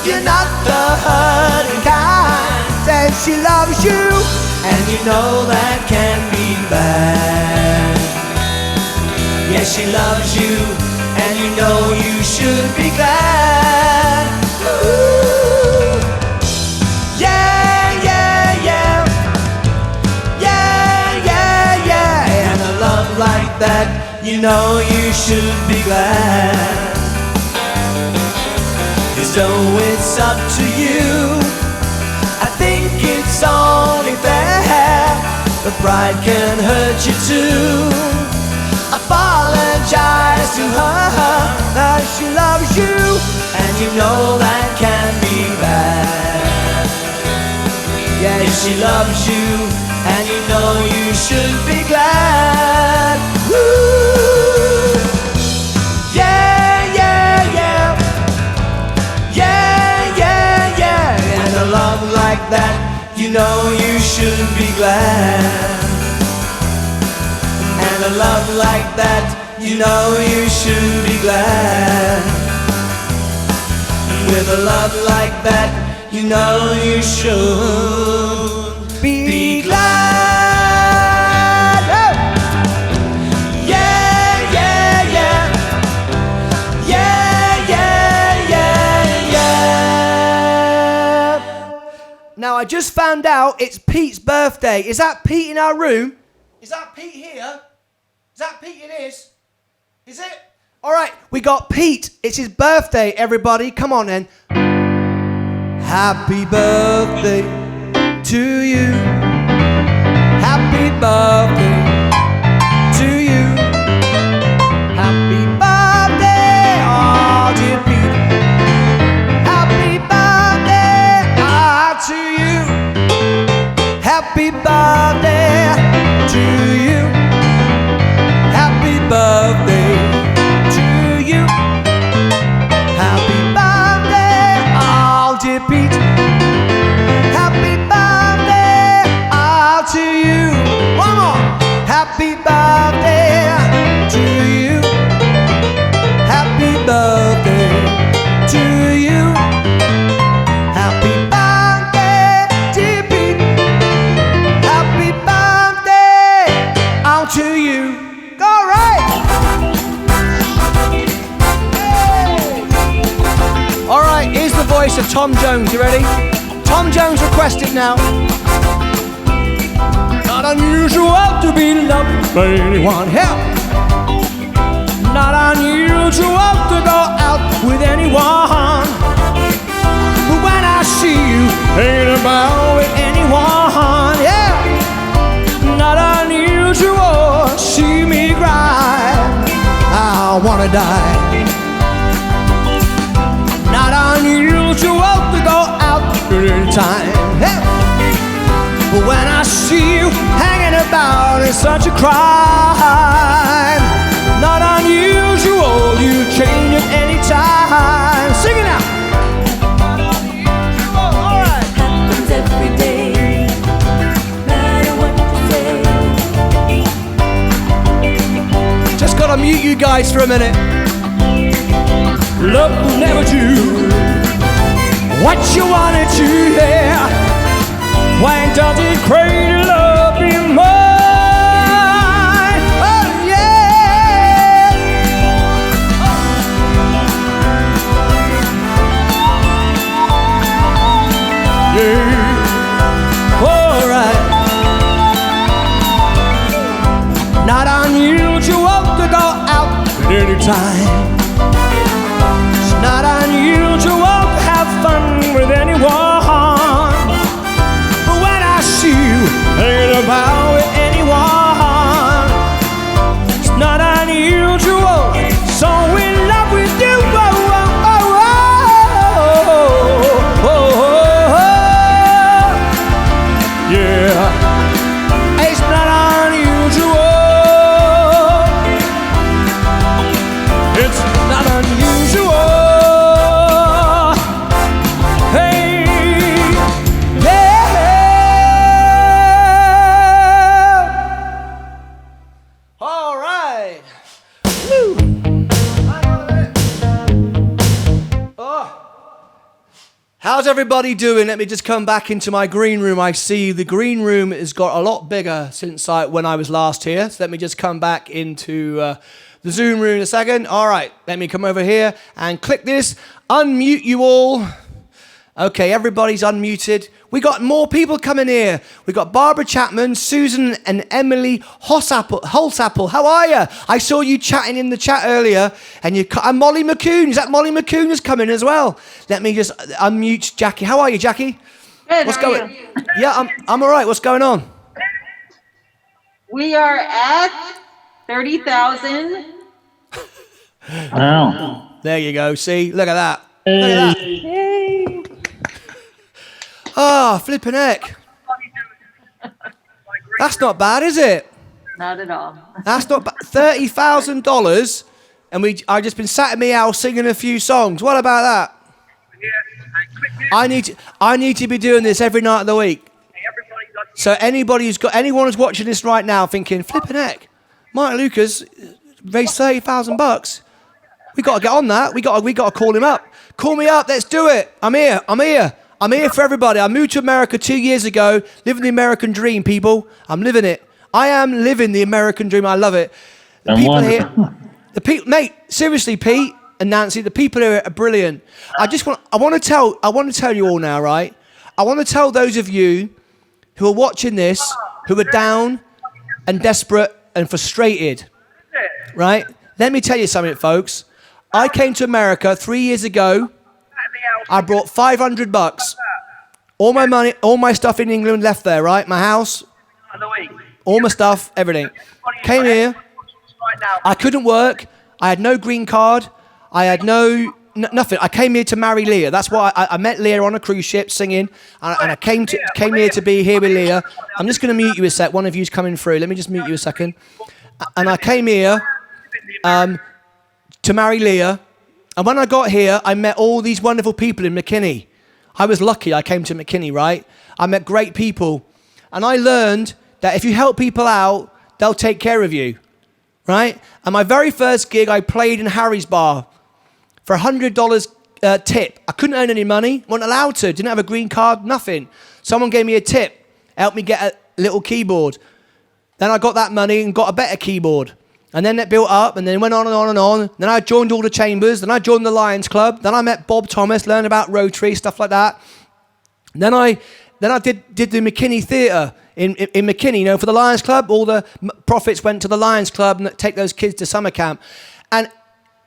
you're not the hurting kind. Says she loves you, and you know that can be bad. Yes, she loves you, and you know you should be glad. Ooh. Yeah. And a love like that, you know you should be glad. So it's up to you. I think it's only fair. The pride can hurt you too. Apologize to her that she loves you, and you know that can be bad. Yeah, she loves you, and you know you should be glad. Woo! Yeah. And a love like that, you know you should be glad. And a love like that, you know you should be glad. With a love like that, you know you should be glad. Oh! Yeah, yeah, yeah. Yeah, yeah, yeah, yeah. Now, I just found out it's Pete's birthday. Is that Pete in our room? Is that Pete here? Is that Pete? It is. Is it? All right, we got Pete. It's his birthday, everybody. Come on then. Happy birthday to you. Happy birthday to you. Happy birthday, oh dear Pete. Happy birthday, to you. Happy birthday to you. Happy birthday to you. Happy birthday, oh dear Pete. Happy birthday, to you. One more. Happy birthday to you. Happy birthday to you. Happy birthday, dear Pete. Happy birthday, to you. All right. All right, here's the voice of Tom Jones. You ready? Tom Jones requested now. Not unusual to be loved by anyone. Help. Not unusual to go out with anyone. But when I see you hanging about with anyone, yeah. Not unusual, see me cry. I wanna die. Not unusual to go out at any time. Hey. But when I see you hanging about, it's such a crime. Not unusual, you change at any time. Sing it now. Not unusual, all right. Happens every day. Matter what you say. Just gotta mute you guys for a minute. Love will never do what you wanted to, yeah. Why does it crazy love be mine? Oh yeah. Yeah. All right. Not unusual to go out at any time. It's not unusual to have fun with anyone. But when I see you hanging about with anyone, it's not unusual. So in love with you. Oh, oh, oh, oh, oh, oh, oh. Yeah. It's not unusual. It's not unusual. How's everybody doing? Let me just come back into my green room. I see the green room has got a lot bigger since when I was last here. So let me just come back into the Zoom room in a second. All right, let me come over here and click this. Unmute you all. Okay, everybody's unmuted. We got more people coming here. We got Barbara Chapman, Susan and Emily Holsapple. How are you? I saw you chatting in the chat earlier. And Molly McCoon. Is that Molly McCoon is coming as well? Let me just unmute Jackie. How are you, Jackie? Good. What's how going? are you? Yeah, I'm all right. What's going on? We are at 30,000. Wow. There you go. See, look at that. Look at that. Yay. Ah, flipping heck. That's not bad, is it? Not at all. That's not bad. $30,000, and I just been sat in my house singing a few songs. What about that? I need to be doing this every night of the week. So anyone who's watching this right now thinking, flipping heck, Martyn Lucas, raise $30,000. We got to get on that. We got to call him up. Call me up. Let's do it. I'm here for everybody. I moved to America 2 years ago, living the American dream, people. I'm living it. I am living the American dream. I love it. The people here, mate, seriously, Pete and Nancy, the people here are brilliant. I want to tell you all now, right? I want to tell those of you who are watching this, who are down and desperate and frustrated, right? Let me tell you something, folks. I came to America 3 years ago. I brought $500. All my money, all my stuff in England left there, right? My house, all my stuff, everything. Came here. I couldn't work. I had no green card. I had nothing. I came here to marry Leah. That's why I met Leah on a cruise ship singing, and I came here to be here with Leah. I'm just going to mute you a sec. One of you's coming through. Let me just mute you a second. And I came here to marry Leah. And when I got here, I met all these wonderful people in McKinney. I was lucky I came to McKinney, right? I met great people. And I learned that if you help people out, they'll take care of you, right? And my very first gig, I played in Harry's Bar for $100 tip. I couldn't earn any money, wasn't allowed to, didn't have a green card, nothing. Someone gave me a tip, helped me get a little keyboard. Then I got that money and got a better keyboard. And then it built up, and then it went on and on and on. Then I joined all the chambers. Then I joined the Lions Club. Then I met Bob Thomas, learned about Rotary, stuff like that. And then I did the McKinney Theatre in McKinney. You know, for the Lions Club, all the profits went to the Lions Club and take those kids to summer camp. And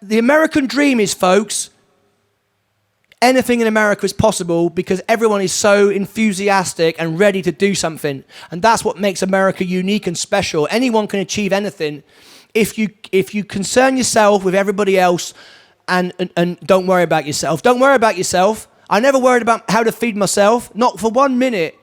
the American dream is, folks, anything in America is possible because everyone is so enthusiastic and ready to do something. And that's what makes America unique and special. Anyone can achieve anything if you concern yourself with everybody else and don't worry about yourself. Don't worry about yourself. I never worried about how to feed myself, not for 1 minute.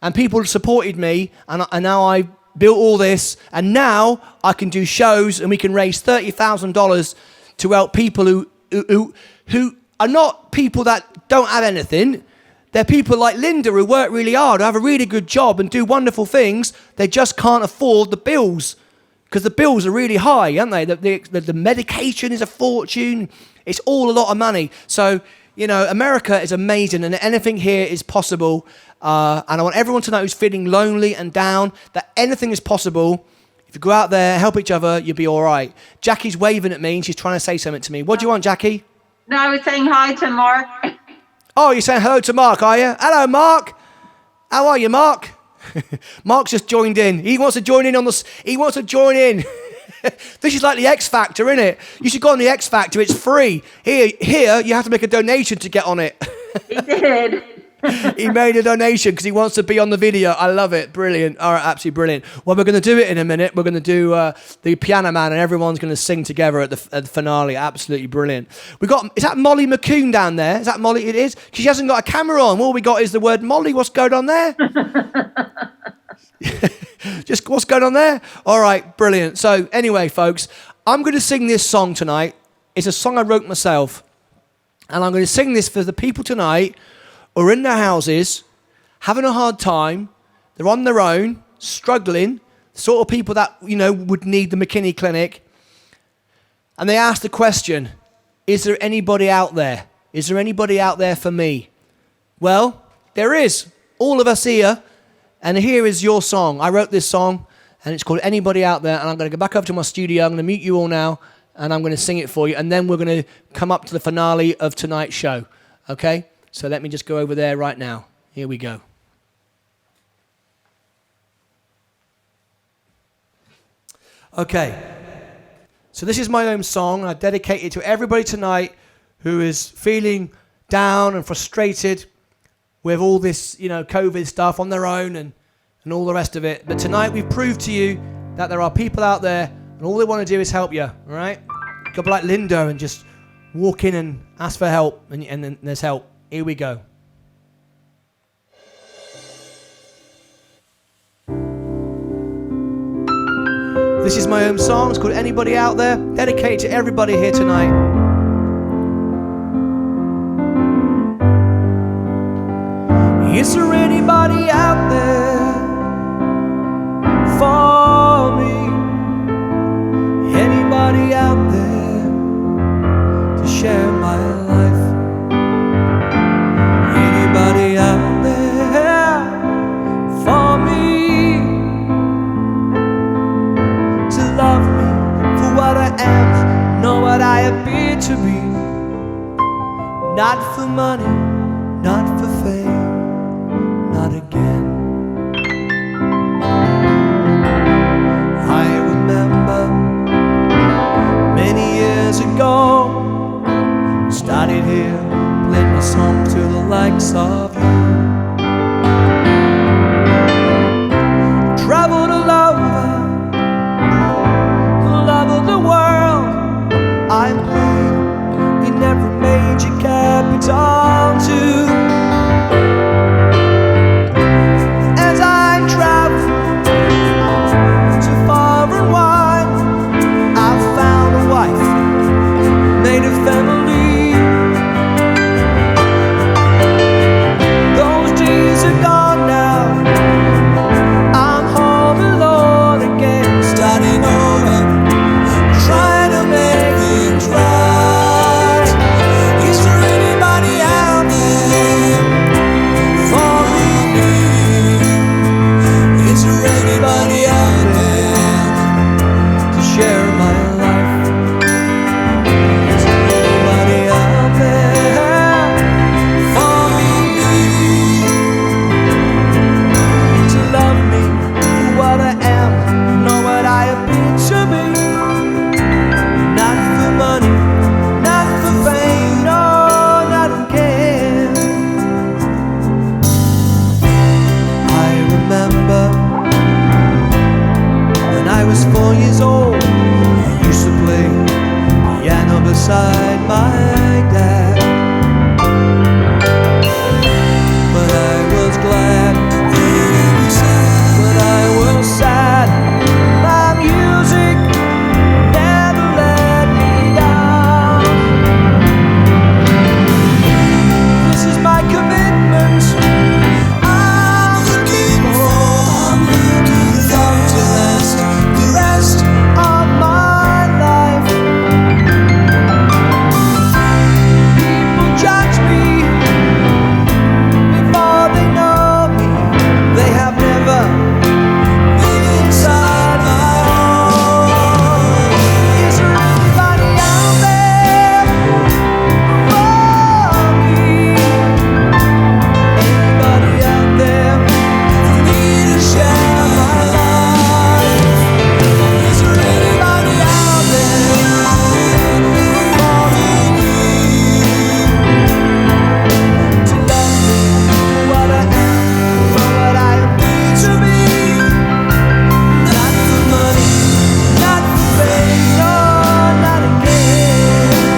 And people supported me, and now I built all this, and now I can do shows and we can raise $30,000 to help people who are not people that don't have anything. They're people like Linda who work really hard, who have a really good job and do wonderful things. They just can't afford the bills because the bills are really high, aren't they? The medication is a fortune. It's all a lot of money. So, you know, America is amazing and anything here is possible. And I want everyone to know who's feeling lonely and down that anything is possible. If you go out there, help each other, you'll be all right. Jackie's waving at me and she's trying to say something to me. What do you want, Jackie? No, I was saying hi to Mark. Oh, you're saying hello to Mark, are you? Hello, Mark. How are you, Mark? Mark's just joined in. He wants to join in He wants to join in. This is like the X Factor, isn't it? You should go on the X Factor. It's free. Here, you have to make a donation to get on it. He did. He made a donation because he wants to be on the video. I love it. Brilliant. All right, absolutely brilliant. Well, we're going to do it in a minute. We're going to do the Piano Man, and everyone's going to sing together at the finale. Absolutely brilliant. Is that Molly McCoon down there? Is that Molly? It is. She hasn't got a camera on. All we got is the word Molly. What's going on there? Just what's going on there? All right, brilliant. So anyway, folks, I'm going to sing this song tonight. It's a song I wrote myself, and I'm going to sing this for the people tonight who are in their houses, having a hard time. They're on their own, struggling, sort of people that, you know, would need the McKinney Clinic. And they ask the question, is there anybody out there? Is there anybody out there for me? Well, there is. All of us here. And here is your song. I wrote this song, and it's called Anybody Out There. And I'm going to go back up to my studio. I'm going to mute you all now, and I'm going to sing it for you. And then we're going to come up to the finale of tonight's show. Okay? So let me just go over there right now. Here we go. Okay. So this is my own song. I dedicate it to everybody tonight who is feeling down and frustrated with all this, you know, COVID stuff on their own and all the rest of it. But tonight we've proved to you that there are people out there and all they want to do is help you, all right? You got to be like Linda and just walk in and ask for help, and then there's help. Here we go. This is my own song. It's called Anybody Out There. Dedicated to everybody here tonight. Is there anybody out there for me? Anybody appear to be. Not for money, not for fame, not again. I remember many years ago, started here playing my song to the likes of you. Traveled all over the world. I played in every major capital too. As I travel so far and wide, I found a wife, made a family. Those days are gone now. I'm home alone again, starting over, trying to make things right. Is there anybody out there for me? Is there anybody out there to share my life? Is there anybody out there for me? To love me for what I am, not what I appear to be. Not for money, not for fame, no, not again. I remember when I was 4 years old, I used to play piano beside my dad. But I was glad, but I was sad. My music never let me down. This is my commitment. I'm looking for love to last the rest of my life. People judge me before they know me. They have never been inside my home. Is there anybody out there for me? Anybody out there for me to share my life? Is there anybody out there for me? To love me for what I am, for what I appear to be. Not for money, not for fame, no, not again.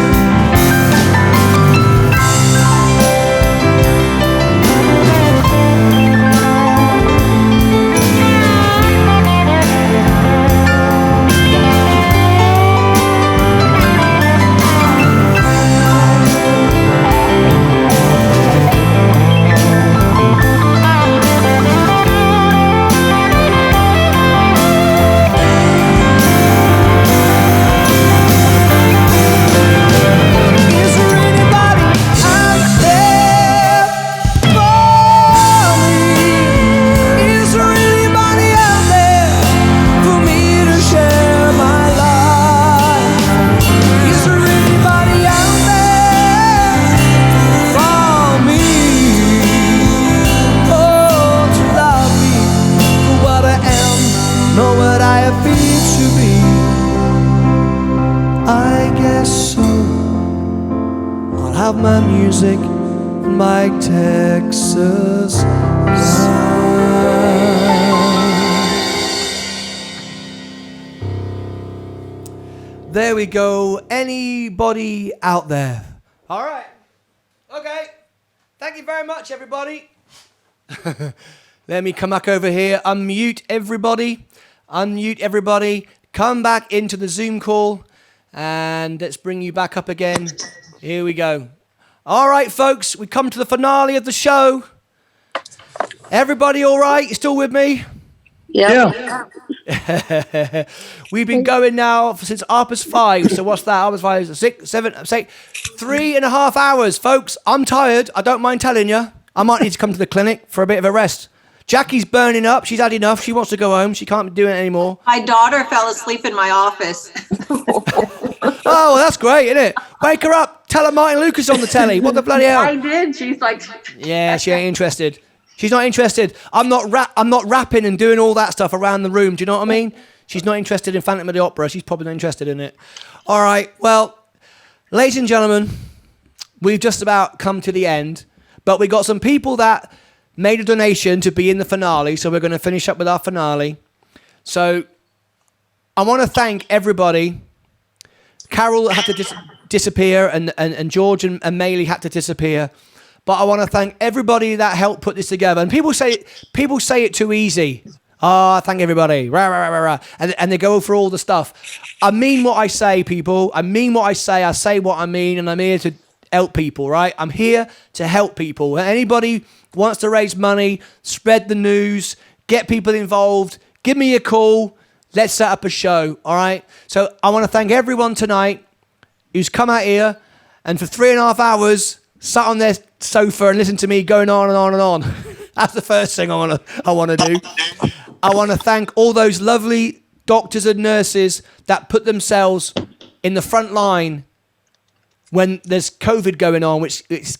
Is there anybody out there for me? Is there anybody out there for me to share my life? Is there anybody out there for me? Oh, to love me for what I am, not what I appear to be. I guess so. I'll have my music and my Texas time. There we go. Anybody out there? All right. Okay. Thank you very much, everybody. Let me come back over here. Unmute everybody. Unmute everybody. Come back into the Zoom call. And let's bring you back up again. Here we go. All right, folks. We come to the finale of the show. Everybody all right? You still with me? Yeah. We've been going now since 5:30. So what's that? 5:30, 6, 7, 8, 3.5 hours, folks. I'm tired. I don't mind telling you. I might need to come to the clinic for a bit of a rest. Jackie's burning up. She's had enough. She wants to go home. She can't be doing it anymore. My daughter fell asleep in my office. Oh, well, that's great, isn't it? Wake her up. Tell her Martyn Lucas on the telly. What the bloody hell? I did. She's like, Yeah, she ain't interested. She's not interested. I'm not rapping and doing all that stuff around the room. Do you know what I mean? She's not interested in Phantom of the Opera. She's probably not interested in it. All right. Well, ladies and gentlemen, we've just about come to the end, but we got some people that made a donation to be in the finale, so we're going to finish up with our finale. So I want to thank everybody. Carol had to disappear, and George and Maylie had to disappear. But I want to thank everybody that helped put this together. And people say it too easy. Oh, thank everybody. Rah, rah, rah, rah. And they go for all the stuff. I mean what I say, people. I mean what I say. I say what I mean. And I'm here to help people, right? I'm here to help people. Anybody wants to raise money, spread the news, get people involved, give me a call. Let's set up a show, all right? So I want to thank everyone tonight who's come out here and for 3.5 hours sat on their sofa and listened to me going on and on and on. That's the first thing I want to do. I want to thank all those lovely doctors and nurses that put themselves in the front line when there's COVID going on, which is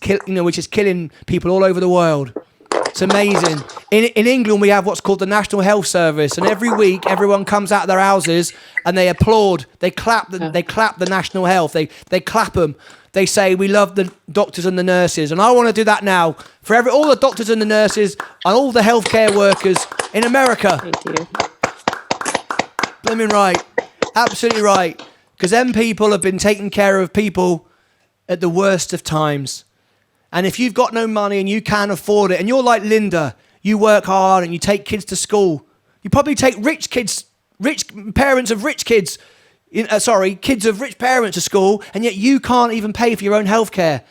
killing people all over the world. It's amazing. In England, we have what's called the National Health Service, and every week everyone comes out of their houses and they applaud, they clap the National Health, they clap them. They say, we love the doctors and the nurses. And I want to do that now for all the doctors and the nurses and all the healthcare workers in America. Thank you. Blooming right. Absolutely right. Because them people have been taking care of people at the worst of times. And if you've got no money and you can't afford it, and you're like Linda, you work hard and you take kids to school. You probably take parents of rich kids, kids of rich parents to school, and yet you can't even pay for your own healthcare.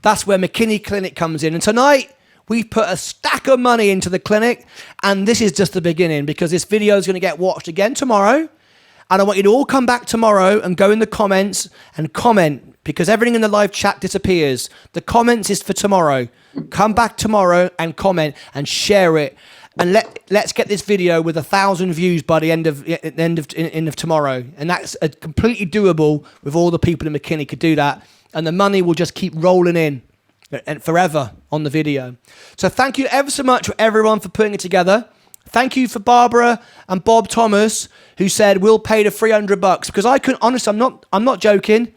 That's where McKinney Clinic comes in. And tonight, we've put a stack of money into the clinic, and this is just the beginning, because this video is going to get watched again tomorrow. And I want you to all come back tomorrow and go in the comments and comment, because everything in the live chat disappears. The comments is for tomorrow. Come back tomorrow and comment and share it. And let's get this video with 1,000 views by the end of tomorrow. And that's completely doable with all the people in McKinney could do that. And the money will just keep rolling in and forever on the video. So thank you ever so much for everyone for putting it together. Thank you for Barbara and Bob Thomas, who said we'll pay the $300, because I couldn't. Honestly, I'm not joking,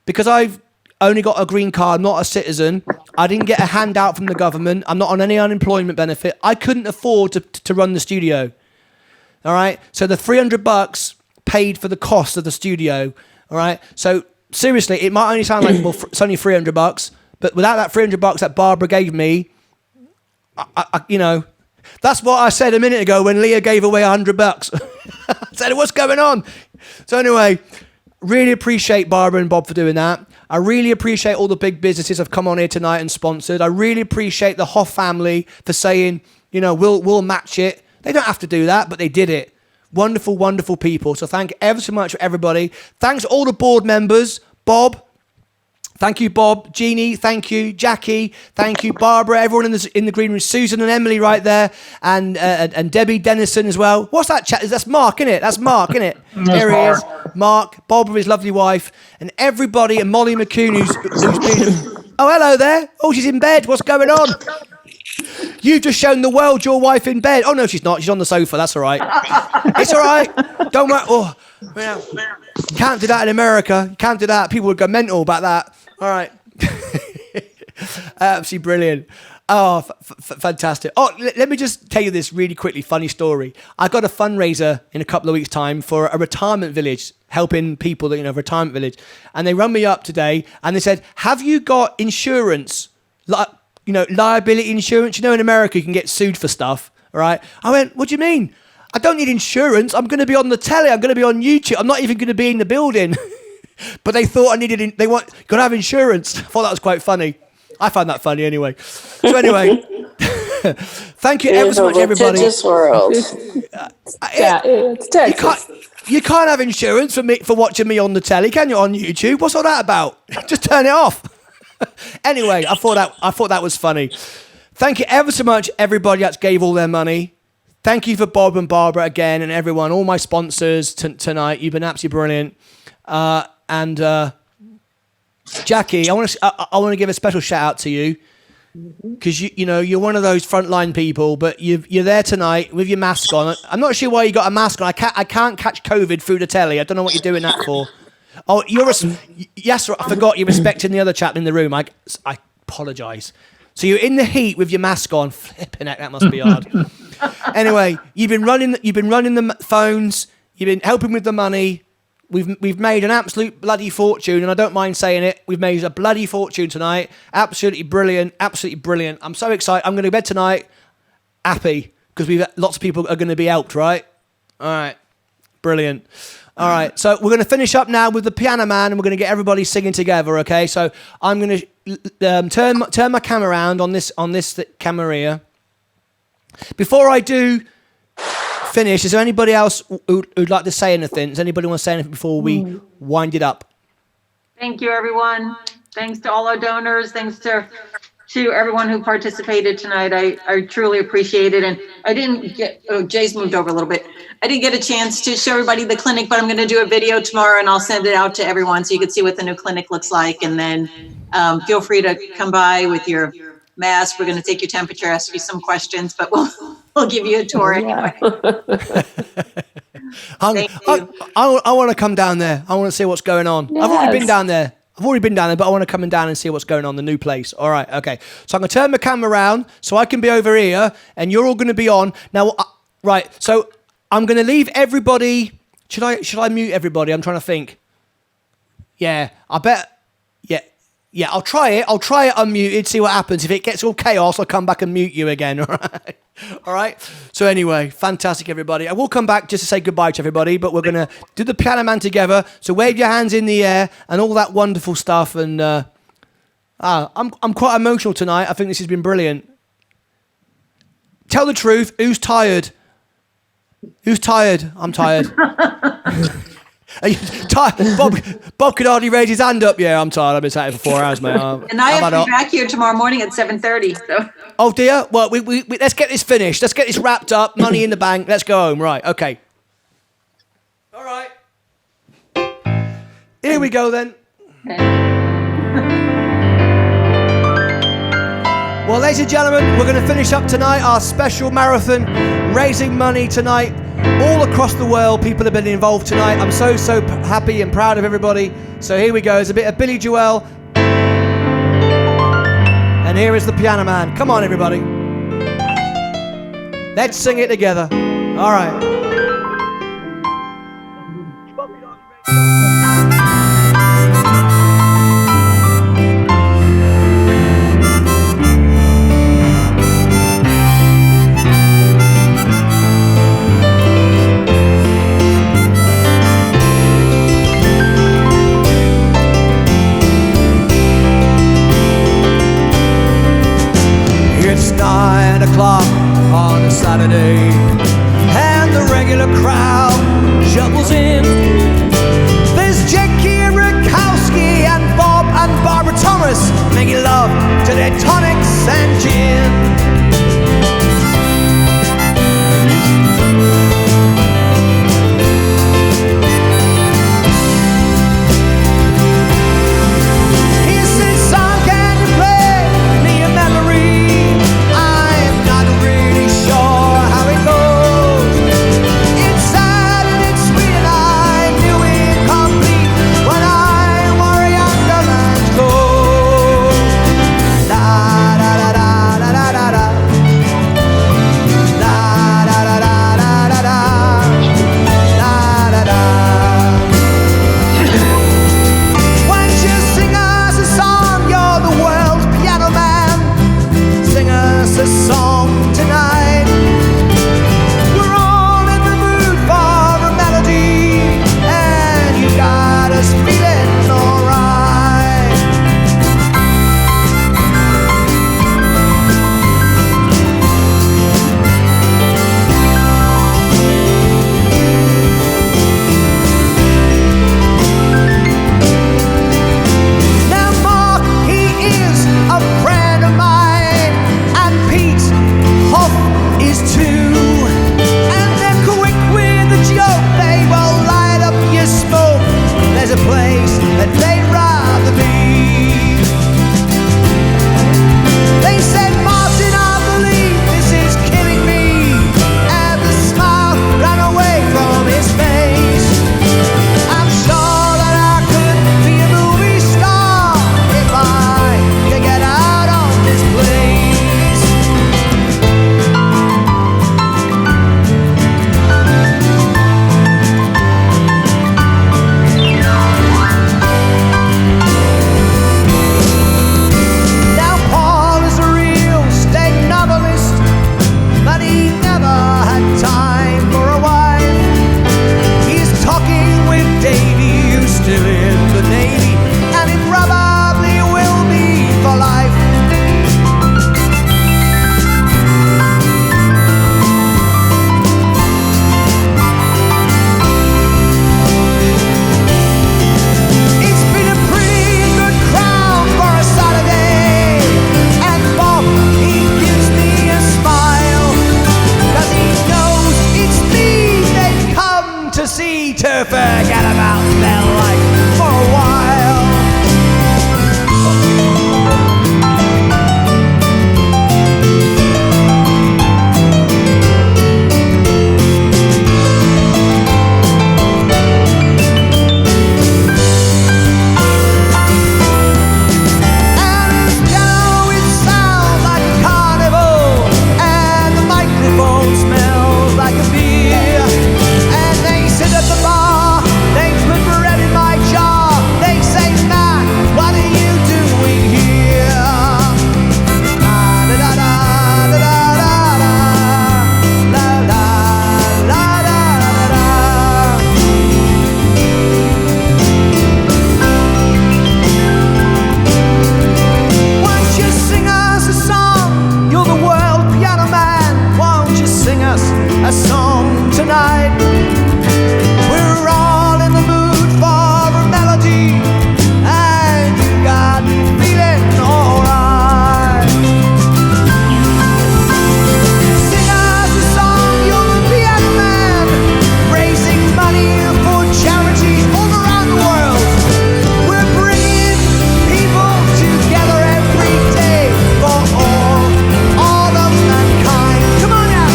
because I've only got a green card, not a citizen. I didn't get a handout from the government. I'm not on any unemployment benefit. I couldn't afford to run the studio. All right. So the $300 paid for the cost of the studio. All right. So seriously, it might only sound like, well, it's only $300, but without that $300 that Barbara gave me, that's what I said a minute ago when Leah gave away $100. I said, what's going on? So anyway, really appreciate Barbara and Bob for doing that. I really appreciate all the big businesses that have come on here tonight and sponsored. I really appreciate the Hoff family for saying, we'll match it. They don't have to do that, but they did it. Wonderful, wonderful people. So thank you ever so much for everybody. Thanks to all the board members. Bob, thank you, Bob. Jeannie, thank you. Jackie, thank you. Barbara, everyone in the green room. Susan and Emily right there. And Debbie Dennison as well. What's that chat? That's Mark, isn't it? That's Mark, isn't it? There he is. Mark, Bob with his lovely wife. And everybody, and Molly McCoon, who's been... Oh, hello there. Oh, she's in bed. What's going on? You've just shown the world your wife in bed. Oh, no, she's not. She's on the sofa. That's all right. It's all right. Don't worry. Oh, can't do that in America. You can't do that. People would go mental about that. All right. Absolutely brilliant. Oh, fantastic. Oh, let me just tell you this really quickly, funny story. I got a fundraiser in a couple of weeks' time for a retirement village, helping people, retirement village. And they rang me up today and they said, have you got insurance? Liability insurance. In America, you can get sued for stuff. All right. I went, what do you mean? I don't need insurance. I'm going to be on the telly. I'm going to be on YouTube. I'm not even going to be in the building. But they thought got to have insurance. I thought that was quite funny. I found that funny anyway. So anyway, thank you ever so much, everybody. It's world. It's Texas. You can't have insurance for watching me on the telly, can you, on YouTube? What's all that about? Just turn it off. Anyway, I thought that was funny. Thank you ever so much, everybody that gave all their money. thank you for Bob and Barbara again, and everyone, all my sponsors tonight. You've been absolutely brilliant. And Jackie, I want to give a special shout out to you, because you're one of those frontline people, but you're there tonight with your mask on. I'm not sure why you got a mask on. I can't catch COVID through the telly. I don't know what you're doing that for. Oh, yes, I forgot you're respecting the other chap in the room. I apologise. So you're in the heat with your mask on. Flipping heck, that must be hard. Anyway, you've been running the phones. You've been helping with the money. We've made an absolute bloody fortune, and I don't mind saying it. We've made a bloody fortune tonight. Absolutely brilliant. Absolutely brilliant. I'm so excited. I'm going to bed tonight happy, because lots of people are going to be helped, right? All right. Brilliant. All right. So we're going to finish up now with the Piano Man, and we're going to get everybody singing together, okay? So I'm going to turn my camera around on this camera here. Before I do finish, is there anybody else who'd like to say anything? Does anybody want to say anything before we wind it up? Thank you, everyone. Thanks to all our donors. Thanks to everyone who participated tonight. I truly appreciate it. And I didn't get, Jay's moved over a little bit. I didn't get a chance to show everybody the clinic, but I'm going to do a video tomorrow, and I'll send it out to everyone so you can see what the new clinic looks like. And then feel free to come by with your mask. We're going to take your temperature, ask you some questions, but we'll give you a tour anyway. I want to come down there. I want to see what's going on. Yes. I've already been down there, but I want to come down and see what's going on, the new place. All right, okay. So I'm going to turn my camera around so I can be over here, and you're all going to be on. Now, right, so I'm going to leave everybody. Should I mute everybody? I'm trying to think. Yeah, I bet. Yeah, I'll try it unmuted, see what happens. If it gets all chaos, I'll come back and mute you again, all right? All right? So anyway, fantastic, everybody. I will come back just to say goodbye to everybody, but we're going to do the Piano Man together. So wave your hands in the air and all that wonderful stuff. And I'm quite emotional tonight. I think this has been brilliant. Tell the truth. Who's tired? Who's tired? I'm tired. Are you tired? Bob could hardly raise his hand up. Yeah, I'm tired. I've been sat here for 4 hours, mate. And I have to be back here tomorrow morning at 7:30. So. Oh dear. Well, we let's get this finished. Let's get this wrapped up. Money in the bank. Let's go home. Right. Okay. All right. Here we go then. Well, ladies and gentlemen, we're going to finish up tonight our special marathon, raising money tonight. All across the world, people have been involved tonight. I'm so happy and proud of everybody. So here we go. It's a bit of Billy Joel. And here is the Piano Man. Come on, everybody. Let's sing it together. All right. It's 9 o'clock on a Saturday, and the regular crowd shovels in. There's Jackie Rakowski and Bob and Barbara Thomas making love to their tonics and gin. to see to forget about their life for a while. A song tonight. We're all in the mood for a melody, and you got me feeling alright. Sing us a song, you're the piano man, raising money for charities all around the world. We're bringing people together every day for all of mankind. Come on now.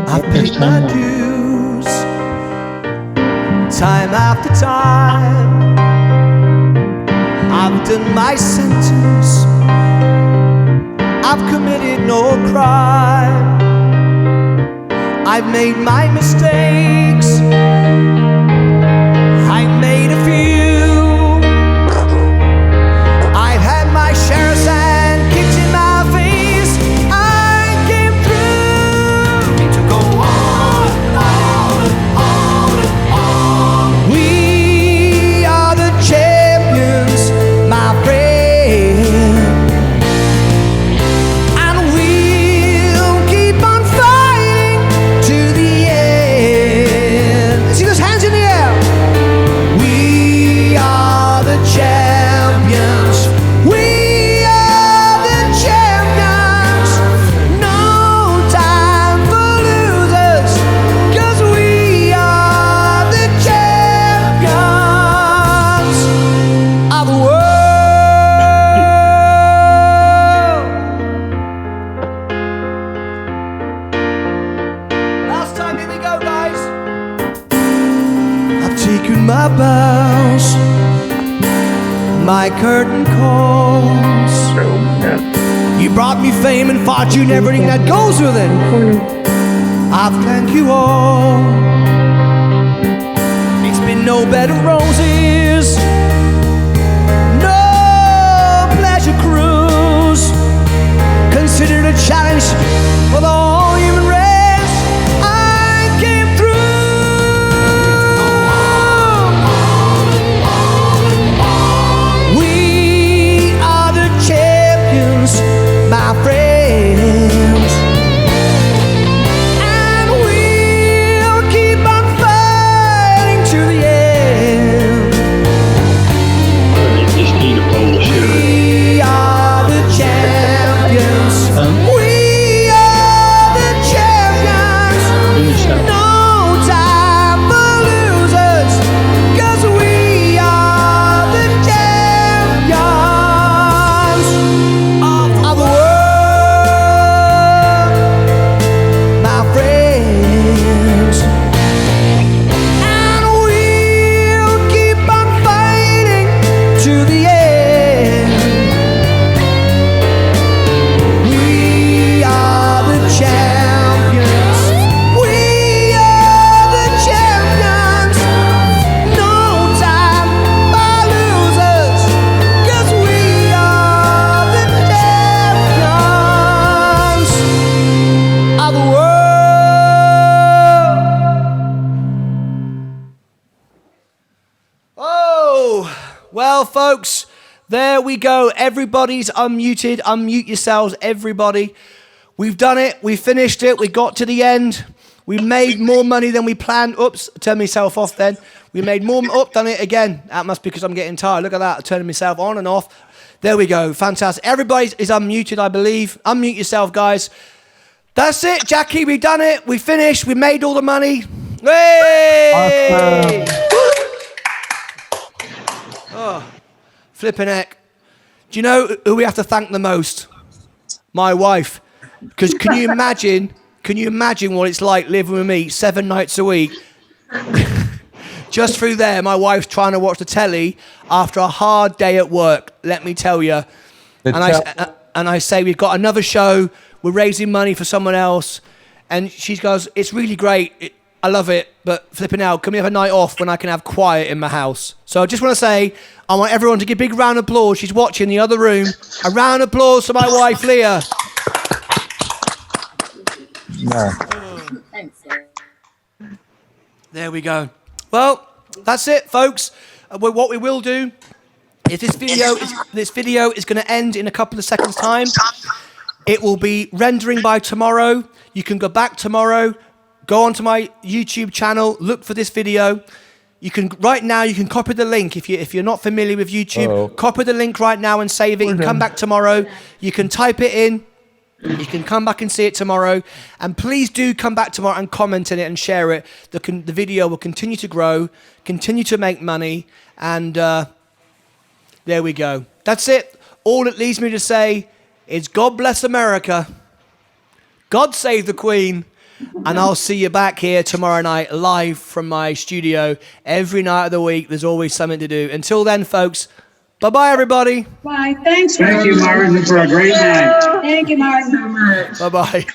I've paid my dues, time after time. I've done my sentence, I've committed no crime. I've made my mistakes, I made a few. I've had my share of sand kicked in my face. I came through to go on and on and on. We are the champions, my friend, and we'll keep on fighting to the end. See those hands in the air. We are the champions. We are the champions. No time for losers, 'cause we are the champions of the world. Last time, here we go, guys. I've taken my bows, my curtain calls. You brought me fame and fortune, everything that goes with it. I've thanked you all. It's been no bed of roses, no pleasure cruise, considered a challenge for the whole human race. I came through. We are the champions, my friends, and we'll keep on fighting to the end. folks. There we go. Everybody's unmuted. Unmute yourselves, everybody. We've done it. We finished it. We got to the end. We made more money than we planned. Oops, turned myself off then. We made more. Done it again. That must be because I'm getting tired. Look at that. Turning myself on and off. There we go. Fantastic. Everybody is unmuted, I believe. Unmute yourself, guys. That's it, Jackie. We've done it. We finished. We made all the money. Hey! Oh, flipping heck. Do you know who we have to thank the most? My wife. Because can you imagine what it's like living with me 7 nights a week? Just through there, my wife's trying to watch the telly after a hard day at work, let me tell you. And I say, we've got another show. We're raising money for someone else. And she goes, it's really great. I love it. But flipping out, can we have a night off when I can have quiet in my house? So I just want to say, I want everyone to give a big round of applause. She's watching in the other room. A round of applause for my wife, Leah. No. There we go. Well, that's it, folks. What we will do is this video is going to end in a couple of seconds' time. It will be rendering by tomorrow. You can go back tomorrow, go onto my YouTube channel, look for this video. You can right now. You can copy the link if you're not familiar with YouTube. Copy the link right now and save it. And come back tomorrow. You can type it in. You can come back and see it tomorrow. And please do come back tomorrow and comment on it and share it. The video will continue to grow, continue to make money. And there we go. That's it. All it leaves me to say is God bless America. God save the Queen. And I'll see you back here tomorrow night live from my studio. Every night of the week, there's always something to do. Until then, folks, bye-bye, everybody. Bye. Thanks, Thank you, Martyn, for a great night. Thank you, Martyn. Bye-bye.